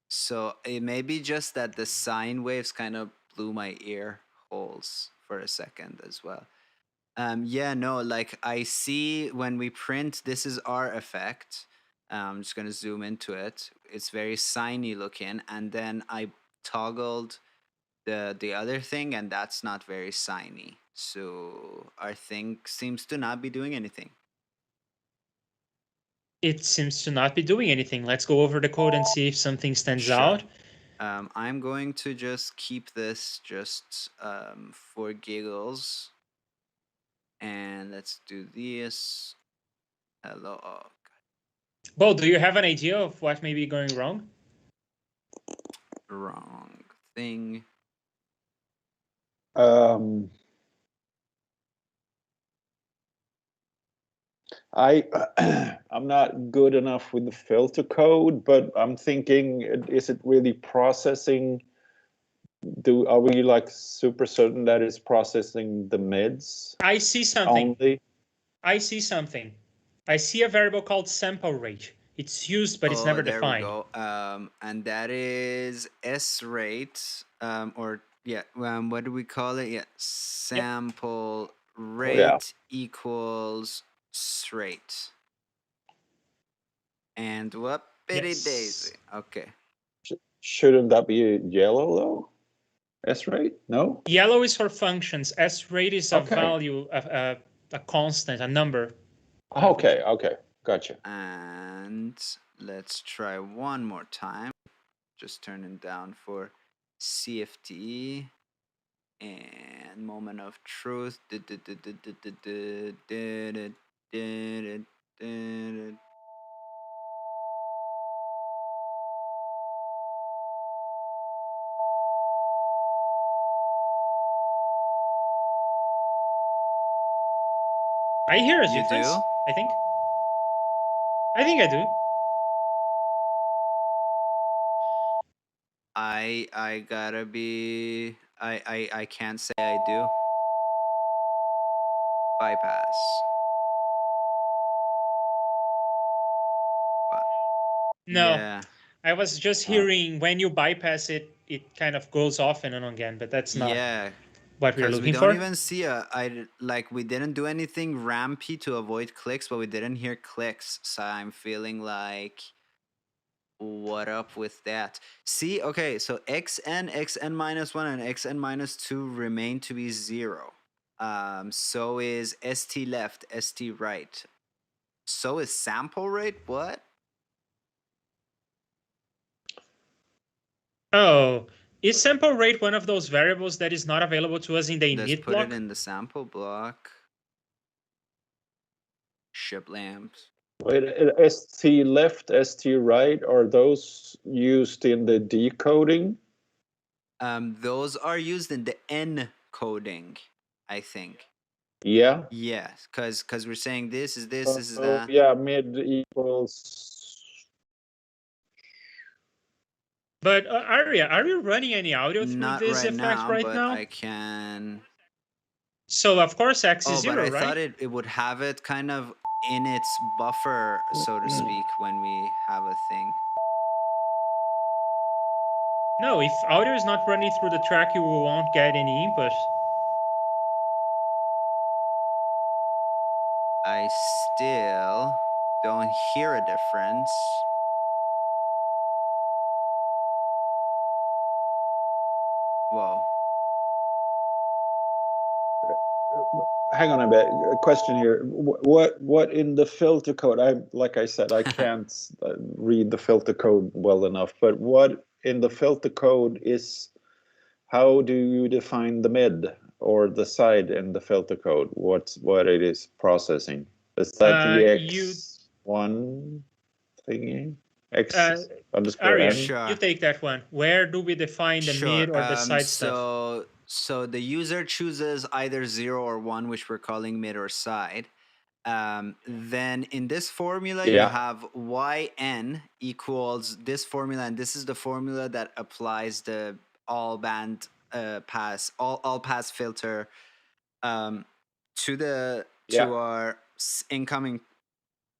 So it may be just that the sine waves kind of blew my ear holes for a second as well. Yeah, no, like I see when we print, this is our effect. I'm just gonna zoom into it. It's very siney looking, and then I toggled the other thing, and that's not very siney. So our thing seems to not be doing anything. It seems to not be doing anything. Let's go over the code and see if something stands out. I'm going to just keep this just for giggles. And let's do this. Hello. Oh, Bo, do you have an idea of what may be going wrong? wrong thing. I'm not good enough with the filter code, but I'm thinking, is it really processing? Are we like super certain that it's processing the mids? I see something. Only? I see something. I see a variable called sample rate. It's used, but it's never defined. There we go. And that is S rate, or yeah, what do we call it? Yeah, sample rate equals straight. And whoopity daisy. Okay. Shouldn't that be yellow though? S rate? No? Yellow is for functions. S rate is a value, a constant, a number. Okay, gotcha. And let's try one more time. Just turning down for CFT and moment of truth. I hear a difference. Do? I think I do. I gotta be. I can't say I do. Bypass. No, Yeah. I was just hearing when you bypass it, it kind of goes off and on again, but that's not what we're looking we for. don't even see we didn't do anything rampy to avoid clicks, but we didn't hear clicks. So I'm feeling like, what up with that? See, okay, so xn, xn minus 1, and xn minus 2 remain to be 0. So is st left, st right. So is sample rate. What? Oh, is sample rate one of those variables that is not available to us in the init block? Let's put it in the sample block. Ship lamps. Wait, ST left, ST right, are those used in the decoding? Those are used in the encoding, I think. Yeah. Yeah, because we're saying this is this is that. Yeah, mid equals. But Arya, are you running any audio through this effect right now? I can. So of course X is 0, but I right? thought it would have it kind of in its buffer, so to speak, when we have a thing. No, if audio is not running through the track, you won't get any input. I still don't hear a difference. Whoa. Hang on a bit. A question here. What in the filter code? Like I said, I can't read the filter code well enough. But what in the filter code is? How do you define the mid or the side in the filter code? What it is processing? Is that the x1 thingy? X underscore Arya, n? you take that one. Where do we define the mid or the side stuff? So the user chooses either 0 or 1, which we're calling mid or side. then in this formula, Yeah. you have yn equals this formula, and this is the formula that applies the all pass filter to our incoming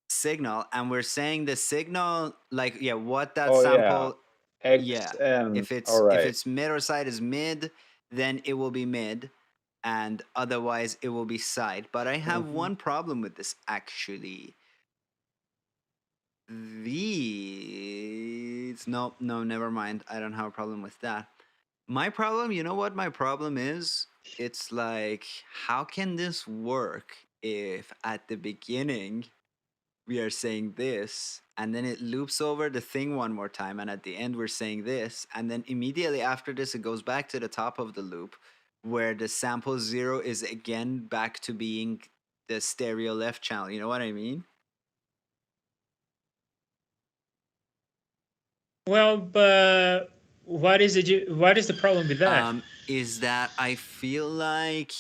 signal, and we're saying the signal, like, what that sample, XN. if All right. it's mid or side is mid, then it will be mid, and otherwise it will be side. But I have one problem with this, actually. No, never mind. I don't have a problem with that. My problem, you know what my problem is? It's like, how can this work if at the beginning we are saying this, and then it loops over the thing one more time, and at the end we're saying this, and then immediately after this it goes back to the top of the loop where the sample 0 is again back to being the stereo left channel. You know what I mean? Well, but what is the problem with that? Is that I feel like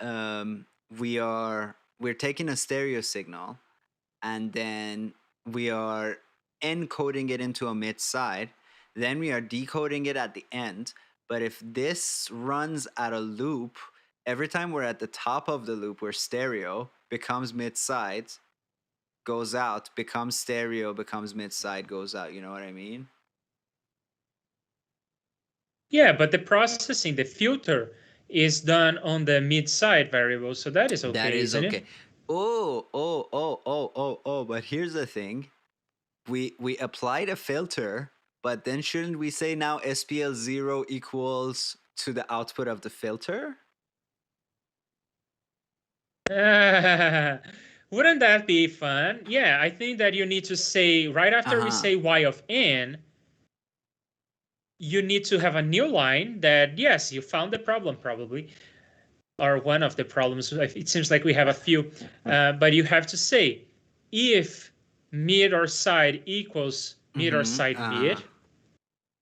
we're taking a stereo signal, and then we are encoding it into a mid side, then we are decoding it at the end. But if this runs at a loop, every time we're at the top of the loop, where stereo becomes mid side, goes out, becomes stereo, becomes mid side, goes out. You know what I mean? Yeah, but the processing, the filter, is done on the mid side variable, so that is okay. That is isn't okay. It? Oh, but here's the thing. We applied a filter, but then shouldn't we say now SPL 0 equals to the output of the filter? Wouldn't that be fun? Yeah, I think that you need to say, right after we say y of n, you need to have a new line that, yes, you found the problem probably, or one of the problems. It seems like we have a few, but you have to say, if mid or side equals mid or side mid,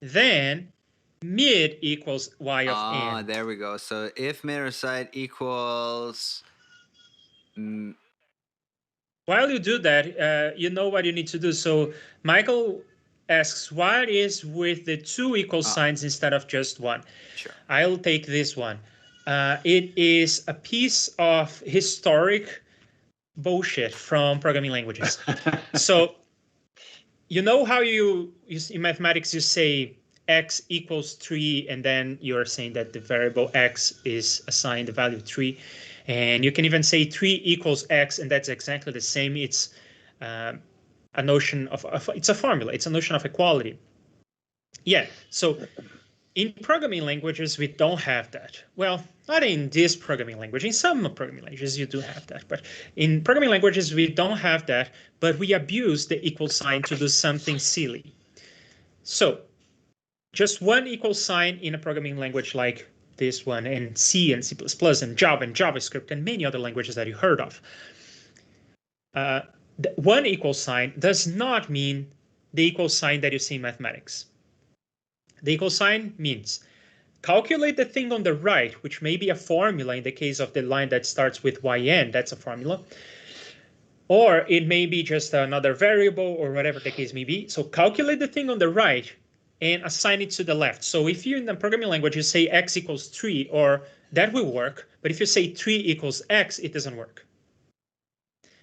then mid equals y of n. Oh, there we go. So if mid or side equals... While you do that, you know what you need to do. So Michael asks, what is with the two equal signs instead of just one? Sure. I'll take this one. It is a piece of historic bullshit from programming languages. So you know how in mathematics you say x equals 3, and then you're saying that the variable x is assigned the value 3. And you can even say 3 equals x, and that's exactly the same. It's a notion of it's a formula. It's a notion of equality. Yeah, so in programming languages, we don't have that. Well, not in this programming language. In some programming languages, you do have that. But in programming languages, we don't have that. But we abuse the equal sign to do something silly. So just one equal sign in a programming language like this one, and C and C++ and Java and JavaScript and many other languages that you heard of. One equal sign does not mean the equal sign that you see in mathematics. The equal sign means calculate the thing on the right, which may be a formula in the case of the line that starts with yn, that's a formula. Or it may be just another variable or whatever the case may be. So calculate the thing on the right and assign it to the left. So if you're in the programming language, you say x equals 3, or that will work. But if you say 3 equals x, it doesn't work.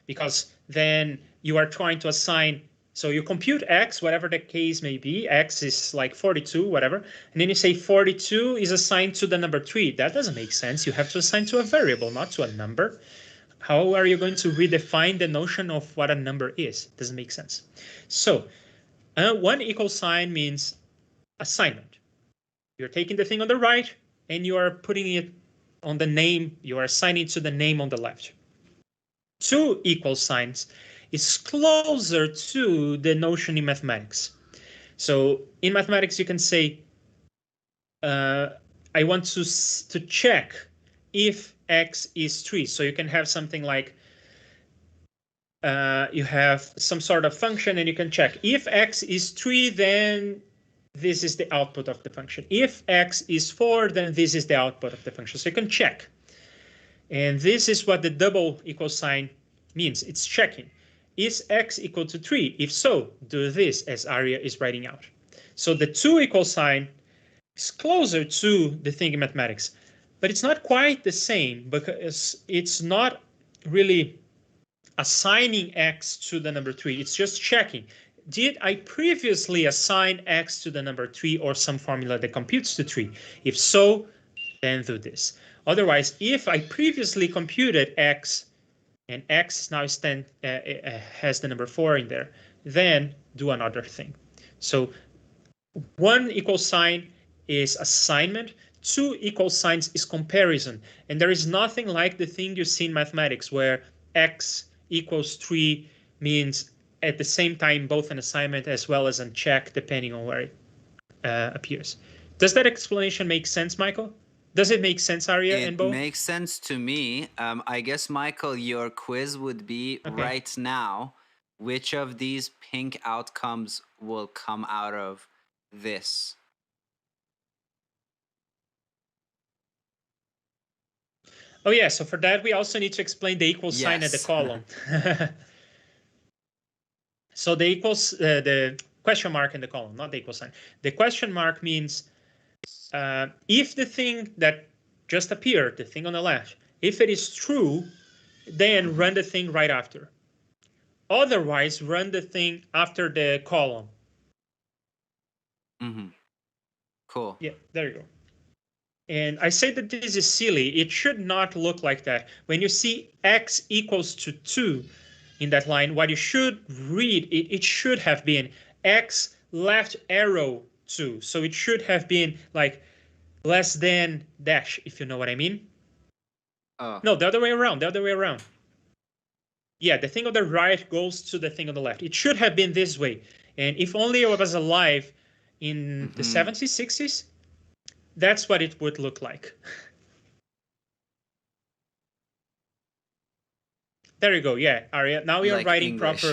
Because then you are trying to assign, so you compute x, whatever the case may be. X is like 42, whatever. And then you say 42 is assigned to the number 3. That doesn't make sense. You have to assign to a variable, not to a number. How are you going to redefine the notion of what a number is? It doesn't make sense. So one equal sign means assignment. You're taking the thing on the right and you are putting it on the name. You are assigning to the name on the left. Two equal signs is closer to the notion in mathematics. So in mathematics, you can say, I want to check if x is 3. So you can have something like, you have some sort of function and you can check if x is 3, then this is the output of the function. If x is 4, then this is the output of the function. So you can check. And this is what the double equal sign means it's checking. Is x equal to 3? If so, do this, as Arya is writing out. So the 2 equal sign is closer to the thing in mathematics, but it's not quite the same because it's not really assigning x to the number 3. It's just checking. Did I previously assign x to the number 3 or some formula that computes to 3? If so, then do this. Otherwise, if I previously computed x and x now has the number 4 in there, then do another thing. So 1 equal sign is assignment, 2 equal signs is comparison. And there is nothing like the thing you see in mathematics where x equals 3 means at the same time both an assignment as well as a check, depending on where it appears. Does that explanation make sense, Michael? Does it make sense, Arya and Bo? It makes sense to me. I guess, Michael, your quiz would be right now, which of these pink outcomes will come out of this? Oh yeah, so for that we also need to explain the equal sign at the column. So the equals, the question mark in the column, not the equal sign. The question mark means if the thing that just appeared, the thing on the left, if it is true, then run the thing right after. Otherwise, run the thing after the column. Cool. Yeah, there you go. And I say that this is silly. It should not look like that. When you see x equals to 2 in that line, what you should read, it should have been x left arrow 2. So it should have been like less than dash, if you know what I mean. Oh. No, the other way around, the other way around. Yeah, the thing on the right goes to the thing on the left. It should have been this way. And if only I was alive in the 70s, 60s, that's what it would look like. There you go. Yeah, Arya. Now we are like writing English.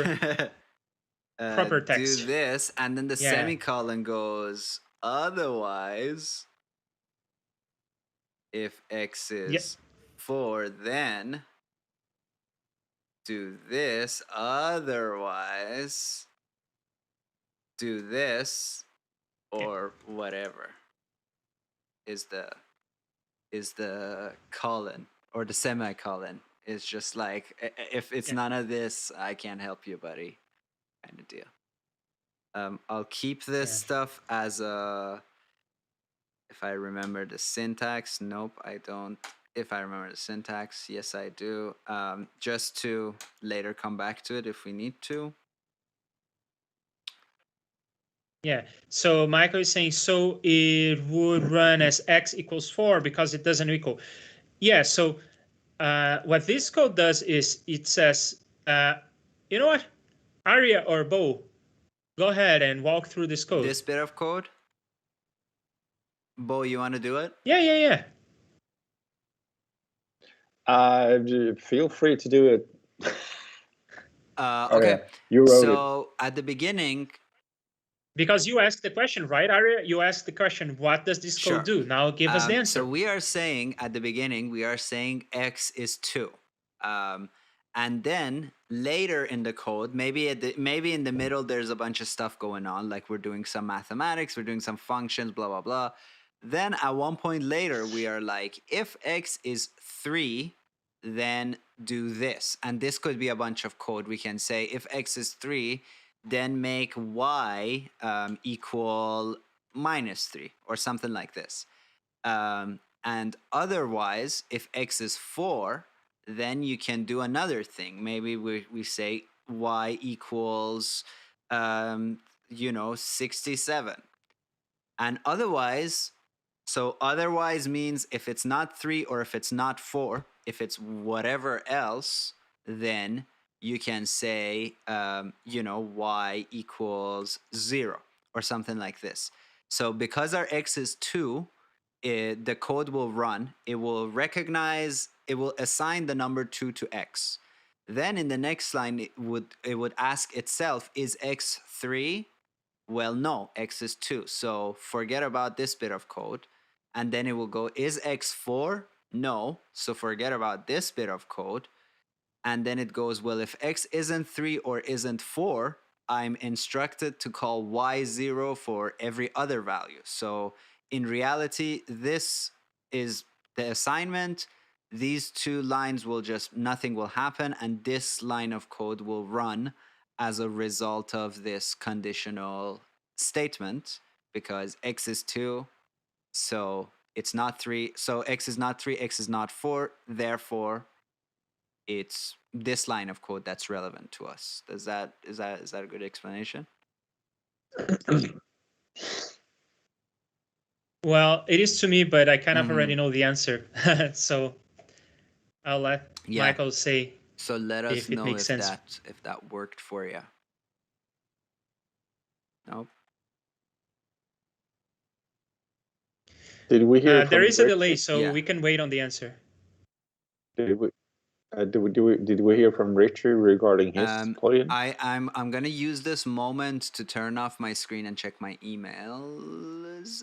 proper text. Do this, and then the semicolon goes, otherwise, if x is 4, then do this, otherwise, do this, or whatever is the colon or the semicolon. It's just like, if it's none of this, I can't help you, buddy, kind of deal. I'll keep this stuff as a, if I remember the syntax. Nope, I don't. If I remember the syntax, yes, I do. Just to later come back to it if we need to. Yeah, so Michael is saying, so it would run as x equals 4 because it doesn't equal. Yeah, so what this code does is it says, you know what, Arya or Bo, go ahead and walk through this code. This bit of code? Bo, you want to do it? Yeah. Feel free to do it. Okay, you wrote so at the beginning, because you asked the question, right, Arya? You asked the question, what does this code do? Now give us the answer. So we are saying at the beginning, we are saying x is 2. And then later in the code, maybe in the middle, there's a bunch of stuff going on, like we're doing some mathematics, we're doing some functions, blah, blah, blah. Then at one point later, we are like, if x is 3, then do this. And this could be a bunch of code. We can say if x is 3, then make y equal -3 or something like this. And otherwise, if x is 4, then you can do another thing. Maybe we say y equals, 67. And otherwise, so otherwise means if it's not 3 or if it's not 4, if it's whatever else, then you can say, y equals 0 or something like this. So because our x is 2, the code will run. It will recognize, it will assign the number 2 to x. Then in the next line, it would ask itself, is x 3? Well, no, x is 2. So forget about this bit of code. And then it will go, is x 4? No. So forget about this bit of code. And then it goes, well, if x isn't 3 or isn't 4, I'm instructed to call y0 for every other value. So in reality, this is the assignment. These two lines will just, nothing will happen. And this line of code will run as a result of this conditional statement, because x is 2, so it's not 3. So x is not 3, x is not 4. Therefore, it's this line of code that's relevant to us. Is that a good explanation? Well, it is to me, but I kind of already know the answer. So I'll let Michael say. So let us know makes sense. if that worked for you. Nope. Did we hear? There is a delay, so we can wait on the answer. Did we hear from Richie regarding his plugin? I'm gonna use this moment to turn off my screen and check my emails.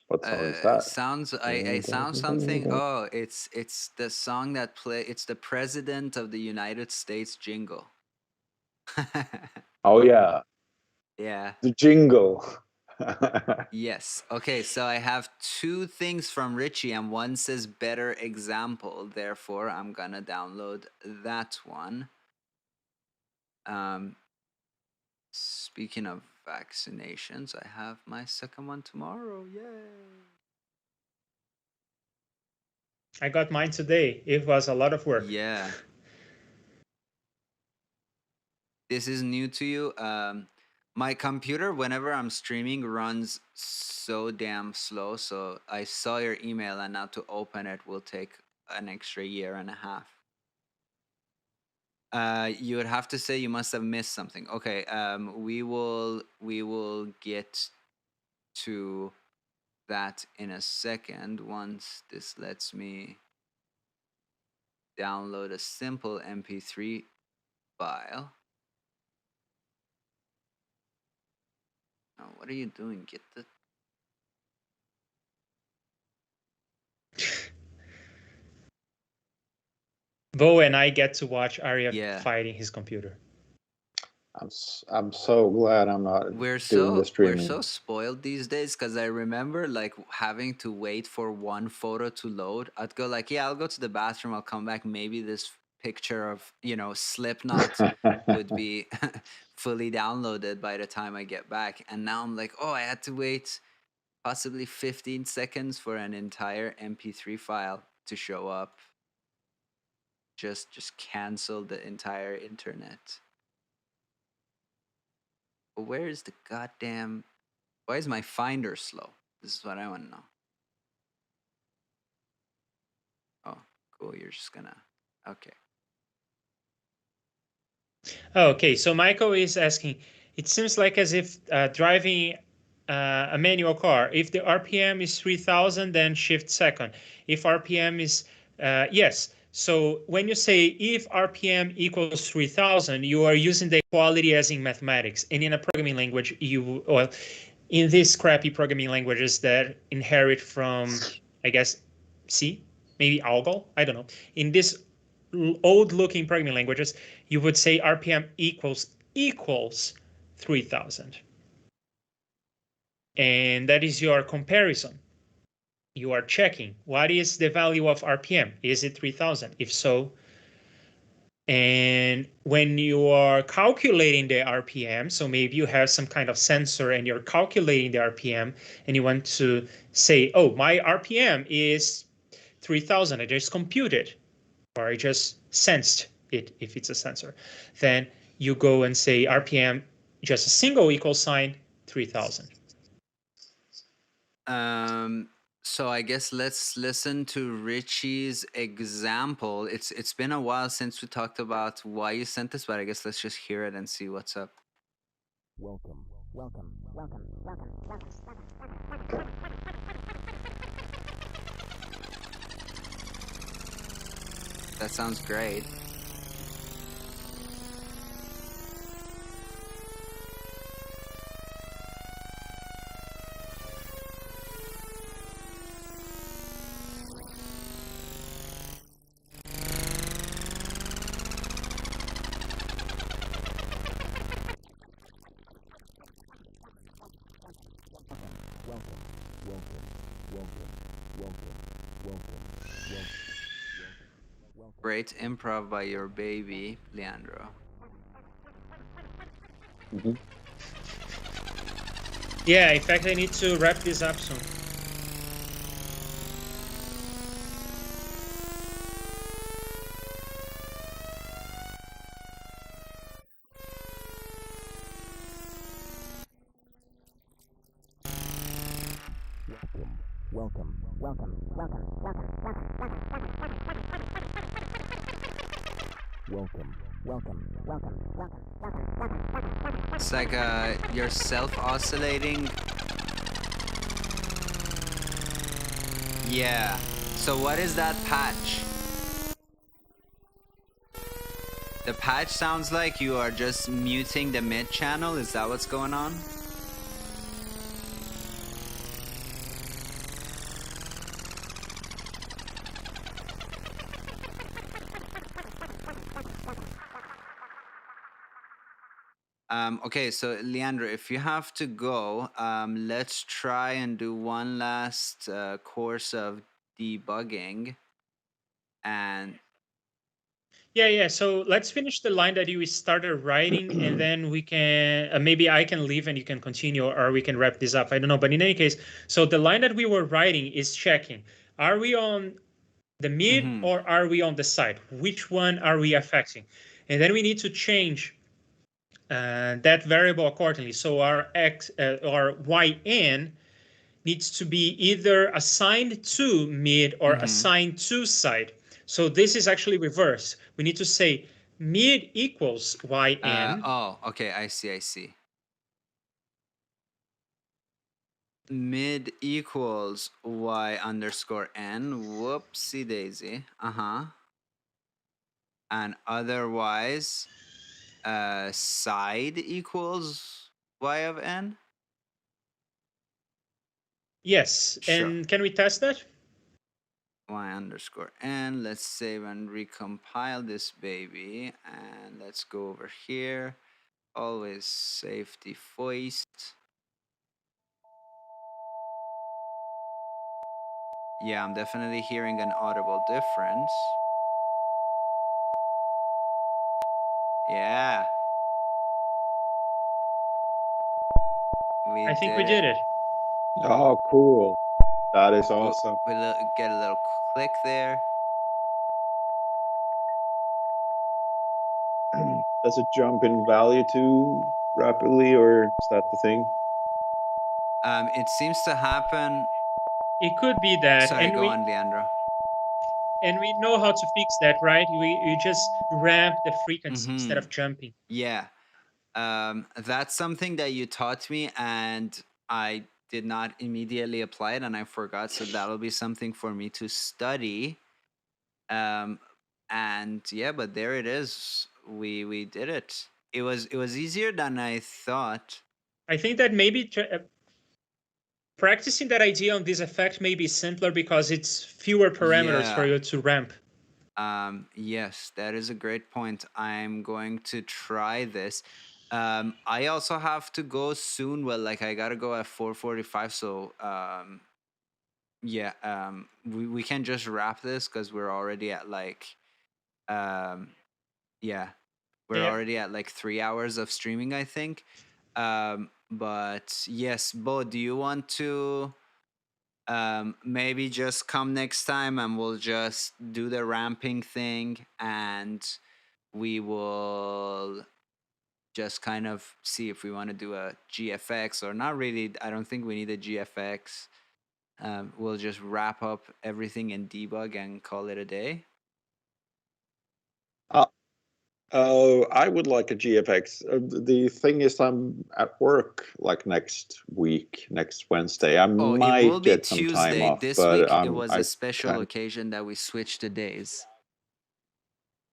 What song is that? I sound something. Oh, it's the song that play. It's the President of the United States jingle. Oh yeah. Yeah. The jingle. Yes. Okay, so I have two things from Richie, and one says better example. Therefore, I'm gonna download that one. Speaking of vaccinations, I have my second one tomorrow. Yay! I got mine today. It was a lot of work. Yeah. This is new to you. My computer, whenever I'm streaming, runs so damn slow. So I saw your email, and now to open it will take an extra year and a half. You would have to say you must have missed something. Okay. We will get to that in a second once this lets me download a simple MP3 file. Oh, what are you doing? Get the... Bo and I get to watch Arya fighting his computer. I'm so glad I'm not doing the streaming. We're so spoiled these days, because I remember like having to wait for one photo to load. I'd go like, yeah, I'll go to the bathroom, I'll come back, maybe this picture of, Slipknot would be fully downloaded by the time I get back. And now I'm like, oh, I had to wait possibly 15 seconds for an entire MP3 file to show up. Just cancel the entire internet. But where is the goddamn... Why is my Finder slow? This is what I want to know. Oh, cool. You're just gonna... Okay. Okay, so Michael is asking, it seems like as if driving a manual car, if the RPM is 3000, then shift second. If RPM is... yes. So when you say if RPM equals 3000, you are using the equality as in mathematics. And in a programming language, in these crappy programming languages that inherit from, I guess, C, maybe ALGOL, I don't know. In this old-looking programming languages, you would say RPM equals 3000. And that is your comparison. You are checking what is the value of RPM. Is it 3000? If so, and when you are calculating the RPM, so maybe you have some kind of sensor and you're calculating the RPM and you want to say, oh, my RPM is 3000. I just computed, or I just sensed it if it's a sensor. Then you go and say RPM, just a single equal sign, 3000. So I guess let's listen to Richie's example. It's been a while since we talked about why you sent this, but I guess let's just hear it and see what's up. Welcome. That sounds great. Great improv by your baby, Leandro. Mm-hmm. Yeah, in fact, I need to wrap this up soon. It's like you're self-oscillating. Yeah. So what is that patch? The patch sounds like you are just muting the mid channel. Is that what's going on? Okay, so Leandro, if you have to go, let's try and do one last course of debugging. And Yeah. So let's finish the line that you started writing, and then we can maybe I can leave and you can continue, or we can wrap this up. I don't know, but in any case, so the line that we were writing is checking: are we on the mid or are we on the side? Which one are we affecting? And then we need to change that variable accordingly. So our x or yn needs to be either assigned to mid or assigned to side. So this is actually reverse. We need to say mid equals yn. oh, okay, I see. Mid equals y underscore n. Whoopsie daisy. And otherwise, side equals y of n. Yes, Sure. and can we test that? Y underscore n. Let's save and recompile this baby. And let's go over here. Always safety first. Yeah, I'm definitely hearing an audible difference. Yeah. I think we did it. Oh, cool. That is awesome. We get a little click there. Does it jump in value too rapidly, or is that the thing? It seems to happen. It could be that. Sorry, go on, Leandro. And we know how to fix that, right? We just ramp the frequency instead of jumping. Yeah. That's something that you taught me, and I did not immediately apply it, and I forgot. So that'll be something for me to study. And yeah, but there it is. We did it. It was easier than I thought. I think that maybe practicing that idea on this effect may be simpler because it's fewer parameters for you to ramp. Yes, that is a great point. I'm going to try this. I also have to go soon. Well, like I gotta go at 4:45. So yeah, we can just wrap this because we're already at like already at like 3 hours of streaming, I think. But yes, Bo, do you want to maybe just come next time and we'll just do the ramping thing, and we will just kind of see if we want to do a GFX or not really. I don't think we need a GFX. We'll just wrap up everything in debug and call it a day. I would like a GFX. The thing is, I'm at work like next Wednesday. I might get some Tuesday. time off. This but week it was a special occasion that we switched the days.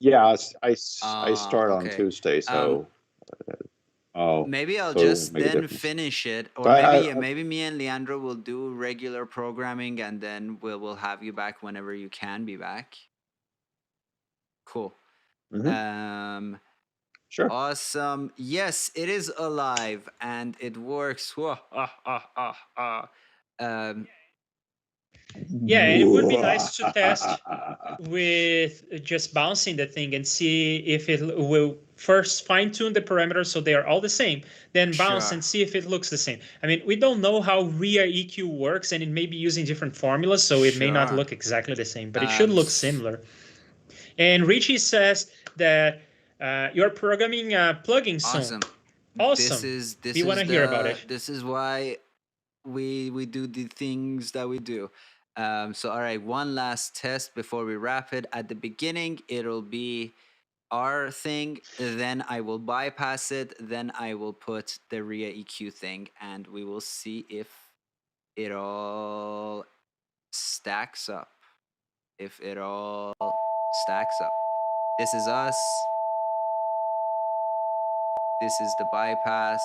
Yeah, I start on Okay. Tuesday, so Maybe I'll so just make a then difference. finish it, or So maybe maybe me and Leandro will do regular programming, and then we'll have you back whenever you can be back. Cool. Sure. Awesome. Yes, it is alive and it works. Yeah, it would be nice to test with just bouncing the thing and see if it will first fine-tune the parameters so they are all the same, then bounce Sure. and see if it looks the same. I mean, we don't know how ReaEQ works, and it may be using different formulas, so it may not Sure. look exactly the same, but it should look similar. And Richie says that you're programming a plugin soon. Awesome. We want to hear about it. This is why we do the things that we do. So all right, one last test before we wrap it. At the beginning, it'll be our thing, then I will bypass it, then I will put the ReaEQ thing, and we will see if it all stacks up. If it all stacks up. This is us. This is the bypass.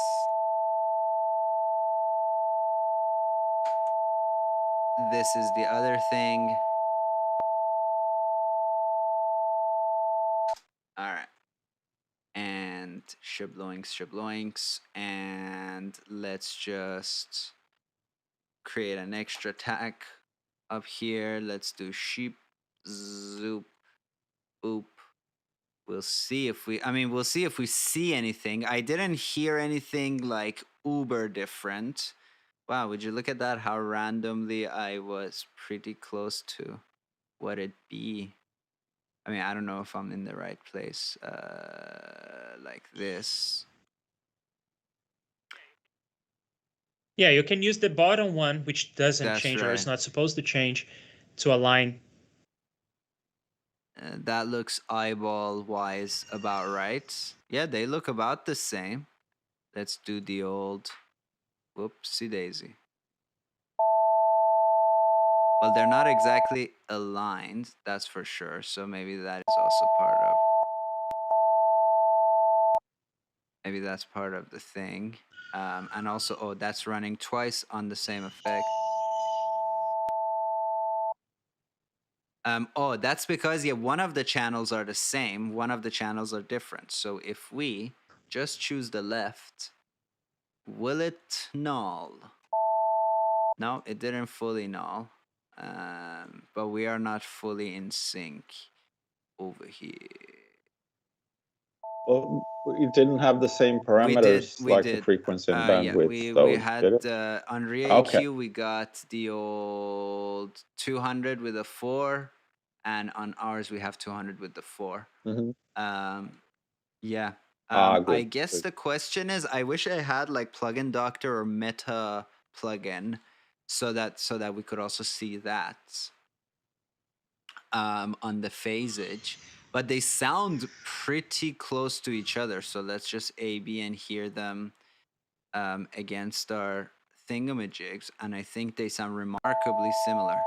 This is the other thing. All right. And shibloinks. And let's just create an extra tag up here. Let's do sheep, zoop, boop. We'll see if we'll see if we see anything. I didn't hear anything like uber different. Wow, would you look at that? How randomly I was pretty close to what it'd be. I mean, I don't know if I'm in the right place. Like this. Yeah, you can use the bottom one, which doesn't That's change or is right. not supposed to change, to align. That looks eyeball-wise about right. Yeah, they look about the same. Let's do the old whoopsie daisy. Well, they're not exactly aligned, that's for sure. So maybe that is also part of. Maybe that's part of the thing. And also, oh, that's running twice on the same effect. Oh, that's because, yeah, one of the channels are the same, one of the channels are different. So if we just choose the left, will it null? No, it didn't fully null. But we are not fully in sync over here. Well, you didn't have the same parameters We like did. the frequency and Yeah, bandwidth. we Those had did it? on ReaEQ Okay. we got the old 200 with a 4, and on ours we have 200 with the 4. Yeah. I guess the question is, I wish I had like Plugin Doctor or Meta plugin, so that we could also see that on the phasage. But they sound pretty close to each other, so let's just A/B and hear them against our thingamajigs, and I think they sound remarkably similar.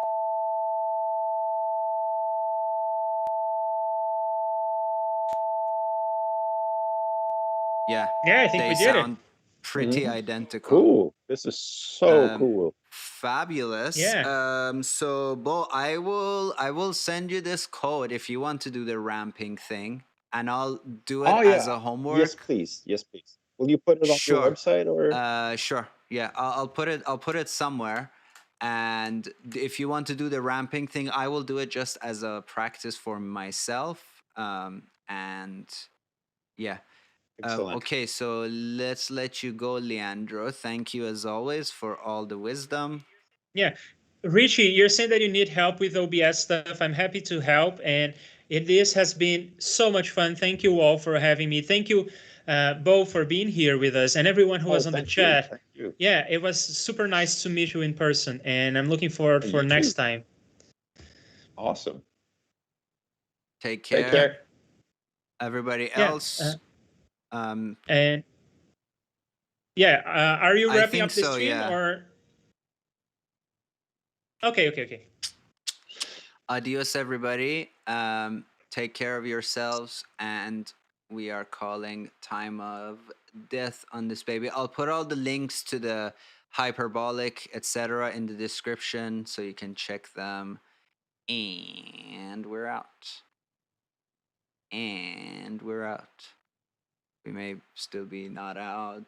Yeah. Yeah, I think we did it. They sound pretty identical. Cool. This is so cool. Fabulous. Yeah. So Bo, I will send you this code if you want to do the ramping thing, and I'll do it as a homework. Yes, please. Yes, please. Will you put it on your website or? Sure. Yeah, I'll put it somewhere. And if you want to do the ramping thing, I will do it just as a practice for myself. And yeah. Okay, so let's let you go, Leandro. Thank you as always for all the wisdom. Yeah. Richie, you're saying that you need help with OBS stuff. I'm happy to help. And this has been so much fun. Thank you all for having me. Thank you, Bo, for being here with us, and everyone who was on the chat. Thank you. Yeah, it was super nice to meet you in person, and I'm looking forward for next time. Awesome. Take care. Take care. Everybody else. And yeah, are you wrapping up the stream yeah. or? Okay. Adios, everybody. take care of yourselves, and we are calling time of death on this baby. I'll put all the links to the hyperbolic, etc., in the description so you can check them. And we're out. And we're out. We may still be not out.